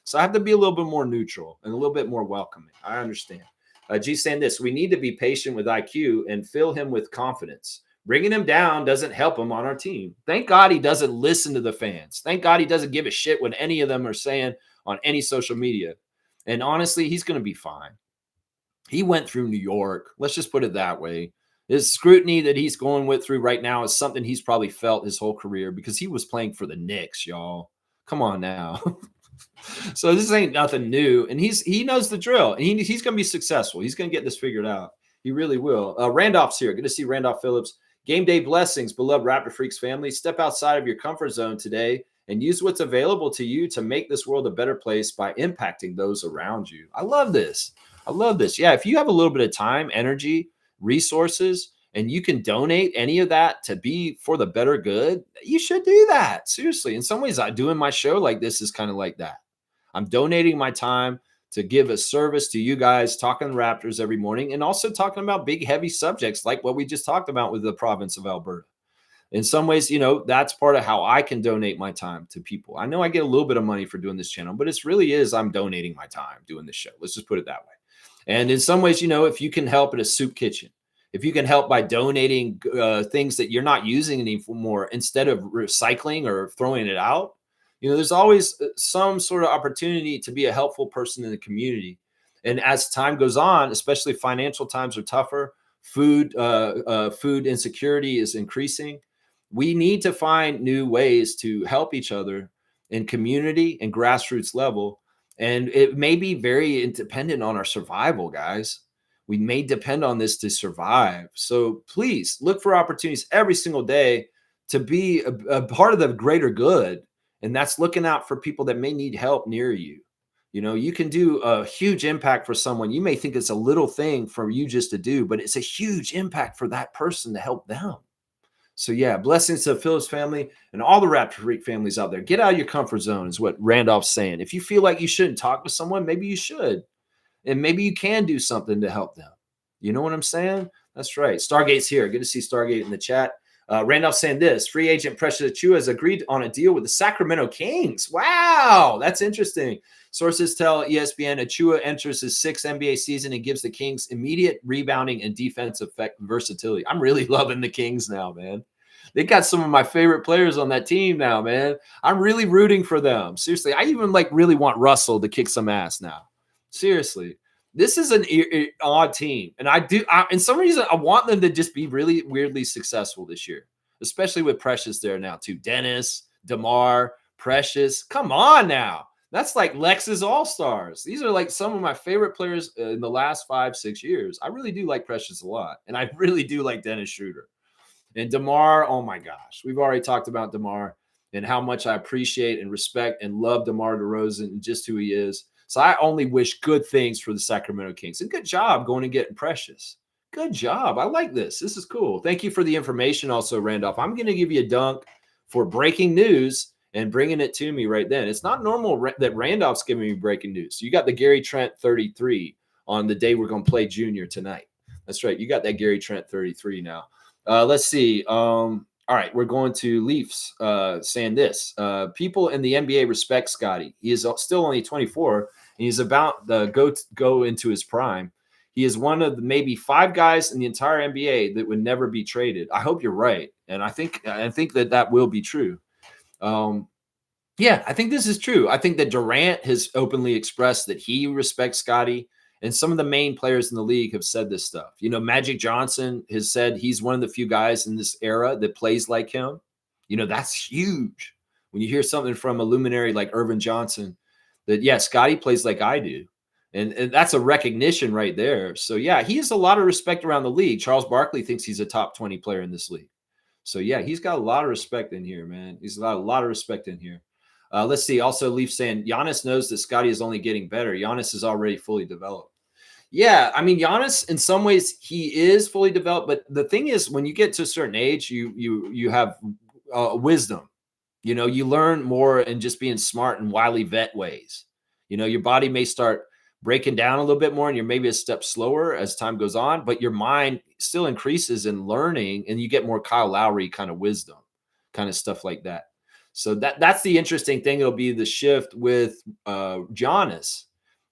So I have to be a little bit more neutral and a little bit more welcoming. I understand. G saying this: we need to be patient with IQ and fill him with confidence. Bringing him down doesn't help him on our team. Thank God he doesn't listen to the fans. Thank God he doesn't give a shit what any of them are saying on any social media. And honestly, he's going to be fine. He went through New York. Let's just put it that way. His scrutiny that he's going through right now is something he's probably felt his whole career because he was playing for the Knicks, y'all. Come on now. So this ain't nothing new. And he knows the drill. And he's going to be successful. He's going to get this figured out. He really will. Randolph's here. Good to see Randolph Phillips. Game day blessings, beloved Raptor Freaks family. Step outside of your comfort zone today and use what's available to you to make this world a better place by impacting those around you. I love this. Yeah, if you have a little bit of time, energy, resources, and you can donate any of that to be for the better good, you should do that. Seriously. In some ways, doing my show like this is kind of like that. I'm donating my time to give a service to you guys, talking Raptors every morning, and also talking about big, heavy subjects like what we just talked about with the province of Alberta. In some ways, that's part of how I can donate my time to people. I know I get a little bit of money for doing this channel, but it really is I'm donating my time doing this show. Let's just put it that way. And in some ways, if you can help at a soup kitchen, if you can help by donating things that you're not using anymore instead of recycling or throwing it out, there's always some sort of opportunity to be a helpful person in the community. And as time goes on, especially financial times are tougher, food insecurity is increasing. We need to find new ways to help each other in community and grassroots level. And it may be very dependent on our survival, guys. We may depend on this to survive. So please look for opportunities every single day to be a part of the greater good. And that's looking out for people that may need help near you. You know, you can do a huge impact for someone. You may think it's a little thing for you just to do, but it's a huge impact for that person to help them. So yeah, blessings to Phil's family and all the Raptor Freak families out there. Get out of your comfort zone is what Randolph's saying. If you feel like you shouldn't talk to someone, maybe you should. And maybe you can do something to help them. You know what I'm saying? That's right. Stargate's here. Good to see Stargate in the chat. Randolph saying this, free agent Precious Achua has agreed on a deal with the Sacramento Kings. Wow, that's interesting. Sources tell ESPN Achua enters his sixth NBA season and gives the Kings immediate rebounding and defensive versatility. I'm really loving the Kings now, man. They got some of my favorite players on that team now, man. I'm really rooting for them. Seriously, I even really want Russell to kick some ass now. Seriously. This is an odd team. And in some reason, I want them to just be really weirdly successful this year, especially with Precious there now too. Dennis, DeMar, Precious. Come on now. That's like Lex's All-Stars. These are like some of my favorite players in the last 5-6 years. I really do like Precious a lot. And I really do like Dennis Schroeder. And DeMar, oh my gosh. We've already talked about DeMar and how much I appreciate and respect and love DeMar DeRozan and just who he is. So I only wish good things for the Sacramento Kings. And good job going and getting Precious. Good job. I like this. This is cool. Thank you for the information also, Randolph. I'm going to give you a dunk for breaking news and bringing it to me right then. It's not normal that Randolph's giving me breaking news. So you got the Gary Trent 33 on the day we're going to play Junior tonight. That's right. You got that Gary Trent 33 now. Let's see. All right, we're going to Leafs saying this. People in the NBA respect Scotty. He is still only 24, and he's about to go into his prime. He is one of the maybe 5 guys in the entire NBA that would never be traded. I hope you're right, and I think that will be true. Yeah, I think this is true. I think that Durant has openly expressed that he respects Scotty. And some of the main players in the league have said this stuff. You know, Magic Johnson has said he's one of the few guys in this era that plays like him. You know, that's huge. When you hear something from a luminary like Irvin Johnson, that, yeah, Scotty plays like I do. And that's a recognition right there. So, yeah, he has a lot of respect around the league. Charles Barkley thinks he's a top 20 player in this league. So, yeah, he's got a lot of respect in here, man. He's got a lot of respect in here. Let's see. Also, Leaf saying Giannis knows that Scotty is only getting better. Giannis is already fully developed. Yeah, I mean, Giannis, in some ways, he is fully developed. But the thing is, when you get to a certain age, you have wisdom. You know, you learn more in just being smart and wily vet ways. You know, your body may start breaking down a little bit more, and you're maybe a step slower as time goes on. But your mind still increases in learning, and you get more Kyle Lowry kind of wisdom, kind of stuff like that. So that's the interesting thing. It'll be the shift with Giannis.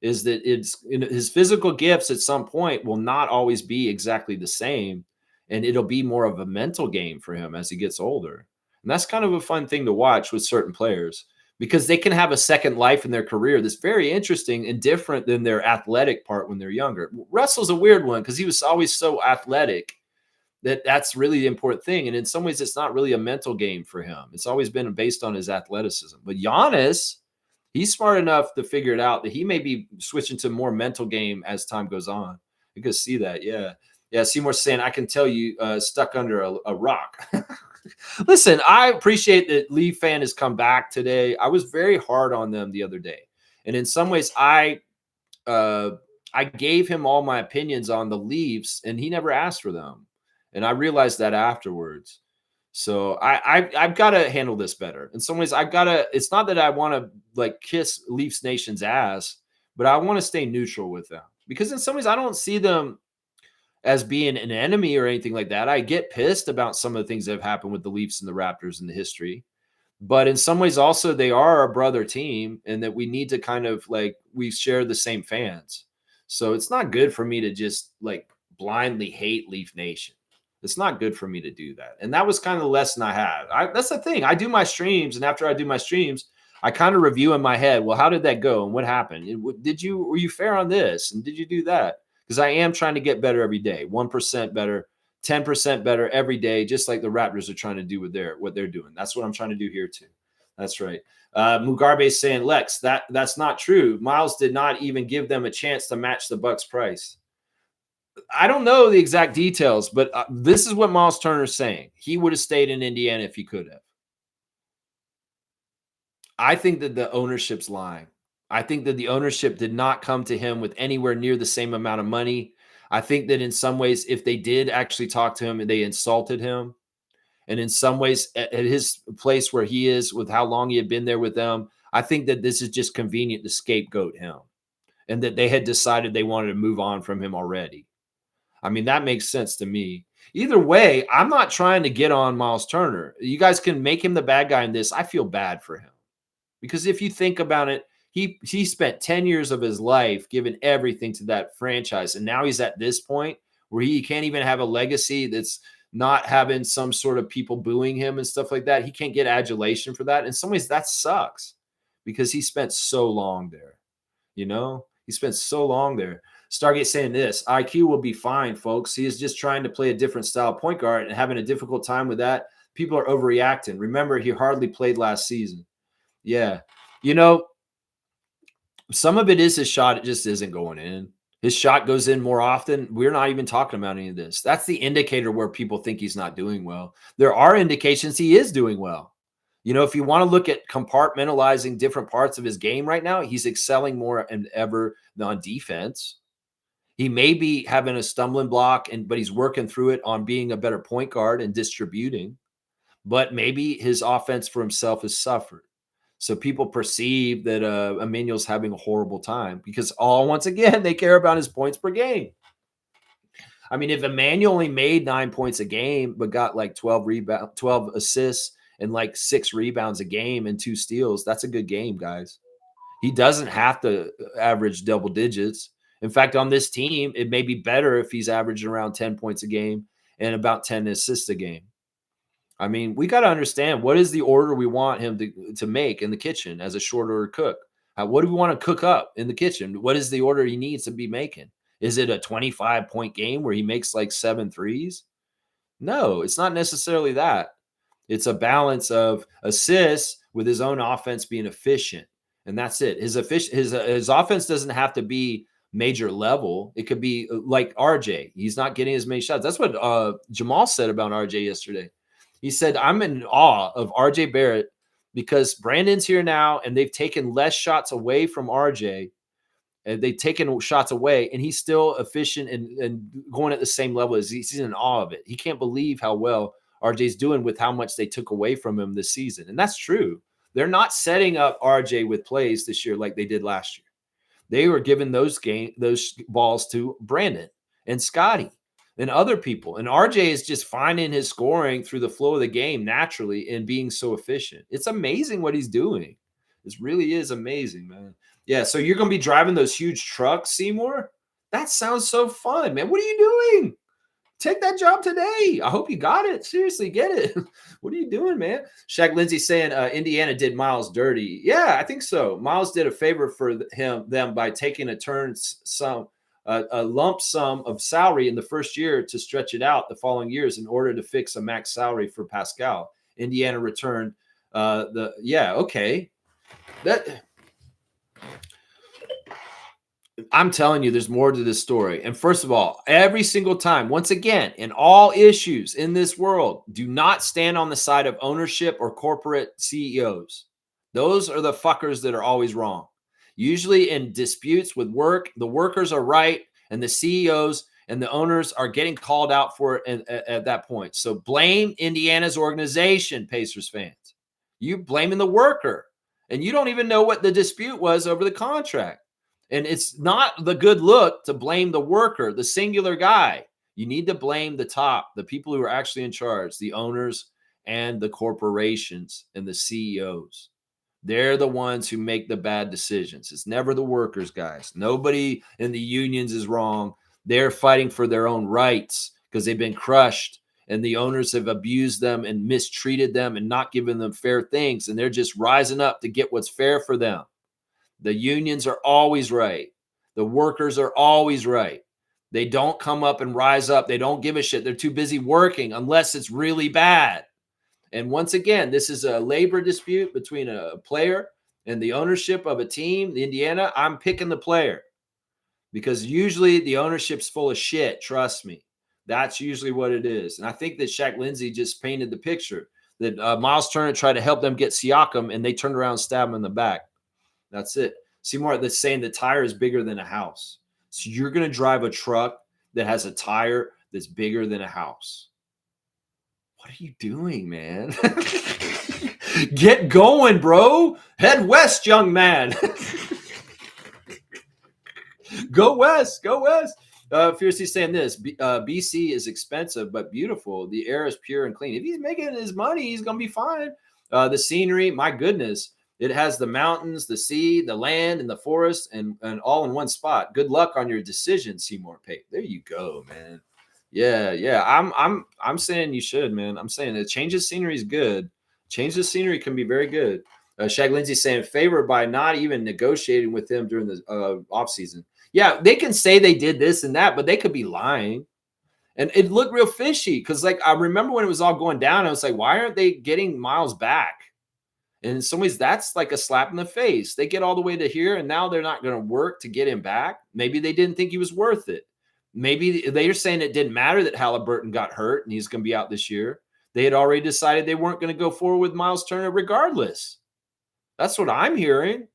Is that his physical gifts at some point will not always be exactly the same. And it'll be more of a mental game for him as he gets older. And that's kind of a fun thing to watch with certain players because they can have a second life in their career that's very interesting and different than their athletic part when they're younger. Russell's a weird one because he was always so athletic that's really the important thing. And in some ways, it's not really a mental game for him. It's always been based on his athleticism. But Giannis, he's smart enough to figure it out that he may be switching to more mental game as time goes on. You can see that. Yeah. Yeah. Seymour's saying, I can tell you stuck under a rock. Listen, I appreciate that Lee fan has come back today. I was very hard on them the other day. And in some ways, I gave him all my opinions on the Leafs and he never asked for them. And I realized that afterwards. So I've got to handle this better. In some ways, it's not that I want to like kiss Leafs Nation's ass, but I want to stay neutral with them because in some ways I don't see them as being an enemy or anything like that. I get pissed about some of the things that have happened with the Leafs and the Raptors in the history, but in some ways also they are a brother team and that we need to kind of like, we share the same fans. So it's not good for me to just like blindly hate Leaf Nation. It's not good for me to do that. And that was kind of the lesson I had. That's the thing. I do my streams, and after I do my streams, I kind of review in my head, well, how did that go? And what happened? Were you fair on this? And did you do that? Because I am trying to get better every day. 1% better, 10% better every day, just like the Raptors are trying to do with what they're doing. That's what I'm trying to do here too. That's right. Mugarbe saying, Lex, that's not true. Miles did not even give them a chance to match the Bucks price. I don't know the exact details, but this is what Miles Turner's saying. He would have stayed in Indiana if he could have. I think that the ownership's lying. I think that the ownership did not come to him with anywhere near the same amount of money. I think that in some ways, if they did actually talk to him and they insulted him, and in some ways, at his place where he is with how long he had been there with them, I think that this is just convenient to scapegoat him and that they had decided they wanted to move on from him already. I mean, that makes sense to me. Either way, I'm not trying to get on Miles Turner. You guys can make him the bad guy in this. I feel bad for him because if you think about it, he spent 10 years of his life giving everything to that franchise. And now he's at this point where he can't even have a legacy that's not having some sort of people booing him and stuff like that. He can't get adulation for that. In some ways, that sucks because he spent so long there. You know, he spent so long there. Stargate saying this, IQ will be fine, folks. He is just trying to play a different style point guard and having a difficult time with that. People are overreacting. Remember, he hardly played last season. Yeah. You know, some of it is his shot. It just isn't going in. His shot goes in more often. We're not even talking about any of this. That's the indicator where people think he's not doing well. There are indications he is doing well. You know, if you want to look at compartmentalizing different parts of his game right now, he's excelling more than ever on defense. He may be having a stumbling block, but he's working through it on being a better point guard and distributing. But maybe his offense for himself has suffered. So people perceive that Emmanuel's having a horrible time because once again, they care about his points per game. I mean, if Emmanuel only made 9 points a game, but got like 12 assists and like 6 rebounds a game and 2 steals, that's a good game, guys. He doesn't have to average double digits. In fact, on this team, it may be better if he's averaging around 10 points a game and about 10 assists a game. I mean, we got to understand what is the order we want him to make in the kitchen as a short order cook. What do we want to cook up in the kitchen? What is the order he needs to be making? Is it a 25-point game where he makes like 7 threes? No, it's not necessarily that. It's a balance of assists with his own offense being efficient. And that's it. His offense doesn't have to be major level. It could be like RJ. He's not getting as many shots. That's what Jamal said about RJ yesterday. He said, I'm in awe of RJ Barrett because Brandon's here now and they've taken less shots away from RJ. And they've taken shots away and he's still efficient and going at the same level as he's in awe of it. He can't believe how well RJ's doing with how much they took away from him this season. And that's true. They're not setting up RJ with plays this year like they did last year. They were giving those balls to Brandon and Scotty and other people. And RJ is just finding his scoring through the flow of the game naturally and being so efficient. It's amazing what he's doing. This really is amazing, man. Yeah, so you're going to be driving those huge trucks, Seymour? That sounds so fun, man. What are you doing? Take that job today. I hope you got it. Seriously, get it. What are you doing, man? Shaq Lindsay saying Indiana did Miles dirty. Yeah, I think so. Miles did a favor for them by taking a lump sum of salary in the first year to stretch it out the following years in order to fix a max salary for Pascal. Indiana returned okay. I'm telling you, there's more to this story. And first of all, every single time, once again, in all issues in this world, do not stand on the side of ownership or corporate CEOs. Those are the fuckers that are always wrong. Usually in disputes with work, the workers are right and the CEOs and the owners are getting called out for it at that point. So blame Indiana's organization, Pacers fans. You blaming the worker and you don't even know what the dispute was over the contract. And it's not the good look to blame the worker, the singular guy. You need to blame the top, the people who are actually in charge, the owners and the corporations and the CEOs. They're the ones who make the bad decisions. It's never the workers, guys. Nobody in the unions is wrong. They're fighting for their own rights because they've been crushed and the owners have abused them and mistreated them and not given them fair things. And they're just rising up to get what's fair for them. The unions are always right. The workers are always right. They don't come up and rise up. They don't give a shit. They're too busy working unless it's really bad. And once again, this is a labor dispute between a player and the ownership of a team, the Indiana. I'm picking the player because usually the ownership's full of shit. Trust me. That's usually what it is. And I think that Shaq Lindsay just painted the picture that Miles Turner tried to help them get Siakam, and they turned around and stabbed him in the back. That's it. Seymour, that's saying the tire is bigger than a house. So you're going to drive a truck that has a tire that's bigger than a house. What are you doing, man? Get going, bro. Head west, young man. Go west. Go west. Fiercely saying this, BC is expensive but beautiful. The air is pure and clean. If he's making his money, he's going to be fine. The scenery, my goodness. It has the mountains, the sea, the land, and the forest, and all in one spot. Good luck on your decision, Seymour Pate. There you go, man. Yeah. I'm saying you should, man. I'm saying that change of scenery is good. Change of scenery can be very good. Shaq Lindsay saying favored by not even negotiating with him during the offseason. Yeah, they can say they did this and that, but they could be lying. And it looked real fishy because, like, I remember when it was all going down, I was like, why aren't they getting Miles back? And in some ways, that's like a slap in the face. They get all the way to here, and now they're not going to work to get him back. Maybe they didn't think he was worth it. Maybe they're saying it didn't matter that Halliburton got hurt and he's going to be out this year. They had already decided they weren't going to go forward with Miles Turner regardless. That's what I'm hearing.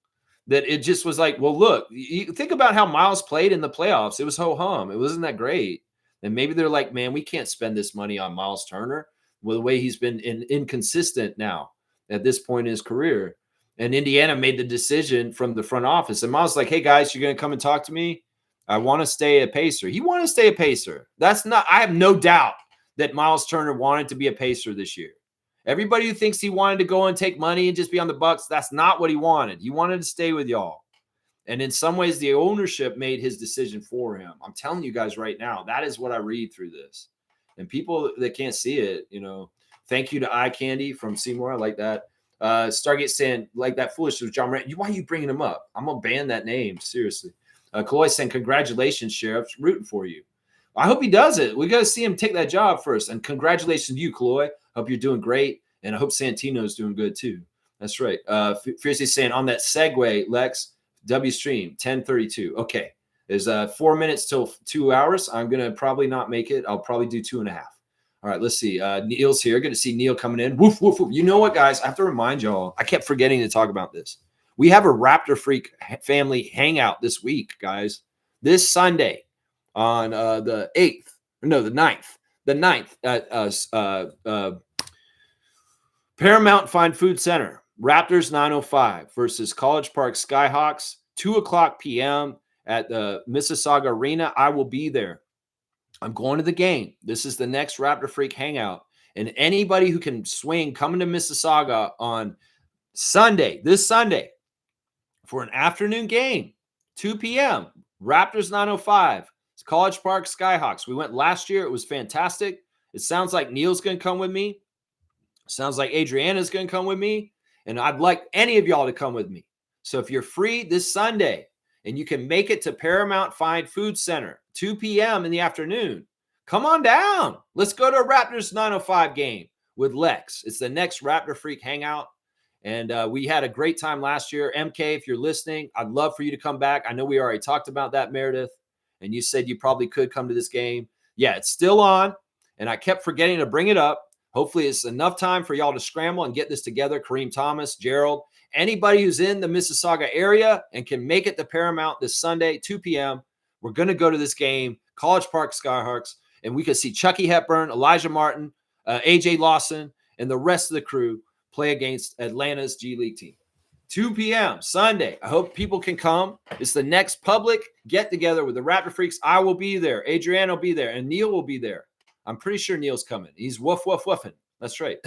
That it just was like, well, look, you think about how Miles played in the playoffs. It was ho-hum. It wasn't that great. And maybe they're like, man, we can't spend this money on Miles Turner with the way he's been inconsistent now at this point in his career. And Indiana made the decision from the front office. And Miles was like, hey, guys, you're going to come and talk to me? I want to stay a Pacer. He wanted to stay a Pacer. I have no doubt that Miles Turner wanted to be a Pacer this year. Everybody who thinks he wanted to go and take money and just be on the Bucks, that's not what he wanted. He wanted to stay with y'all. And in some ways, the ownership made his decision for him. I'm telling you guys right now, that is what I read through this. And people that can't see it, thank you to Eye Candy from Seymour. I like that. Stargate saying, like that foolish with John Morant. Why are you bringing him up? I'm going to ban that name. Seriously. Kaloy saying, congratulations, Sheriff. Rooting for you. I hope he does it. We got to see him take that job first. And congratulations to you, Kaloy. Hope you're doing great. And I hope Santino's doing good too. That's right. Fiercely saying on that segue, Lex, W stream 1032. Okay. There's 4 minutes till 2 hours. I'm going to probably not make it. I'll probably do 2.5. All right. Let's see. Neil's here. Good to see Neil coming in. Woof, woof, woof. You know what, guys? I have to remind y'all. I kept forgetting to talk about this. We have a Raptor Freak family hangout this week, guys. This Sunday on the 8th. No, the 9th. The 9th at Paramount Fine Food Center. Raptors 905 versus College Park Skyhawks. 2:00 p.m. at the Mississauga Arena. I will be there. I'm going to the game. This is the next Raptor Freak hangout. And anybody who can swing coming to Mississauga on Sunday, this Sunday, for an afternoon game, 2 p.m., Raptors 905. It's College Park Skyhawks. We went last year. It was fantastic. It sounds like Neil's going to come with me. Sounds like Adriana's going to come with me. And I'd like any of y'all to come with me. So if you're free this Sunday and you can make it to Paramount Fine Food Center, 2 p.m. in the afternoon, come on down. Let's go to a Raptors 905 game with Lex. It's the next Raptor Freak hangout. And we had a great time last year. MK, if you're listening, I'd love for you to come back. I know we already talked about that, Meredith. And you said you probably could come to this game. Yeah, it's still on. And I kept forgetting to bring it up. Hopefully it's enough time for y'all to scramble and get this together. Kareem Thomas, Gerald, anybody who's in the Mississauga area and can make it to Paramount this Sunday, 2 p.m., we're going to go to this game, College Park Skyhawks, and we can see Chucky Hepburn, Elijah Martin, AJ Lawson, and the rest of the crew play against Atlanta's G League team. 2 p.m. Sunday. I hope people can come. It's the next public get-together with the Raptor Freaks. I will be there. Adriana will be there. And Neil will be there. I'm pretty sure Neil's coming. He's woof, woof, woofing. That's right.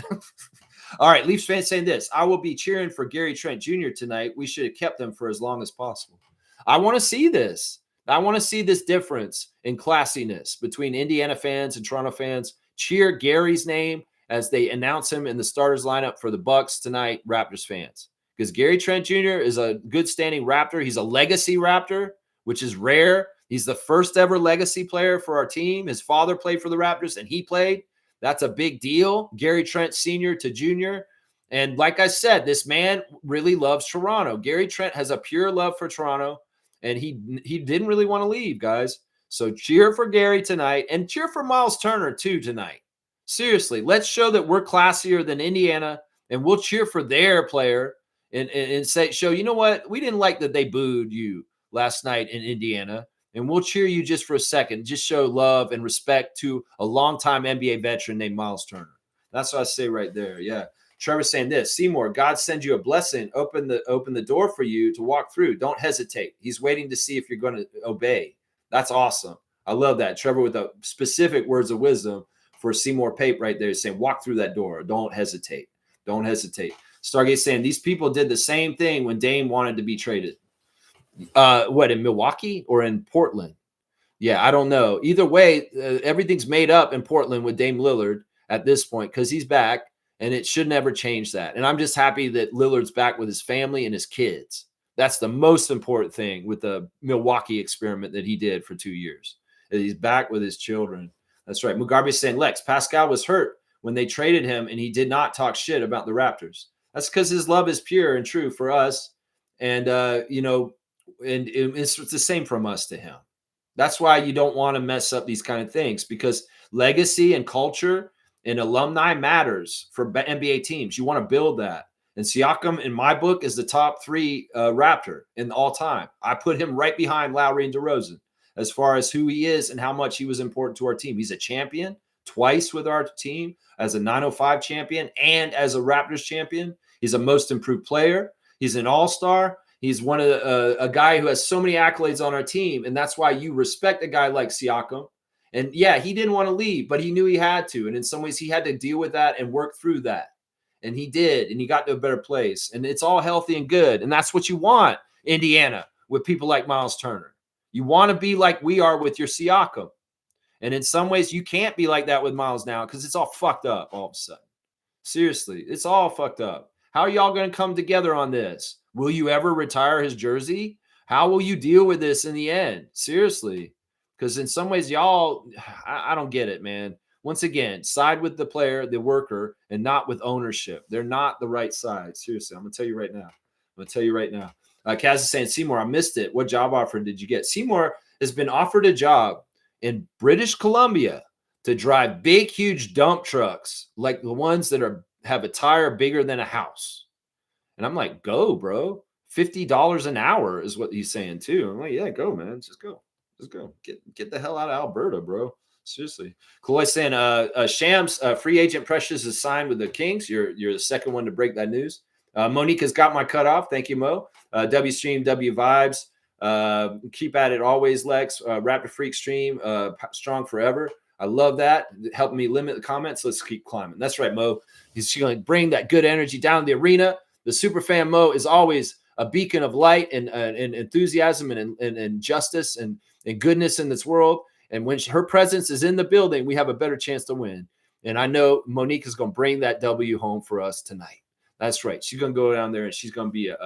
All right, Leafs fans saying this. I will be cheering for Gary Trent Jr. tonight. We should have kept him for as long as possible. I want to see this. I want to see this difference in classiness between Indiana fans and Toronto fans. Cheer Gary's name as they announce him in the starters lineup for the Bucks tonight, Raptors fans. Because Gary Trent Jr. is a good standing Raptor. He's a legacy Raptor, which is rare. He's the first ever legacy player for our team. His father played for the Raptors, and he played. That's a big deal. Gary Trent Sr. to Jr. And like I said, this man really loves Toronto. Gary Trent has a pure love for Toronto, and he didn't really want to leave, guys. So cheer for Gary tonight, and cheer for Miles Turner too tonight. Seriously, let's show that we're classier than Indiana, and we'll cheer for their player and say, show, you know what? We didn't like that they booed you last night in Indiana, and we'll cheer you just for a second. Just show love and respect to a longtime NBA veteran named Miles Turner. That's what I say right there. Yeah. Trevor's saying this, Seymour, God sends you a blessing, open the door for you to walk through. Don't hesitate. He's waiting to see if you're going to obey. That's awesome. I love that. Trevor with the specific words of wisdom for Seymour Pape right there, saying, walk through that door. Don't hesitate. Don't hesitate. Stargate saying these people did the same thing when Dame wanted to be traded. What, in Milwaukee or in Portland? Yeah, I don't know. Either way, everything's made up in Portland with Dame Lillard at this point because he's back. And it should never change that. And I'm just happy that Lillard's back with his family and his kids. That's the most important thing with the Milwaukee experiment that he did for 2 years. He's back with his children. That's right. Mugabe's saying, Lex, Pascal was hurt when they traded him, and he did not talk shit about the Raptors. That's because his love is pure and true for us. And, and it's the same from us to him. That's why you don't want to mess up these kind of things, because legacy and culture and alumni matters for NBA teams. You want to build that. And Siakam, in my book, is the top 3 Raptor in all time. I put him right behind Lowry and DeRozan as far as who he is and how much he was important to our team. He's a champion twice with our team, as a 905 champion and as a Raptors champion. He's a most improved player. He's an all-star. He's one of a guy who has so many accolades on our team, and that's why you respect a guy like Siakam. And yeah, he didn't want to leave, but he knew he had to. And in some ways, he had to deal with that and work through that. And he did, and he got to a better place. And it's all healthy and good. And that's what you want, Indiana, with people like Miles Turner. You want to be like we are with your Siakam. And in some ways, you can't be like that with Miles now because it's all fucked up all of a sudden. Seriously, it's all fucked up. How are y'all going to come together on this? Will you ever retire his jersey? How will you deal with this in the end? Seriously. Because in some ways, y'all, I don't get it, man. Once again, side with the player, the worker, and not with ownership. They're not the right side. Seriously, I'm going to tell you right now. Kaz is saying, Seymour, I missed it. What job offer did you get? Seymour has been offered a job in British Columbia to drive big, huge dump trucks like the ones that have a tire bigger than a house. And I'm like, go, bro. $50 an hour is what he's saying, too. I'm like, yeah, go, man. Just go. Let's go. Get the hell out of Alberta, bro. Seriously. Kaloy's saying, Shams, free agent Precious is signed with the Kings. You're the second one to break that news. Monique has got my cutoff. Thank you, Mo. W Stream, W Vibes. Keep at it always, Lex. Raptor Freak Stream, strong forever. I love that. Helping me limit the comments. Let's keep climbing. That's right, Mo. He's going to bring that good energy down the arena. The super fan Mo is always a beacon of light and enthusiasm and justice and goodness in this world. And when her presence is in the building, we have a better chance to win. And I know Monique is going to bring that W home for us tonight. That's right. She's going to go down there and she's going to be an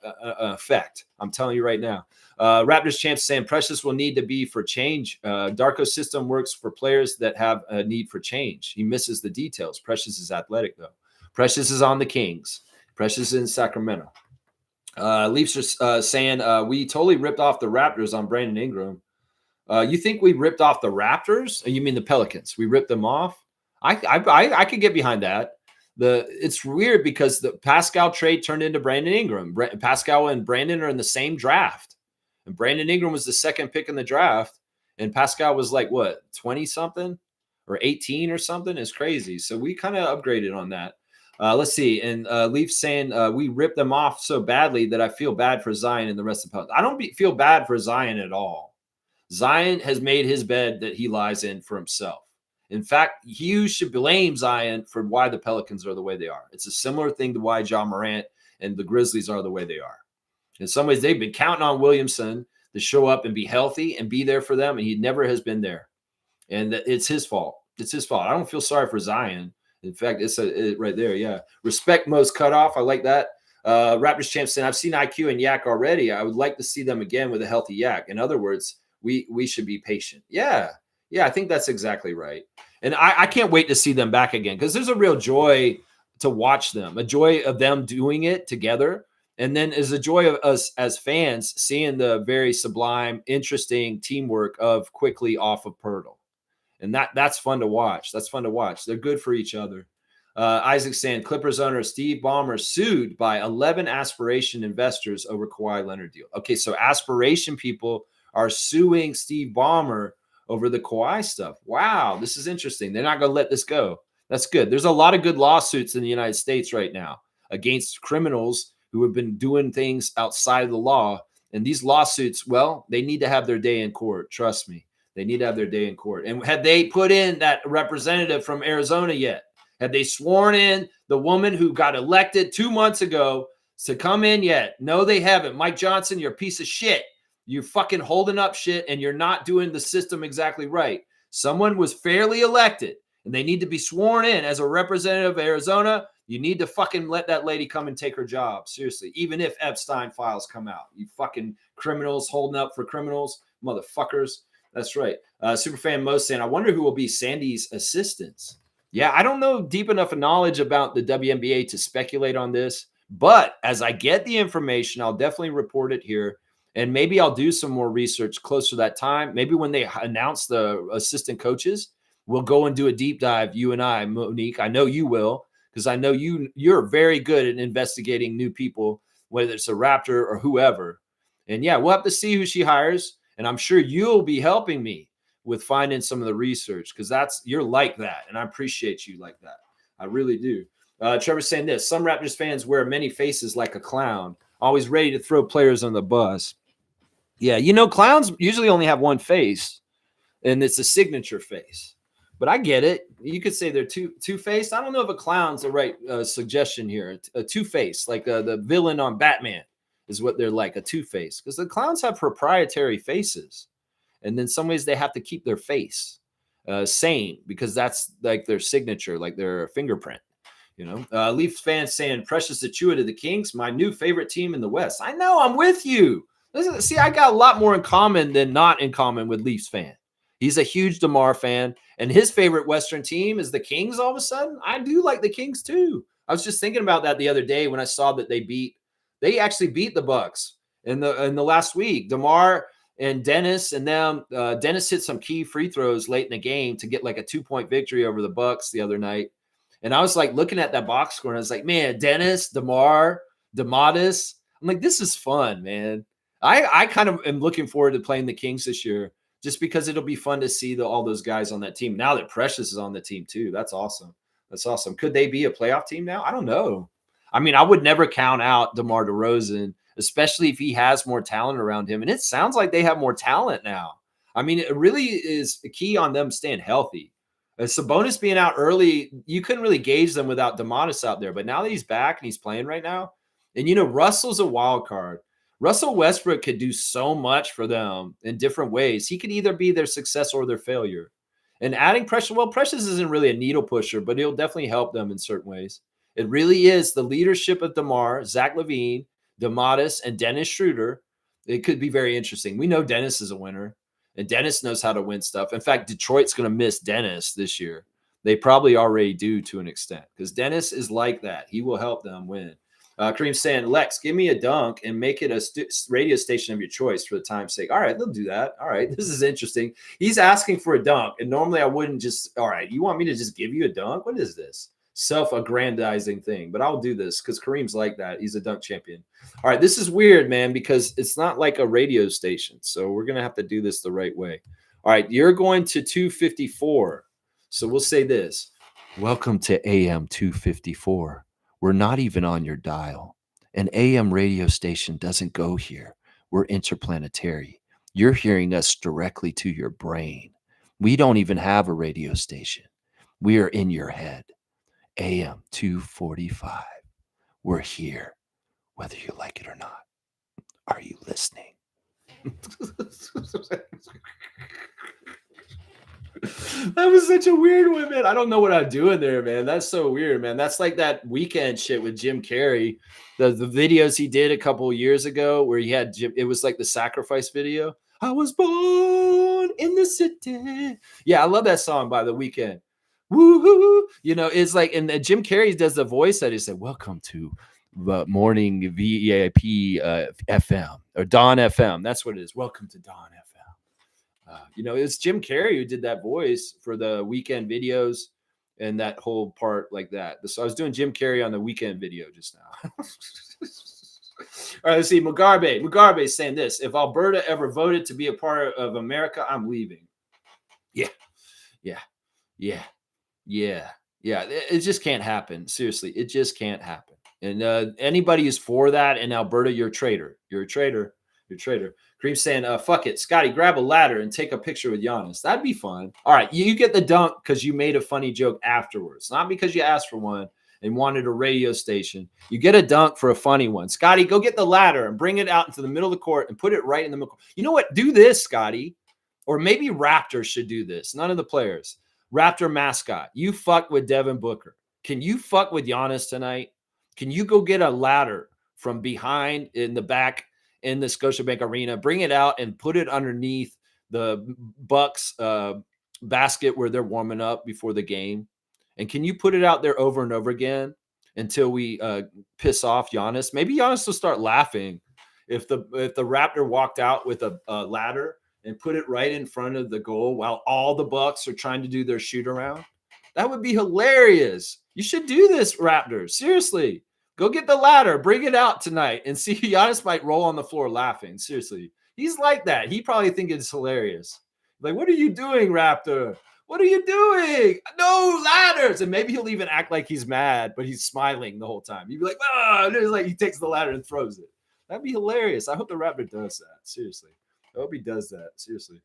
effect. I'm telling you right now. Raptors champs saying Precious will need to be for change. Darko's system works for players that have a need for change. He misses the details. Precious is athletic, though. Precious is on the Kings. Precious is in Sacramento. Leafs are saying we totally ripped off the Raptors on Brandon Ingram. You think we ripped off the Raptors? You mean the Pelicans? We ripped them off? I could get behind that. It's weird because the Pascal trade turned into Brandon Ingram. Pascal and Brandon are in the same draft. And Brandon Ingram was the second pick in the draft. And Pascal was like, what, 20-something? Or 18 or something? It's crazy. So we kind of upgraded on that. Let's see. And Leafs saying we ripped them off so badly that I feel bad for Zion and the rest of the Pelicans. I don't feel bad for Zion at all. Zion has made his bed that he lies in for himself. In fact, you should blame Zion for why the Pelicans are the way they are. It's a similar thing to why John Morant and the Grizzlies are the way they are. In some ways, they've been counting on Williamson to show up and be healthy and be there for them, and he never has been there. And it's his fault. It's his fault. I don't feel sorry for Zion. In fact, it's right there. Yeah. Respect Mo's cutoff. I like that. Raptors champs saying, I've seen IQ and Yak already. I would like to see them again with a healthy Yak. In other words, we should be patient. Yeah. Yeah, I think that's exactly right. And I can't wait to see them back again because there's a real joy to watch them, a joy of them doing it together. And then is a joy of us as fans seeing the very sublime, interesting teamwork of Quickly off of Pirtle. And that's fun to watch. That's fun to watch. They're good for each other. Isaac saying Clippers owner Steve Ballmer sued by 11 aspiration investors over Kawhi Leonard deal. Okay, so aspiration people are suing Steve Ballmer over the Kawhi stuff. Wow, this is interesting. They're not going to let this go. That's good. There's a lot of good lawsuits in the United States right now against criminals who have been doing things outside of the law. And these lawsuits, well, they need to have their day in court. Trust me. They need to have their day in court. And have they put in that representative from Arizona yet? Have they sworn in the woman who got elected 2 months ago to come in yet? No, they haven't. Mike Johnson, you're a piece of shit. You're fucking holding up shit and you're not doing the system exactly right. Someone was fairly elected and they need to be sworn in as a representative of Arizona. You need to fucking let that lady come and take her job. Seriously, even if Epstein files come out. You fucking criminals holding up for criminals, motherfuckers. That's right. Superfan Mo saying, I wonder who will be Sandy's assistants. Yeah, I don't know deep enough knowledge about the WNBA to speculate on this. But as I get the information, I'll definitely report it here. And maybe I'll do some more research closer to that time. Maybe when they announce the assistant coaches, we'll go and do a deep dive, you and I, Monique. I know you will, because I know you're very good at investigating new people, whether it's a Raptor or whoever. And yeah, we'll have to see who she hires. And I'm sure you'll be helping me with finding some of the research because you're like that. And I appreciate you like that. I really do. Trevor's saying this. Some Raptors fans wear many faces like a clown, always ready to throw players on the bus. Yeah, clowns usually only have one face, and it's a signature face. But I get it. You could say they're two-faced. I don't know if a clown's the right suggestion here. A two-face, like the villain on Batman is what they're like, a two-face. Because the clowns have proprietary faces. And then some ways they have to keep their face sane because that's like their signature, like their fingerprint. Leafs fans saying Precious Achua to the Kings, my new favorite team in the West. I know, I'm with you. Listen, see, I got a lot more in common than not in common with Leafs fan. He's a huge DeMar fan, and his favorite Western team is the Kings all of a sudden. I do like the Kings too. I was just thinking about that the other day when I saw that they actually beat the Bucks in the last week. DeMar and Dennis and them, Dennis hit some key free throws late in the game to get like a 2-point victory over the Bucks the other night. And I was like looking at that box score and I was like, man, Dennis, DeMar, DeMattis. I'm like, this is fun, man. I kind of am looking forward to playing the Kings this year just because it'll be fun to see all those guys on that team. Now that Precious is on the team too. That's awesome. That's awesome. Could they be a playoff team now? I don't know. I mean, I would never count out DeMar DeRozan, especially if he has more talent around him. And it sounds like they have more talent now. I mean, it really is key on them staying healthy. Sabonis being out early, you couldn't really gauge them without DeMattis out there. But now that he's back and he's playing right now, and Russell's a wild card. Russell Westbrook could do so much for them in different ways. He could either be their success or their failure. And adding Precious, well, Precious isn't really a needle pusher, but he'll definitely help them in certain ways. It really is the leadership of DeMar, Zach LaVine, DeMattis, and Dennis Schroeder. It could be very interesting. We know Dennis is a winner, and Dennis knows how to win stuff. In fact, Detroit's going to miss Dennis this year. They probably already do to an extent because Dennis is like that. He will help them win. Kareem's saying, Lex, give me a dunk and make it a radio station of your choice for the time's sake. All right, they'll do that. All right, this is interesting. He's asking for a dunk, and normally I wouldn't just, all right, you want me to just give you a dunk? What is this? Self-aggrandizing thing. But I'll do this because Kareem's like that. He's a dunk champion. All right, this is weird, man, because it's not like a radio station. So we're going to have to do this the right way. All right, you're going to 254. So we'll say this. Welcome to AM 254. We're not even on your dial. An AM radio station doesn't go here. We're interplanetary. You're hearing us directly to your brain. We don't even have a radio station. We are in your head. AM 245. We're here, whether you like it or not. Are you listening? That was such a weird one, man. I don't know what I'm doing there, man. That's so weird, man. That's like that Weekend shit with Jim Carrey. The videos he did a couple of years ago where he had Jim, it was like the sacrifice video. I was born in the city. Yeah, I love that song by The Weeknd. Woo-hoo. You know, it's like, and Jim Carrey does the voice that he said, welcome to the morning VIP FM or Dawn FM. That's what it is. Welcome to Dawn FM. You know, it's Jim Carrey who did that voice for the weekend videos and that whole part like that. So I was doing Jim Carrey on the weekend video just now. All right, let's see. Mugabe is saying this. If Alberta ever voted to be a part of America, I'm leaving. Yeah. It just can't happen. Seriously, it just can't happen. And anybody who's for that in Alberta, you're a traitor. You're a traitor. You're a traitor. Cream saying, fuck it. Scotty, grab a ladder and take a picture with Giannis. That'd be fun. All right, you get the dunk because you made a funny joke afterwards, not because you asked for one and wanted a radio station. You get a dunk for a funny one. Scotty, go get the ladder and bring it out into the middle of the court and put it right in the middle. You know what? Do this, Scotty. Or maybe Raptors should do this. None of the players. Raptor mascot, you fuck with Devin Booker. Can you fuck with Giannis tonight? Can you go get a ladder from behind in the back in the Scotiabank Arena, bring it out and put it underneath the Bucks basket where they're warming up before the game? And can you put it out there over and over again until we piss off Giannis? Maybe Giannis will start laughing if the Raptor walked out with a ladder and put it right in front of the goal while all the Bucks are trying to do their shoot around. That would be hilarious. You should do this, Raptors. Seriously. Go get the ladder. Bring it out tonight and see Giannis might roll on the floor laughing. Seriously. He's like that. He probably think it's hilarious. Like, what are you doing, Raptor? What are you doing? No ladders. And maybe he'll even act like he's mad, but he's smiling the whole time. He'd be like, and it's like he takes the ladder and throws it. That'd be hilarious. I hope the Raptor does that. Seriously. I hope he does that. Seriously.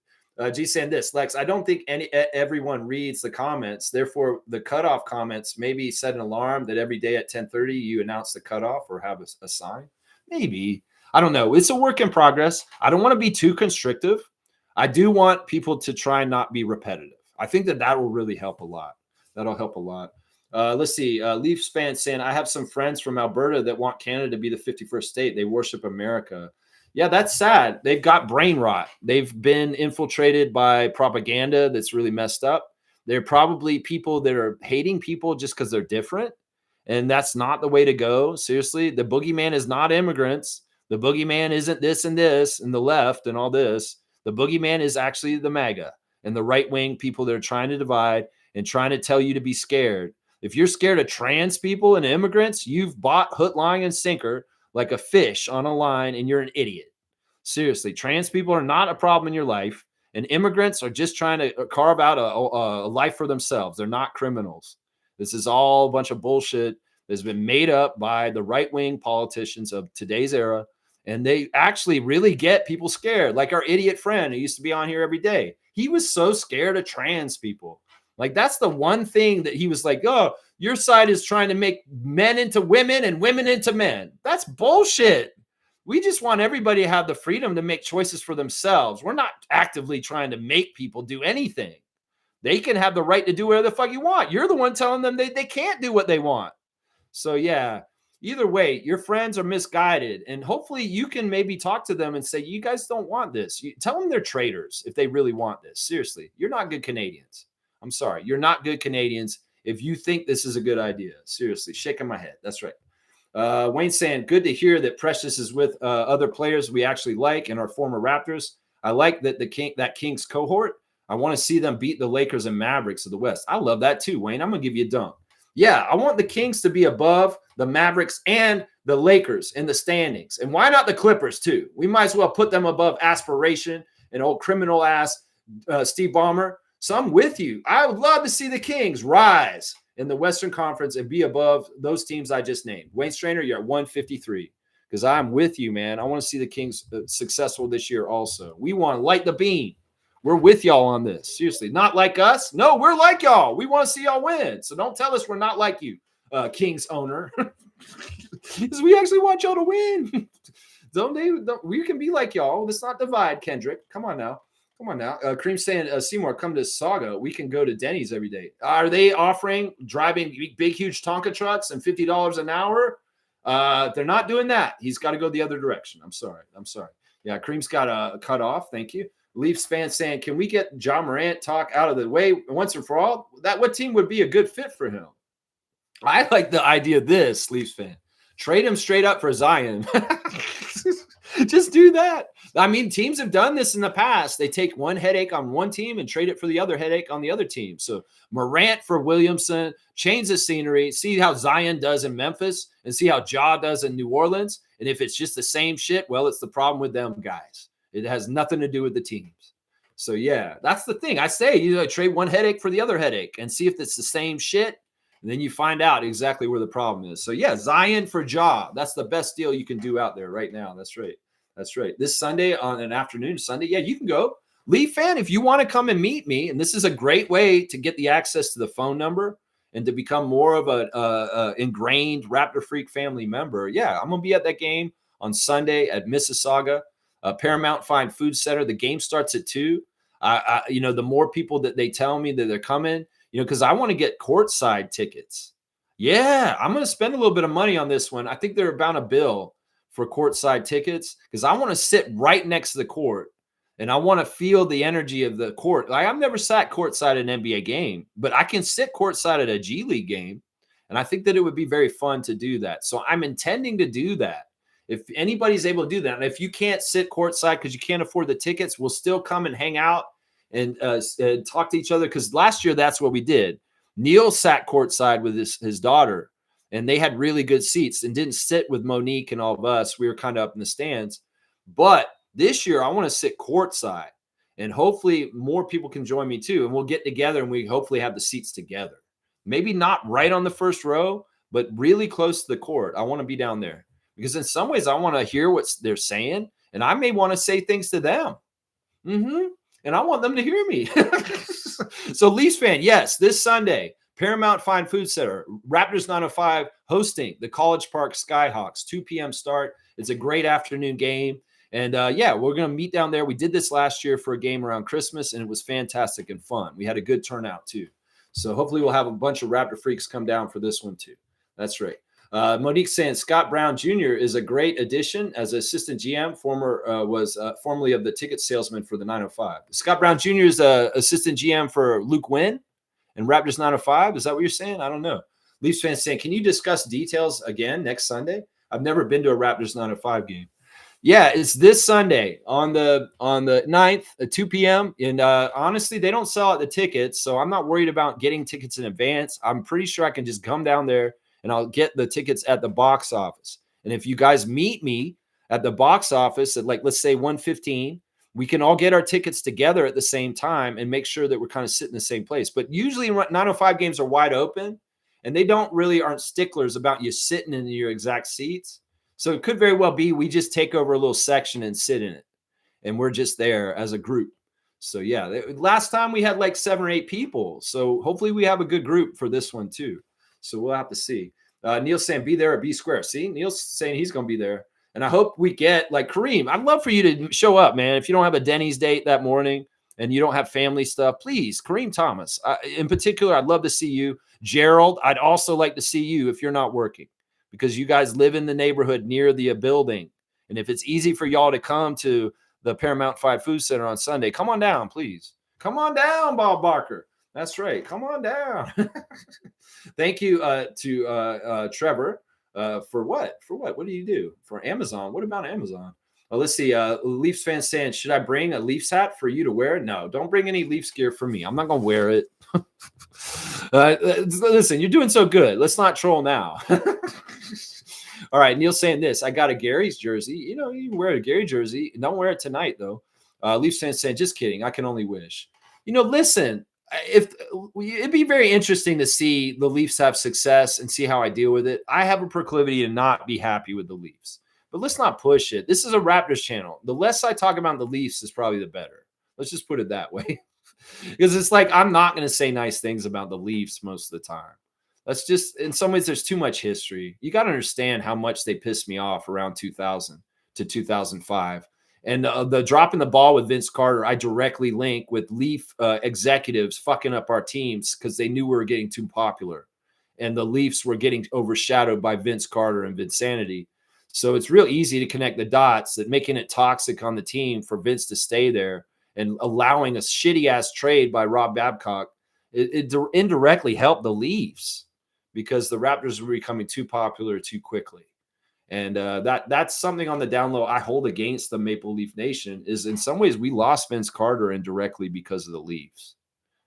G saying this, Lex, I don't think everyone reads the comments. Therefore, the cutoff comments, maybe set an alarm that every day at 10:30 you announce the cutoff or have a sign. Maybe. I don't know. It's a work in progress. I don't want to be too constrictive. I do want people to try and not be repetitive. I think that will really help a lot. That'll help a lot. Let's see. Leafs fans saying, I have some friends from Alberta that want Canada to be the 51st state. They worship America. Yeah, that's sad. They've got brain rot. They've been infiltrated by propaganda that's really messed up. They're probably people that are hating people just because they're different. And that's not the way to go. Seriously, the boogeyman is not immigrants. The boogeyman isn't this and this and the left and all this. The boogeyman is actually the MAGA and the right-wing people that are trying to divide and trying to tell you to be scared. If you're scared of trans people and immigrants, you've bought hook, line, and sinker like a fish on a line, and you're an idiot. Seriously, trans people are not a problem in your life, and immigrants are just trying to carve out a life for themselves. They're not criminals. This is all a bunch of bullshit that's been made up by the right-wing politicians of today's era, and they actually really get people scared. Like our idiot friend who used to be on here every day. He was so scared of trans people. Like, that's the one thing that he was like, oh, your side is trying to make men into women and women into men. That's bullshit. We just want everybody to have the freedom to make choices for themselves. We're not actively trying to make people do anything. They can have the right to do whatever the fuck you want. You're the one telling them they can't do what they want. So, yeah, either way, your friends are misguided. And hopefully you can maybe talk to them and say, you guys don't want this. Tell them they're traitors if they really want this. Seriously, you're not good Canadians. I'm sorry. You're not good Canadians if you think this is a good idea. Seriously, shaking my head. That's right. Wayne saying, good to hear that Precious is with other players we actually like and our former Raptors. I like that that Kings cohort. I want to see them beat the Lakers and Mavericks of the West. I love that too, Wayne. I'm going to give you a dunk. Yeah, I want the Kings to be above the Mavericks and the Lakers in the standings. And why not the Clippers too? We might as well put them above aspiration and old criminal ass Steve Ballmer. So I'm with you. I would love to see the Kings rise in the Western Conference and be above those teams I just named. Wayne Strainer, you're at 153 because I'm with you, man. I want to see the Kings successful this year also. We want to light the beam. We're with y'all on this. Seriously, not like us. No, we're like y'all. We want to see y'all win. So don't tell us we're not like you, Kings owner. Because we actually want y'all to win. We can be like y'all. Let's not divide, Kendrick. Come on now. Cream saying, Seymour, come to Saga. We can go to Denny's every day. Are they offering driving big, huge Tonka trucks and $50 an hour? They're not doing that. He's got to go the other direction. I'm sorry. Yeah, Cream's got a cut off. Thank you. Leafs fans saying, can we get John Morant talk out of the way once and for all? What team would be a good fit for him? I like the idea of this, Leafs fan. Trade him straight up for Zion. Just do that. I mean, teams have done this in the past. They take one headache on one team and trade it for the other headache on the other team. So Morant for Williamson, change the scenery, see how Zion does in Memphis and see how Ja does in New Orleans. And if it's just the same shit, well, it's the problem with them guys. It has nothing to do with the teams. So, yeah, that's the thing. I say you trade one headache for the other headache and see if it's the same shit. And then you find out exactly where the problem is. So, yeah, Zion for Ja. That's the best deal you can do out there right now. That's right. That's right. This Sunday on an afternoon Sunday, yeah, you can go. Leaf fan, if you want to come and meet me, and this is a great way to get the access to the phone number and to become more of a ingrained Raptor Freak family member, yeah, I'm going to be at that game on Sunday at Mississauga, Paramount Fine Food Center. The game starts at 2. The more people that they tell me that they're coming, because I want to get courtside tickets. Yeah, I'm going to spend a little bit of money on this one. I think they're about a bill for courtside tickets because I want to sit right next to the court and I want to feel the energy of the court. Like, I've never sat courtside at an NBA game, but I can sit courtside at a G League game. And I think that it would be very fun to do that. So I'm intending to do that. If anybody's able to do that, and if you can't sit courtside because you can't afford the tickets, we'll still come and hang out and talk to each other. Because last year, that's what we did. Neil sat courtside with his daughter, and they had really good seats and didn't sit with Monique and all of us. We were kind of up in the stands. But this year, I want to sit courtside, and hopefully more people can join me too. And we'll get together, and we hopefully have the seats together. Maybe not right on the first row, but really close to the court. I want to be down there because in some ways, I want to hear what they're saying, and I may want to say things to them. And I want them to hear me. So, Leafs fan, yes, this Sunday, Paramount Fine Food Center, Raptors 905 hosting the College Park Skyhawks, 2 p.m. start. It's a great afternoon game. And yeah, we're going to meet down there. We did this last year for a game around Christmas, and it was fantastic and fun. We had a good turnout too. So hopefully we'll have a bunch of Raptor freaks come down for this one too. That's right. Monique saying Scott Brown Jr. is a great addition as assistant GM. Was formerly of the ticket salesman for the 905. Scott Brown Jr. is assistant GM for Luke Wynn and Raptors 905. Is that what you're saying? I don't know. Leafs fans saying, can you discuss details again next Sunday? I've never been to a Raptors 905 game. Yeah, it's this Sunday on the 9th at 2 p.m. And honestly, they don't sell out the tickets, so I'm not worried about getting tickets in advance. I'm pretty sure I can just come down there and I'll get the tickets at the box office. And if you guys meet me at the box office at, like, let's say 1:15, we can all get our tickets together at the same time and make sure that we're kind of sitting in the same place. But usually 905 games are wide open, and they aren't sticklers about you sitting in your exact seats. So it could very well be we just take over a little section and sit in it, and we're just there as a group. So, yeah, last time we had like 7 or 8 people. So hopefully we have a good group for this one too. So we'll have to see. Neil's saying be there at B Square. See, Neil's saying he's going to be there. And I hope we get, like, Kareem, I'd love for you to show up, man. If you don't have a Denny's date that morning and you don't have family stuff, please, Kareem Thomas. In particular, I'd love to see you. Gerald, I'd also like to see you if you're not working, because you guys live in the neighborhood near the building. And if it's easy for y'all to come to the Paramount Fine Food Center on Sunday, come on down, please. Come on down, Bob Barker. That's right. Come on down. Thank you to Trevor for what? For what? What do you do? For Amazon? What about Amazon? Well, let's see. Leafs fans saying, should I bring a Leafs hat for you to wear? No, don't bring any Leafs gear for me. I'm not going to wear it. Listen, you're doing so good. Let's not troll now. All right, Neil's saying this. I got a Gary's jersey. You can wear a Gary jersey. Don't wear it tonight, though. Leafs fans saying, just kidding. I can only wish. Listen, it'd be very interesting to see the Leafs have success and see how I deal with it. I have a proclivity to not be happy with the Leafs, but let's not push it. This is a Raptors channel. The less I talk about the Leafs is probably the better. Let's just put it that way. Because it's like, I'm not going to say nice things about the Leafs most of the time. Let's just, in some ways, there's too much history. You got to understand how much they pissed me off around 2000 to 2005. And the dropping the ball with Vince Carter, I directly link with Leaf executives fucking up our teams because they knew we were getting too popular. And the Leafs were getting overshadowed by Vince Carter and Vinsanity. So it's real easy to connect the dots that making it toxic on the team for Vince to stay there and allowing a shitty ass trade by Rob Babcock, it indirectly helped the Leafs because the Raptors were becoming too popular too quickly. And that's something on the down low I hold against the Maple Leaf Nation is in some ways we lost Vince Carter indirectly because of the Leafs.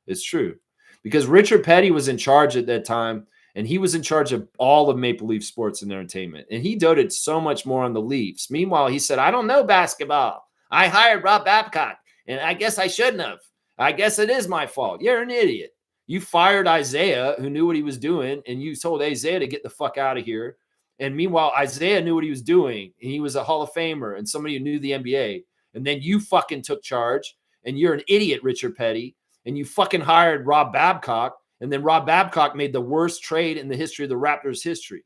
It's true. Because Richard Petty was in charge at that time, and he was in charge of all of Maple Leaf sports and entertainment. And he doted so much more on the Leafs. Meanwhile, he said, I don't know basketball. I hired Rob Babcock, and I guess I shouldn't have. I guess it is my fault. You're an idiot. You fired Isaiah, who knew what he was doing, and you told Isaiah to get the fuck out of here. And meanwhile, Isaiah knew what he was doing, and he was a Hall of Famer and somebody who knew the NBA. And then you fucking took charge, and you're an idiot, Richard Petty, and you fucking hired Rob Babcock, and then Rob Babcock made the worst trade in the history of the Raptors' history.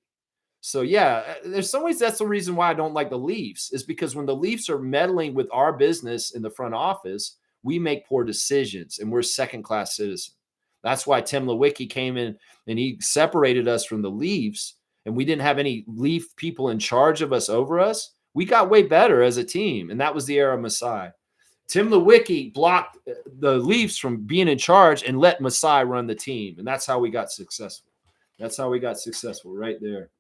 So, yeah, there's some ways that's the reason why I don't like the Leafs is because when the Leafs are meddling with our business in the front office, we make poor decisions, and we're second-class citizens. That's why Tim Lewicki came in, and he separated us from the Leafs, and we didn't have any Leaf people in charge of us over us. We got way better as a team, and that was the era of Masai. Tim Lewicki blocked the Leafs from being in charge and let Masai run the team, and that's how we got successful. That's how we got successful right there.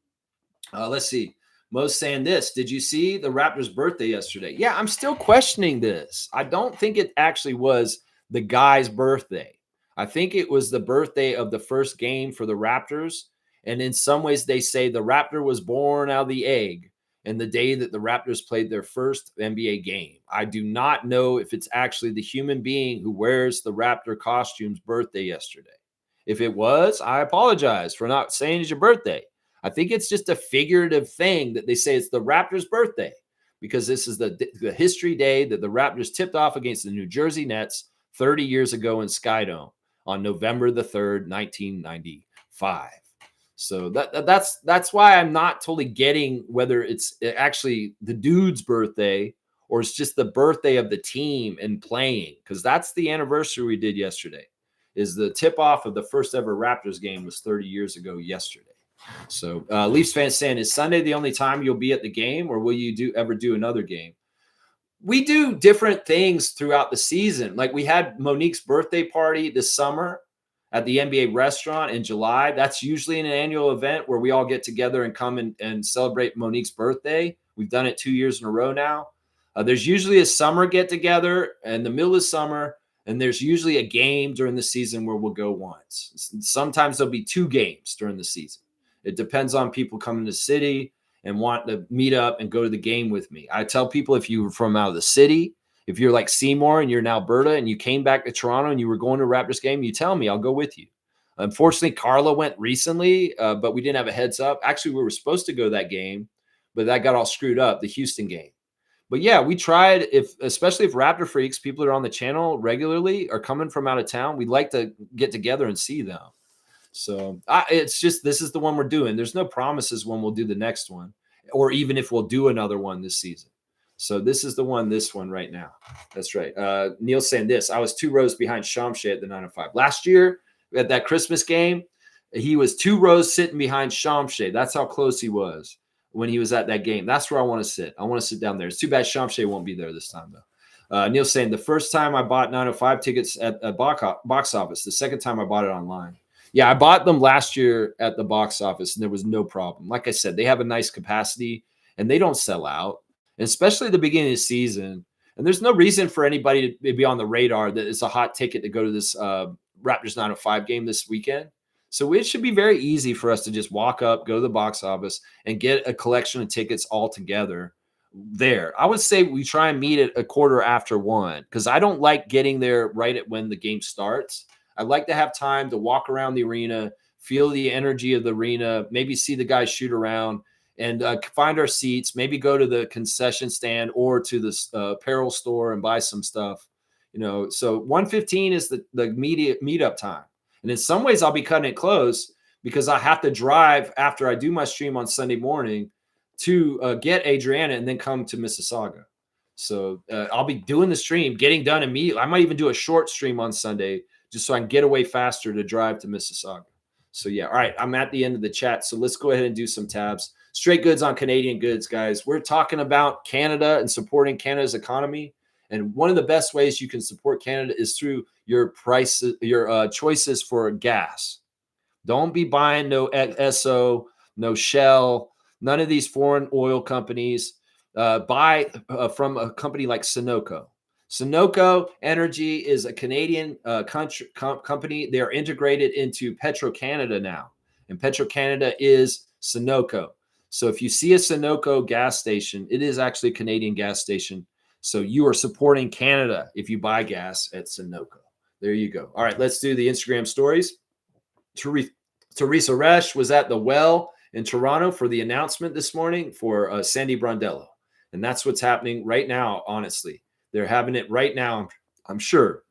Let's see. Mo's saying this. Did you see the Raptors' birthday yesterday? Yeah, I'm still questioning this. I don't think it actually was the guy's birthday. I think it was the birthday of the first game for the Raptors. And in some ways, they say the Raptor was born out of the egg and the day that the Raptors played their first NBA game. I do not know if it's actually the human being who wears the Raptor costume's birthday yesterday. If it was, I apologize for not saying it's your birthday. I think it's just a figurative thing that they say it's the Raptors' birthday because this is the history day that the Raptors tipped off against the New Jersey Nets 30 years ago in Skydome on November the 3rd, 1995. So that's why I'm not totally getting whether it's actually the dude's birthday or it's just the birthday of the team and playing, because that's the anniversary we did yesterday. Is the tip-off of the first ever Raptors game was 30 years ago yesterday. So Leafs fans saying, is Sunday the only time you'll be at the game, or will you ever do another game? We do different things throughout the season. Like we had Monique's birthday party this summer at the NBA restaurant in July. That's usually an annual event where we all get together and come and celebrate Monique's birthday. We've done it 2 years in a row now. There's usually a summer get together in the middle of summer, and there's usually a game during the season where we'll go once. Sometimes there'll be 2 games during the season. It depends on people coming to the city and want to meet up and go to the game with me. I tell people if you're from out of the city, if you're like Seymour and you're in Alberta and you came back to Toronto and you were going to a Raptors game, you tell me, I'll go with you. Unfortunately, Carla went recently, but we didn't have a heads up. Actually, we were supposed to go to that game, but that got all screwed up, the Houston game. But yeah, we tried, especially if Raptor freaks, people that are on the channel regularly are coming from out of town, we'd like to get together and see them. So it's just, this is the one we're doing. There's no promises when we'll do the next one, or even if we'll do another one this season. So this is the one, this one right now. That's right. Neil's saying this. I was 2 rows behind Shamshay at the 905. Last year at that Christmas game, he was 2 rows sitting behind Shamshay. That's how close he was when he was at that game. That's where I want to sit. I want to sit down there. It's too bad Shamshay won't be there this time, though. Neil's saying the first time I bought 905 tickets at a box office. The second time I bought it online. Yeah, I bought them last year at the box office, and there was no problem. Like I said, they have a nice capacity, and they don't sell out, and especially at the beginning of the season. And there's no reason for anybody to be on the radar that it's a hot ticket to go to this Raptors 905 game this weekend. So it should be very easy for us to just walk up, go to the box office, and get a collection of tickets all together there. I would say we try and meet at a quarter after 1 because I don't like getting there right at when the game starts. I'd like to have time to walk around the arena, feel the energy of the arena, maybe see the guys shoot around, and find our seats, maybe go to the concession stand or to the apparel store and buy some stuff. You know, so 1:15 is the meetup time. And in some ways, I'll be cutting it close because I have to drive after I do my stream on Sunday morning to get Adriana and then come to Mississauga. So I'll be doing the stream, getting done immediately. I might even do a short stream on Sunday just so I can get away faster to drive to Mississauga. So yeah, all right, I'm at the end of the chat. So let's go ahead and do some tabs. Straight goods on Canadian goods, guys. We're talking about Canada and supporting Canada's economy. And one of the best ways you can support Canada is through your choices for gas. Don't be buying no Esso, no Shell, none of these foreign oil companies. Buy from a company like Sunoco. Sunoco Energy is a Canadian company. They are integrated into Petro-Canada now, and Petro-Canada is Sunoco. So if you see a Sunoco gas station, it is actually a Canadian gas station. So you are supporting Canada if you buy gas at Sunoco. There you go. All right, let's do the Instagram stories. Teresa Resch was at the Well in Toronto for the announcement this morning for Sandy Brondello. And that's what's happening right now, honestly. They're having it right now, I'm sure.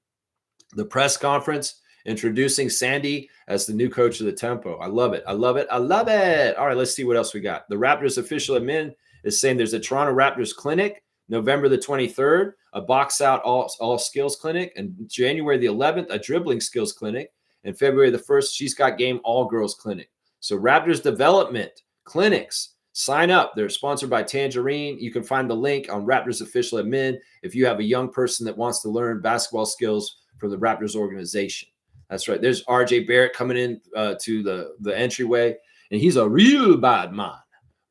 The press conference introducing Sandy as the new coach of the Tempo. I love it. I love it. I love it. All right, let's see what else we got. The Raptors official admin is saying there's a Toronto Raptors clinic November the 23rd, a box out all skills clinic, and January the 11th, a dribbling skills clinic, and February the 1st, She's Got Game all girls clinic. So Raptors development clinics, sign up. They're sponsored by Tangerine. You can find the link on Raptors official admin if you have a young person that wants to learn basketball skills from the Raptors organization. That's right. There's RJ Barrett coming in to the entryway, and he's a real bad man.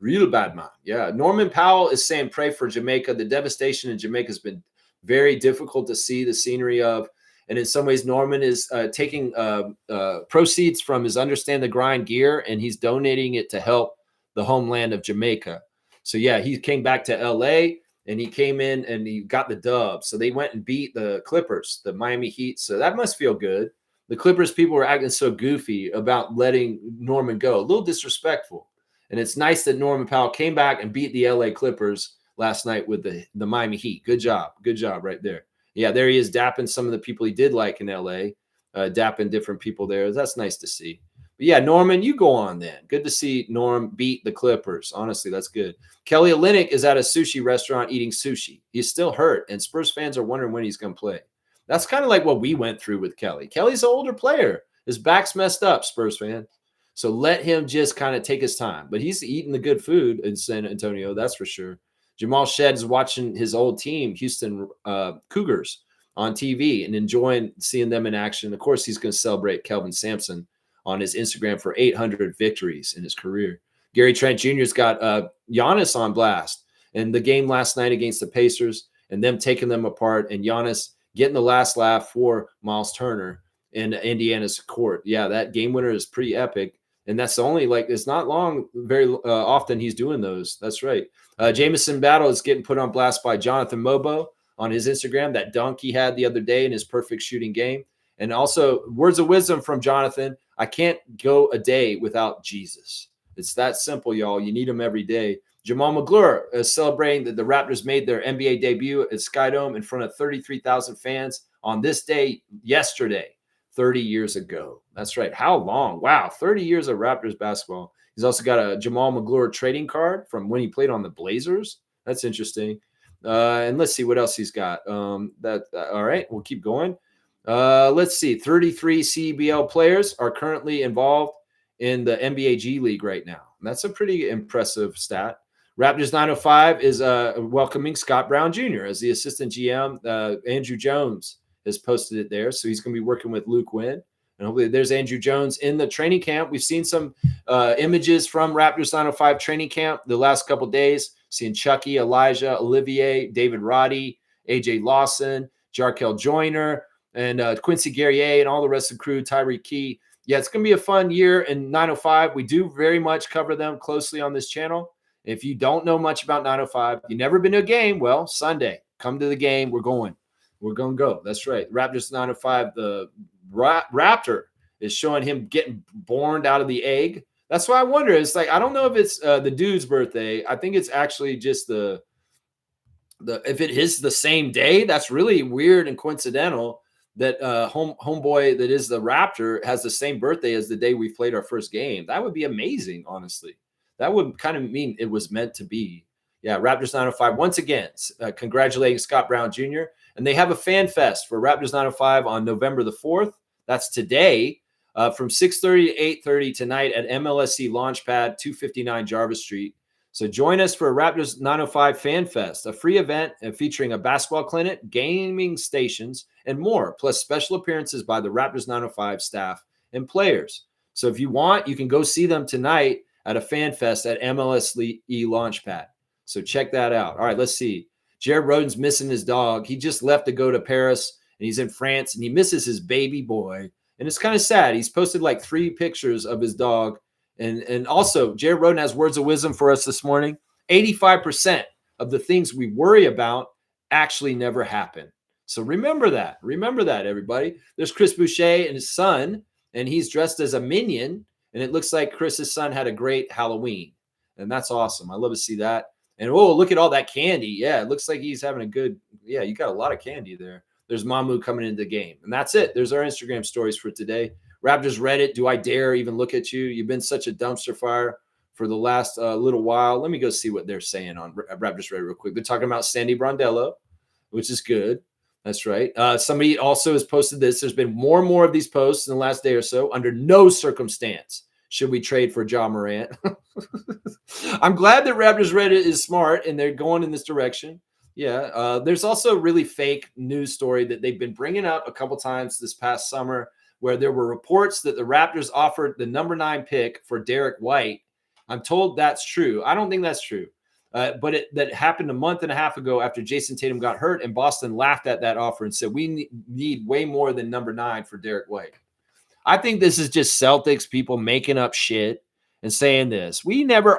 Real bad man. Yeah. Norman Powell is saying pray for Jamaica. The devastation in Jamaica has been very difficult to see the scenery of. And in some ways, Norman is taking proceeds from his Understand the Grind gear, and he's donating it to help the homeland of Jamaica. So, yeah, he came back to L.A., and he came in and he got the dub. So they went and beat the Clippers, the Miami Heat. So that must feel good. The Clippers people were acting so goofy about letting Norman go, a little disrespectful. And it's nice that Norman Powell came back and beat the L.A. Clippers last night with the Miami Heat. Good job. Good job right there. Yeah, there he is dapping some of the people he did like in L.A., dapping different people there. That's nice to see. But yeah, Norman, you go on then. Good to see Norm beat the Clippers. Honestly, that's good. Kelly Olynyk is at a sushi restaurant eating sushi. He's still hurt, and Spurs fans are wondering when he's going to play. That's kind of like what we went through with Kelly. Kelly's an older player. His back's messed up, Spurs fan. So let him just kind of take his time. But he's eating the good food in San Antonio, that's for sure. Jamal Shedd's watching his old team, Houston Cougars, on TV and enjoying seeing them in action. Of course, he's going to celebrate Kelvin Sampson on his Instagram for 800 victories in his career. Gary Trent Jr.'s got Giannis on blast. And the game last night against the Pacers and them taking them apart and Giannis getting the last laugh for Miles Turner in Indiana's court. Yeah, that game winner is pretty epic. And that's only it's not long, very often he's doing those. That's right. Jamison Battle is getting put on blast by Jonathan Mobo on his Instagram, that dunk he had the other day in his perfect shooting game. And also words of wisdom from Jonathan. I can't go a day without Jesus. It's that simple, y'all. You need him every day. Jamal McGlure is celebrating that the Raptors made their NBA debut at Skydome in front of 33,000 fans on this day yesterday. 30 years ago. That's right. How long? Wow. 30 years of Raptors basketball. He's also got a Jamal McGlure trading card from when he played on the Blazers. That's interesting. And let's see what else he's got. All right. We'll keep going. Let's see. 33 CBL players are currently involved in the NBA G League right now. And that's a pretty impressive stat. Raptors 905 is welcoming Scott Brown Jr. as the assistant GM. Andrew Jones has posted it there. So he's going to be working with Luke Wynn. And hopefully there's Andrew Jones in the training camp. We've seen some images from Raptors 905 training camp the last couple of days. Seeing Chucky, Elijah, Olivier, David Roddy, AJ Lawson, Jarkel Joyner, and Quincy Guerrier and all the rest of the crew, Tyree Key. Yeah, it's going to be a fun year in 905. We do very much cover them closely on this channel. If you don't know much about 905, you've never been to a game, well, Sunday, come to the game. We're going. We're going to go. That's right. Raptors 905, the Raptor is showing him getting born out of the egg. That's why I wonder. It's like, I don't know if it's the dude's birthday. I think it's actually just if it is the same day, that's really weird and coincidental that homeboy that is the Raptor has the same birthday as the day we played our first game. That would be amazing, honestly. That would kind of mean it was meant to be. Yeah, Raptors 905, once again, congratulating Scott Brown Jr., and they have a fan fest for Raptors 905 on November the 4th. That's today from 6:30 to 8:30 tonight at MLSC Launchpad, 259 Jarvis Street. So join us for a Raptors 905 Fan Fest, a free event featuring a basketball clinic, gaming stations, and more, plus special appearances by the Raptors 905 staff and players. So if you want, you can go see them tonight at a Fan Fest at MLSE Launchpad. So check that out. All right, let's see. Jared Roden's missing his dog. He just left to go to Paris, and he's in France, and he misses his baby boy. And it's kind of sad. He's posted like 3 pictures of his dog. And also, Jared Roden has words of wisdom for us this morning. 85% of the things we worry about actually never happen. So remember that. Remember that, everybody. There's Chris Boucher and his son, and he's dressed as a minion. And it looks like Chris's son had a great Halloween. And that's awesome. I love to see that. And oh, look at all that candy. Yeah, it looks like he's having a good, yeah, you got a lot of candy there. There's Mamu coming into the game. And that's it. There's our Instagram stories for today. Raptors Reddit, do I dare even look at you? You've been such a dumpster fire for the last little while. Let me go see what they're saying on Raptors Reddit real quick. They're talking about Sandy Brondello, which is good. That's right. Somebody also has posted this. There's been more and more of these posts in the last day or so. Under no circumstance should we trade for Ja Morant. I'm glad that Raptors Reddit is smart and they're going in this direction. Yeah. There's also a really fake news story that they've been bringing up a couple times this past summer, where there were reports that the Raptors offered the number 9 pick for Derek White. I'm told that's true. I don't think that's true. But that happened a month and a half ago after Jason Tatum got hurt, and Boston laughed at that offer and said, we need way more than number 9 for Derek White. I think this is just Celtics people making up shit and saying this. We never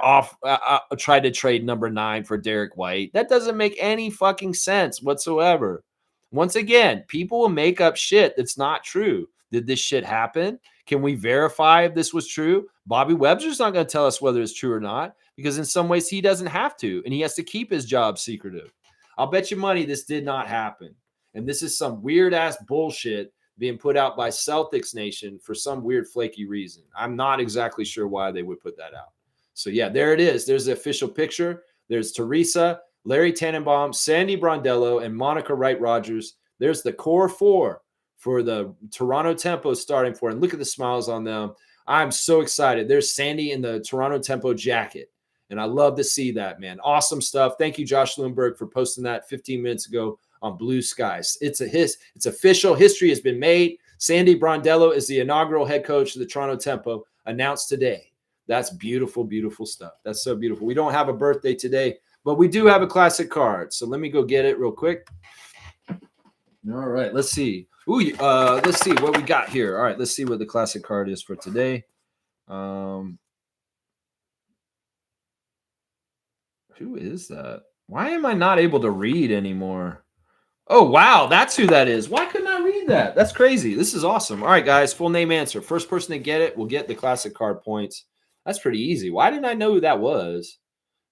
tried to trade number 9 for Derek White. That doesn't make any fucking sense whatsoever. Once again, people will make up shit that's not true. Did this shit happen? Can we verify if this was true? Bobby Webster's not going to tell us whether it's true or not, because in some ways he doesn't have to, and he has to keep his job secretive. I'll bet you money this did not happen. And this is some weird-ass bullshit being put out by Celtics Nation for some weird flaky reason. I'm not exactly sure why they would put that out. So, yeah, there it is. There's the official picture. There's Teresa, Larry Tannenbaum, Sandy Brondello, and Monica Wright-Rogers. There's the core 4 for the Toronto Tempo starting for. And look at the smiles on them. I'm so excited. There's Sandy in the Toronto Tempo jacket. And I love to see that, man. Awesome stuff. Thank you, Josh Lundberg, for posting that 15 minutes ago on Blue Skies. It's official. History has been made. Sandy Brondello is the inaugural head coach of the Toronto Tempo, announced today. That's beautiful, beautiful stuff. That's so beautiful. We don't have a birthday today, but we do have a classic card. So let me go get it real quick. All right, let's see. Let's see what we got here. All right, let's see what the classic card is for today. Who is that? Why am I not able to read anymore? Oh, wow, that's who that is. Why couldn't I read that? That's crazy. This is awesome. All right, guys, full name answer. First person to get it will get the classic card points. That's pretty easy. Why didn't I know who that was?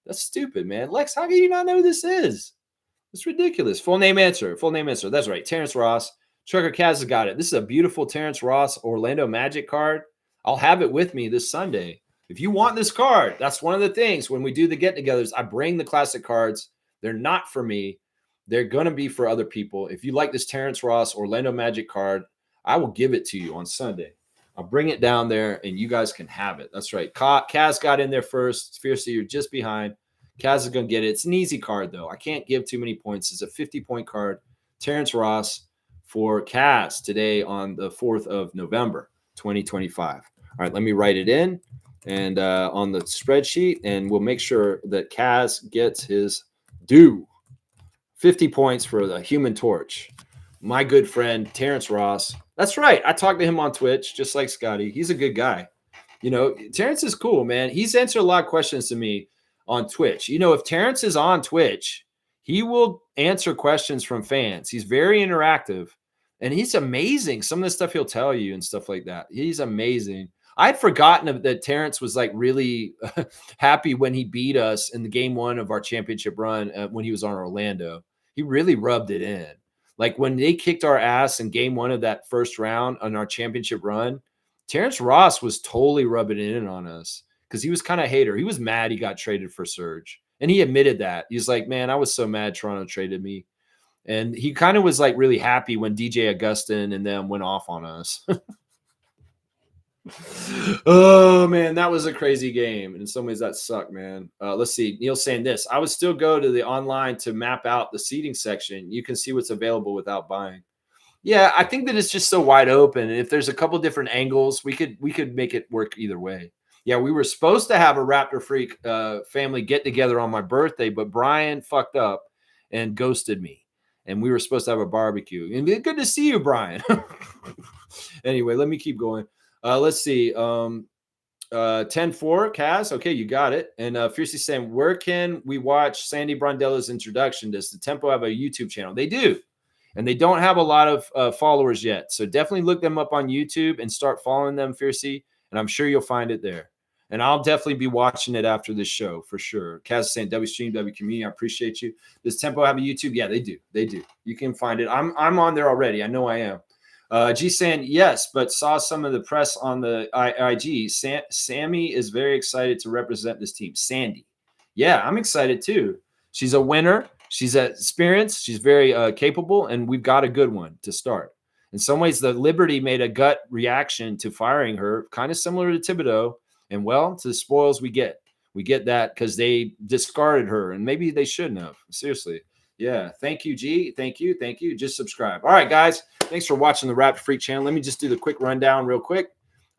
That's stupid, man. Lex, how can you not know who this is? It's ridiculous. Full name answer. Full name answer. That's right. Terrence Ross. Trucker Kaz has got it. This is a beautiful Terrence Ross Orlando Magic card. I'll have it with me this Sunday. If you want this card, that's one of the things when we do the get-togethers, I bring the classic cards. They're not for me. They're going to be for other people. If you like this Terrence Ross Orlando Magic card, I will give it to you on Sunday. I'll bring it down there, and you guys can have it. That's right. Kaz got in there first. Fiercely, you're just behind. Kaz is going to get it. It's an easy card, though. I can't give too many points. It's a 50-point card. Terrence Ross for Kaz today on the 4th of November, 2025. All right, let me write it in and on the spreadsheet, and we'll make sure that Kaz gets his due. 50 points for the Human Torch. My good friend, Terrence Ross. That's right. I talked to him on Twitch, just like Scotty. He's a good guy. You know, Terrence is cool, man. He's answered a lot of questions to me on Twitch. You know, if Terrence is on Twitch, he will answer questions from fans. He's very interactive, and he's amazing. Some of the stuff he'll tell you and stuff like that. He's amazing. I'd forgotten that Terrence was like really happy when he beat us in the game 1 of our championship run when he was on Orlando. He really rubbed it in. Like when they kicked our ass in game 1 of that first round on our championship run, Terrence Ross was totally rubbing it in on us because he was kind of a hater. He was mad he got traded for Serge. And he admitted that. He's like, man, I was so mad Toronto traded me. And he kind of was like really happy when DJ Augustin and them went off on us. Oh man, that was a crazy game. In some ways, that sucked, man. Let's see. Neil's saying this. I would still go to the online to map out the seating section. You can see what's available without buying. Yeah, I think that it's just so wide open. And if there's a couple different angles, we could make it work either way. Yeah, we were supposed to have a Raptor Freak family get together on my birthday, but Brian fucked up and ghosted me. And we were supposed to have a barbecue. And good to see you, Brian. Anyway, let me keep going. Let's see. 10-4, Kaz. Okay, you got it. And Fiercely saying, where can we watch Sandy Brondella's introduction? Does the Tempo have a YouTube channel? They do. And they don't have a lot of followers yet. So definitely look them up on YouTube and start following them, Fiercely. And I'm sure you'll find it there. And I'll definitely be watching it after this show for sure. Kaz is saying, W Stream, W Community, I appreciate you. Does Tempo have a YouTube? Yeah, they do. They do. You can find it. I'm on there already. I know I am. G saying, yes, but saw some of the press on the IG. Sammy is very excited to represent this team. Sandy. Yeah, I'm excited too. She's a winner. She's experienced. She's very capable, and we've got a good one to start. In some ways, the Liberty made a gut reaction to firing her, kind of similar to Thibodeau. And, well, to the spoils we get. We get that because they discarded her, and maybe they shouldn't have. Seriously. Yeah. Thank you, G. Thank you. Thank you. Just subscribe. All right, guys. Thanks for watching the Raptor Freak channel. Let me just do the quick rundown real quick.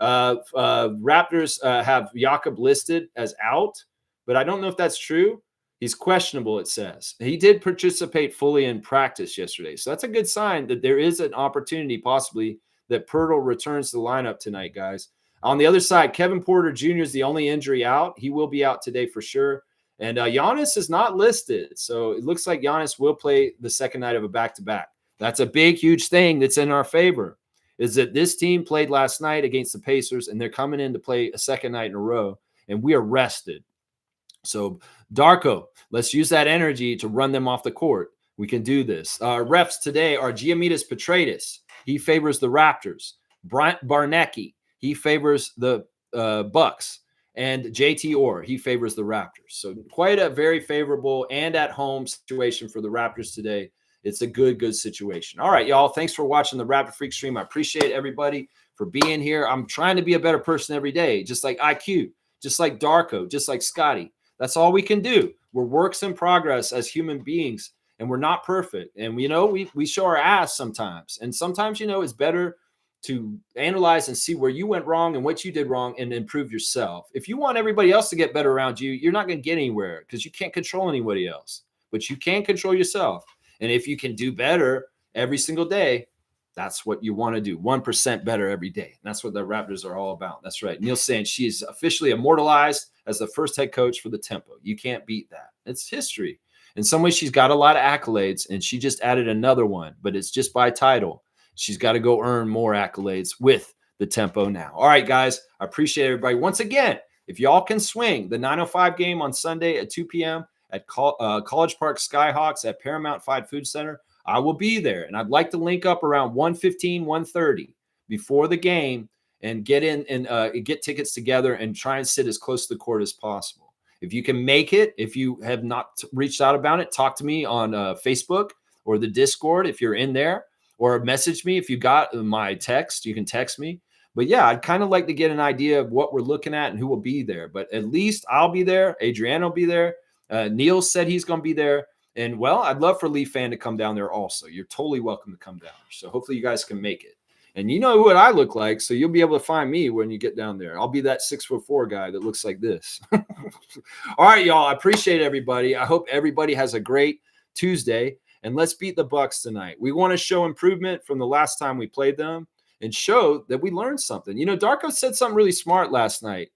Raptors have Jakob listed as out, but I don't know if that's true. He's questionable, it says. He did participate fully in practice yesterday. So that's a good sign that there is an opportunity possibly that Pirtle returns to the lineup tonight, guys. On the other side, Kevin Porter Jr. is the only injury out. He will be out today for sure. And Giannis is not listed. So it looks like Giannis will play the second night of a back-to-back. That's a big, huge thing that's in our favor, is that this team played last night against the Pacers, and they're coming in to play a second night in a row, and we are rested. So, Darko, let's use that energy to run them off the court. We can do this. Refs today are Gianmitas Petraitis. He favors the Raptors. Barnecki, he favors the Bucks. And JT Orr, he favors the Raptors. So quite a very favorable and at-home situation for the Raptors today. It's a good situation. All right, y'all. Thanks for watching the Raptor Freak stream. I appreciate everybody for being here. I'm trying to be a better person every day, just like IQ, just like Darko, just like Scotty. That's all we can do. We're works in progress as human beings, and we're not perfect. And, we show our ass sometimes. And sometimes, it's better to analyze and see where you went wrong and what you did wrong and improve yourself. If you want everybody else to get better around you, you're not going to get anywhere because you can't control anybody else, but you can control yourself. And if you can do better every single day, that's what you want to do. 1% better every day. And that's what the Raptors are all about. That's right. Neil's saying she's officially immortalized as the first head coach for the Tempo. You can't beat that. It's history. In some ways, she's got a lot of accolades, and she just added another one, but it's just by title. She's got to go earn more accolades with the Tempo now. All right, guys, I appreciate everybody. Once again, if y'all can swing the 9:05 game on Sunday at 2 p.m. at College Park Skyhawks at Paramount Fied Food Center, I will be there. And I'd like to link up around 1:15, 1:30 before the game and get in and get tickets together and try and sit as close to the court as possible. If you can make it, if you have not reached out about it, talk to me on Facebook or the Discord if you're in there. Or message me if you got my text. You can text me. But, yeah, I'd kind of like to get an idea of what we're looking at and who will be there. But at least I'll be there. Adrienne will be there. Neil said he's going to be there. And, well, I'd love for Lee Fan to come down there also. You're totally welcome to come down. So hopefully you guys can make it. And you know what I look like, so you'll be able to find me when you get down there. I'll be that 6'4" guy that looks like this. All right, y'all. I appreciate everybody. I hope everybody has a great Tuesday. And let's beat the Bucks tonight. We want to show improvement from the last time we played them and show that we learned something. Darko said something really smart last night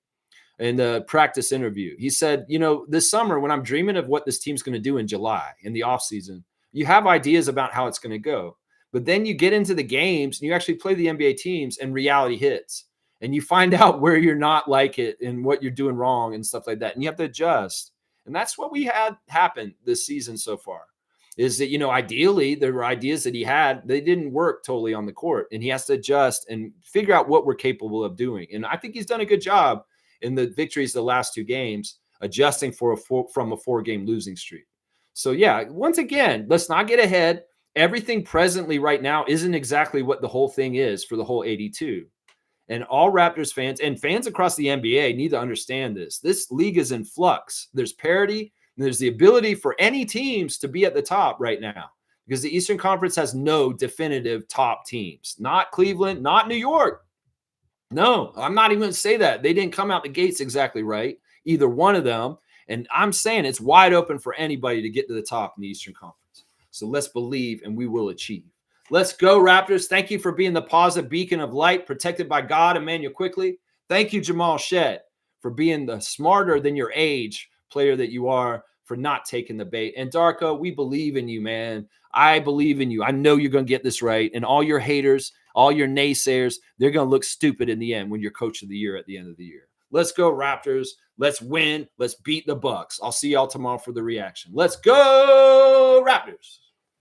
in the practice interview. He said, this summer when I'm dreaming of what this team's going to do in July in the offseason, you have ideas about how it's going to go. But then you get into the games and you actually play the NBA teams and reality hits. And you find out where you're not like it and what you're doing wrong and stuff like that. And you have to adjust. And that's what we had happen this season so far. Is that, ideally there were ideas that he had, they didn't work totally on the court, and he has to adjust and figure out what we're capable of doing. And I think he's done a good job in the victories the last two games, adjusting from a 4-game losing streak. So, yeah, once again, let's not get ahead. Everything presently right now isn't exactly what the whole thing is for the whole 82. And all Raptors fans and fans across the NBA need to understand this. This league is in flux. There's parity, and there's the ability for any teams to be at the top right now because the Eastern Conference has no definitive top teams. Not Cleveland, not New York. No, I'm not even going to say that. They didn't come out the gates exactly right, either one of them. And I'm saying it's wide open for anybody to get to the top in the Eastern Conference. So let's believe and we will achieve. Let's go, Raptors. Thank you for being the positive beacon of light, protected by God, Emmanuel Quickly. Thank you, Jamal Shedd, for being the smarter than your age player that you are, for not taking the bait. And Darko, we believe in you, man. I believe in you. I know you're going to get this right. And all your haters, all your naysayers, they're going to look stupid in the end when you're coach of the year at the end of the year. Let's go, Raptors. Let's win. Let's beat the Bucks. I'll see y'all tomorrow for the reaction. Let's go, Raptors.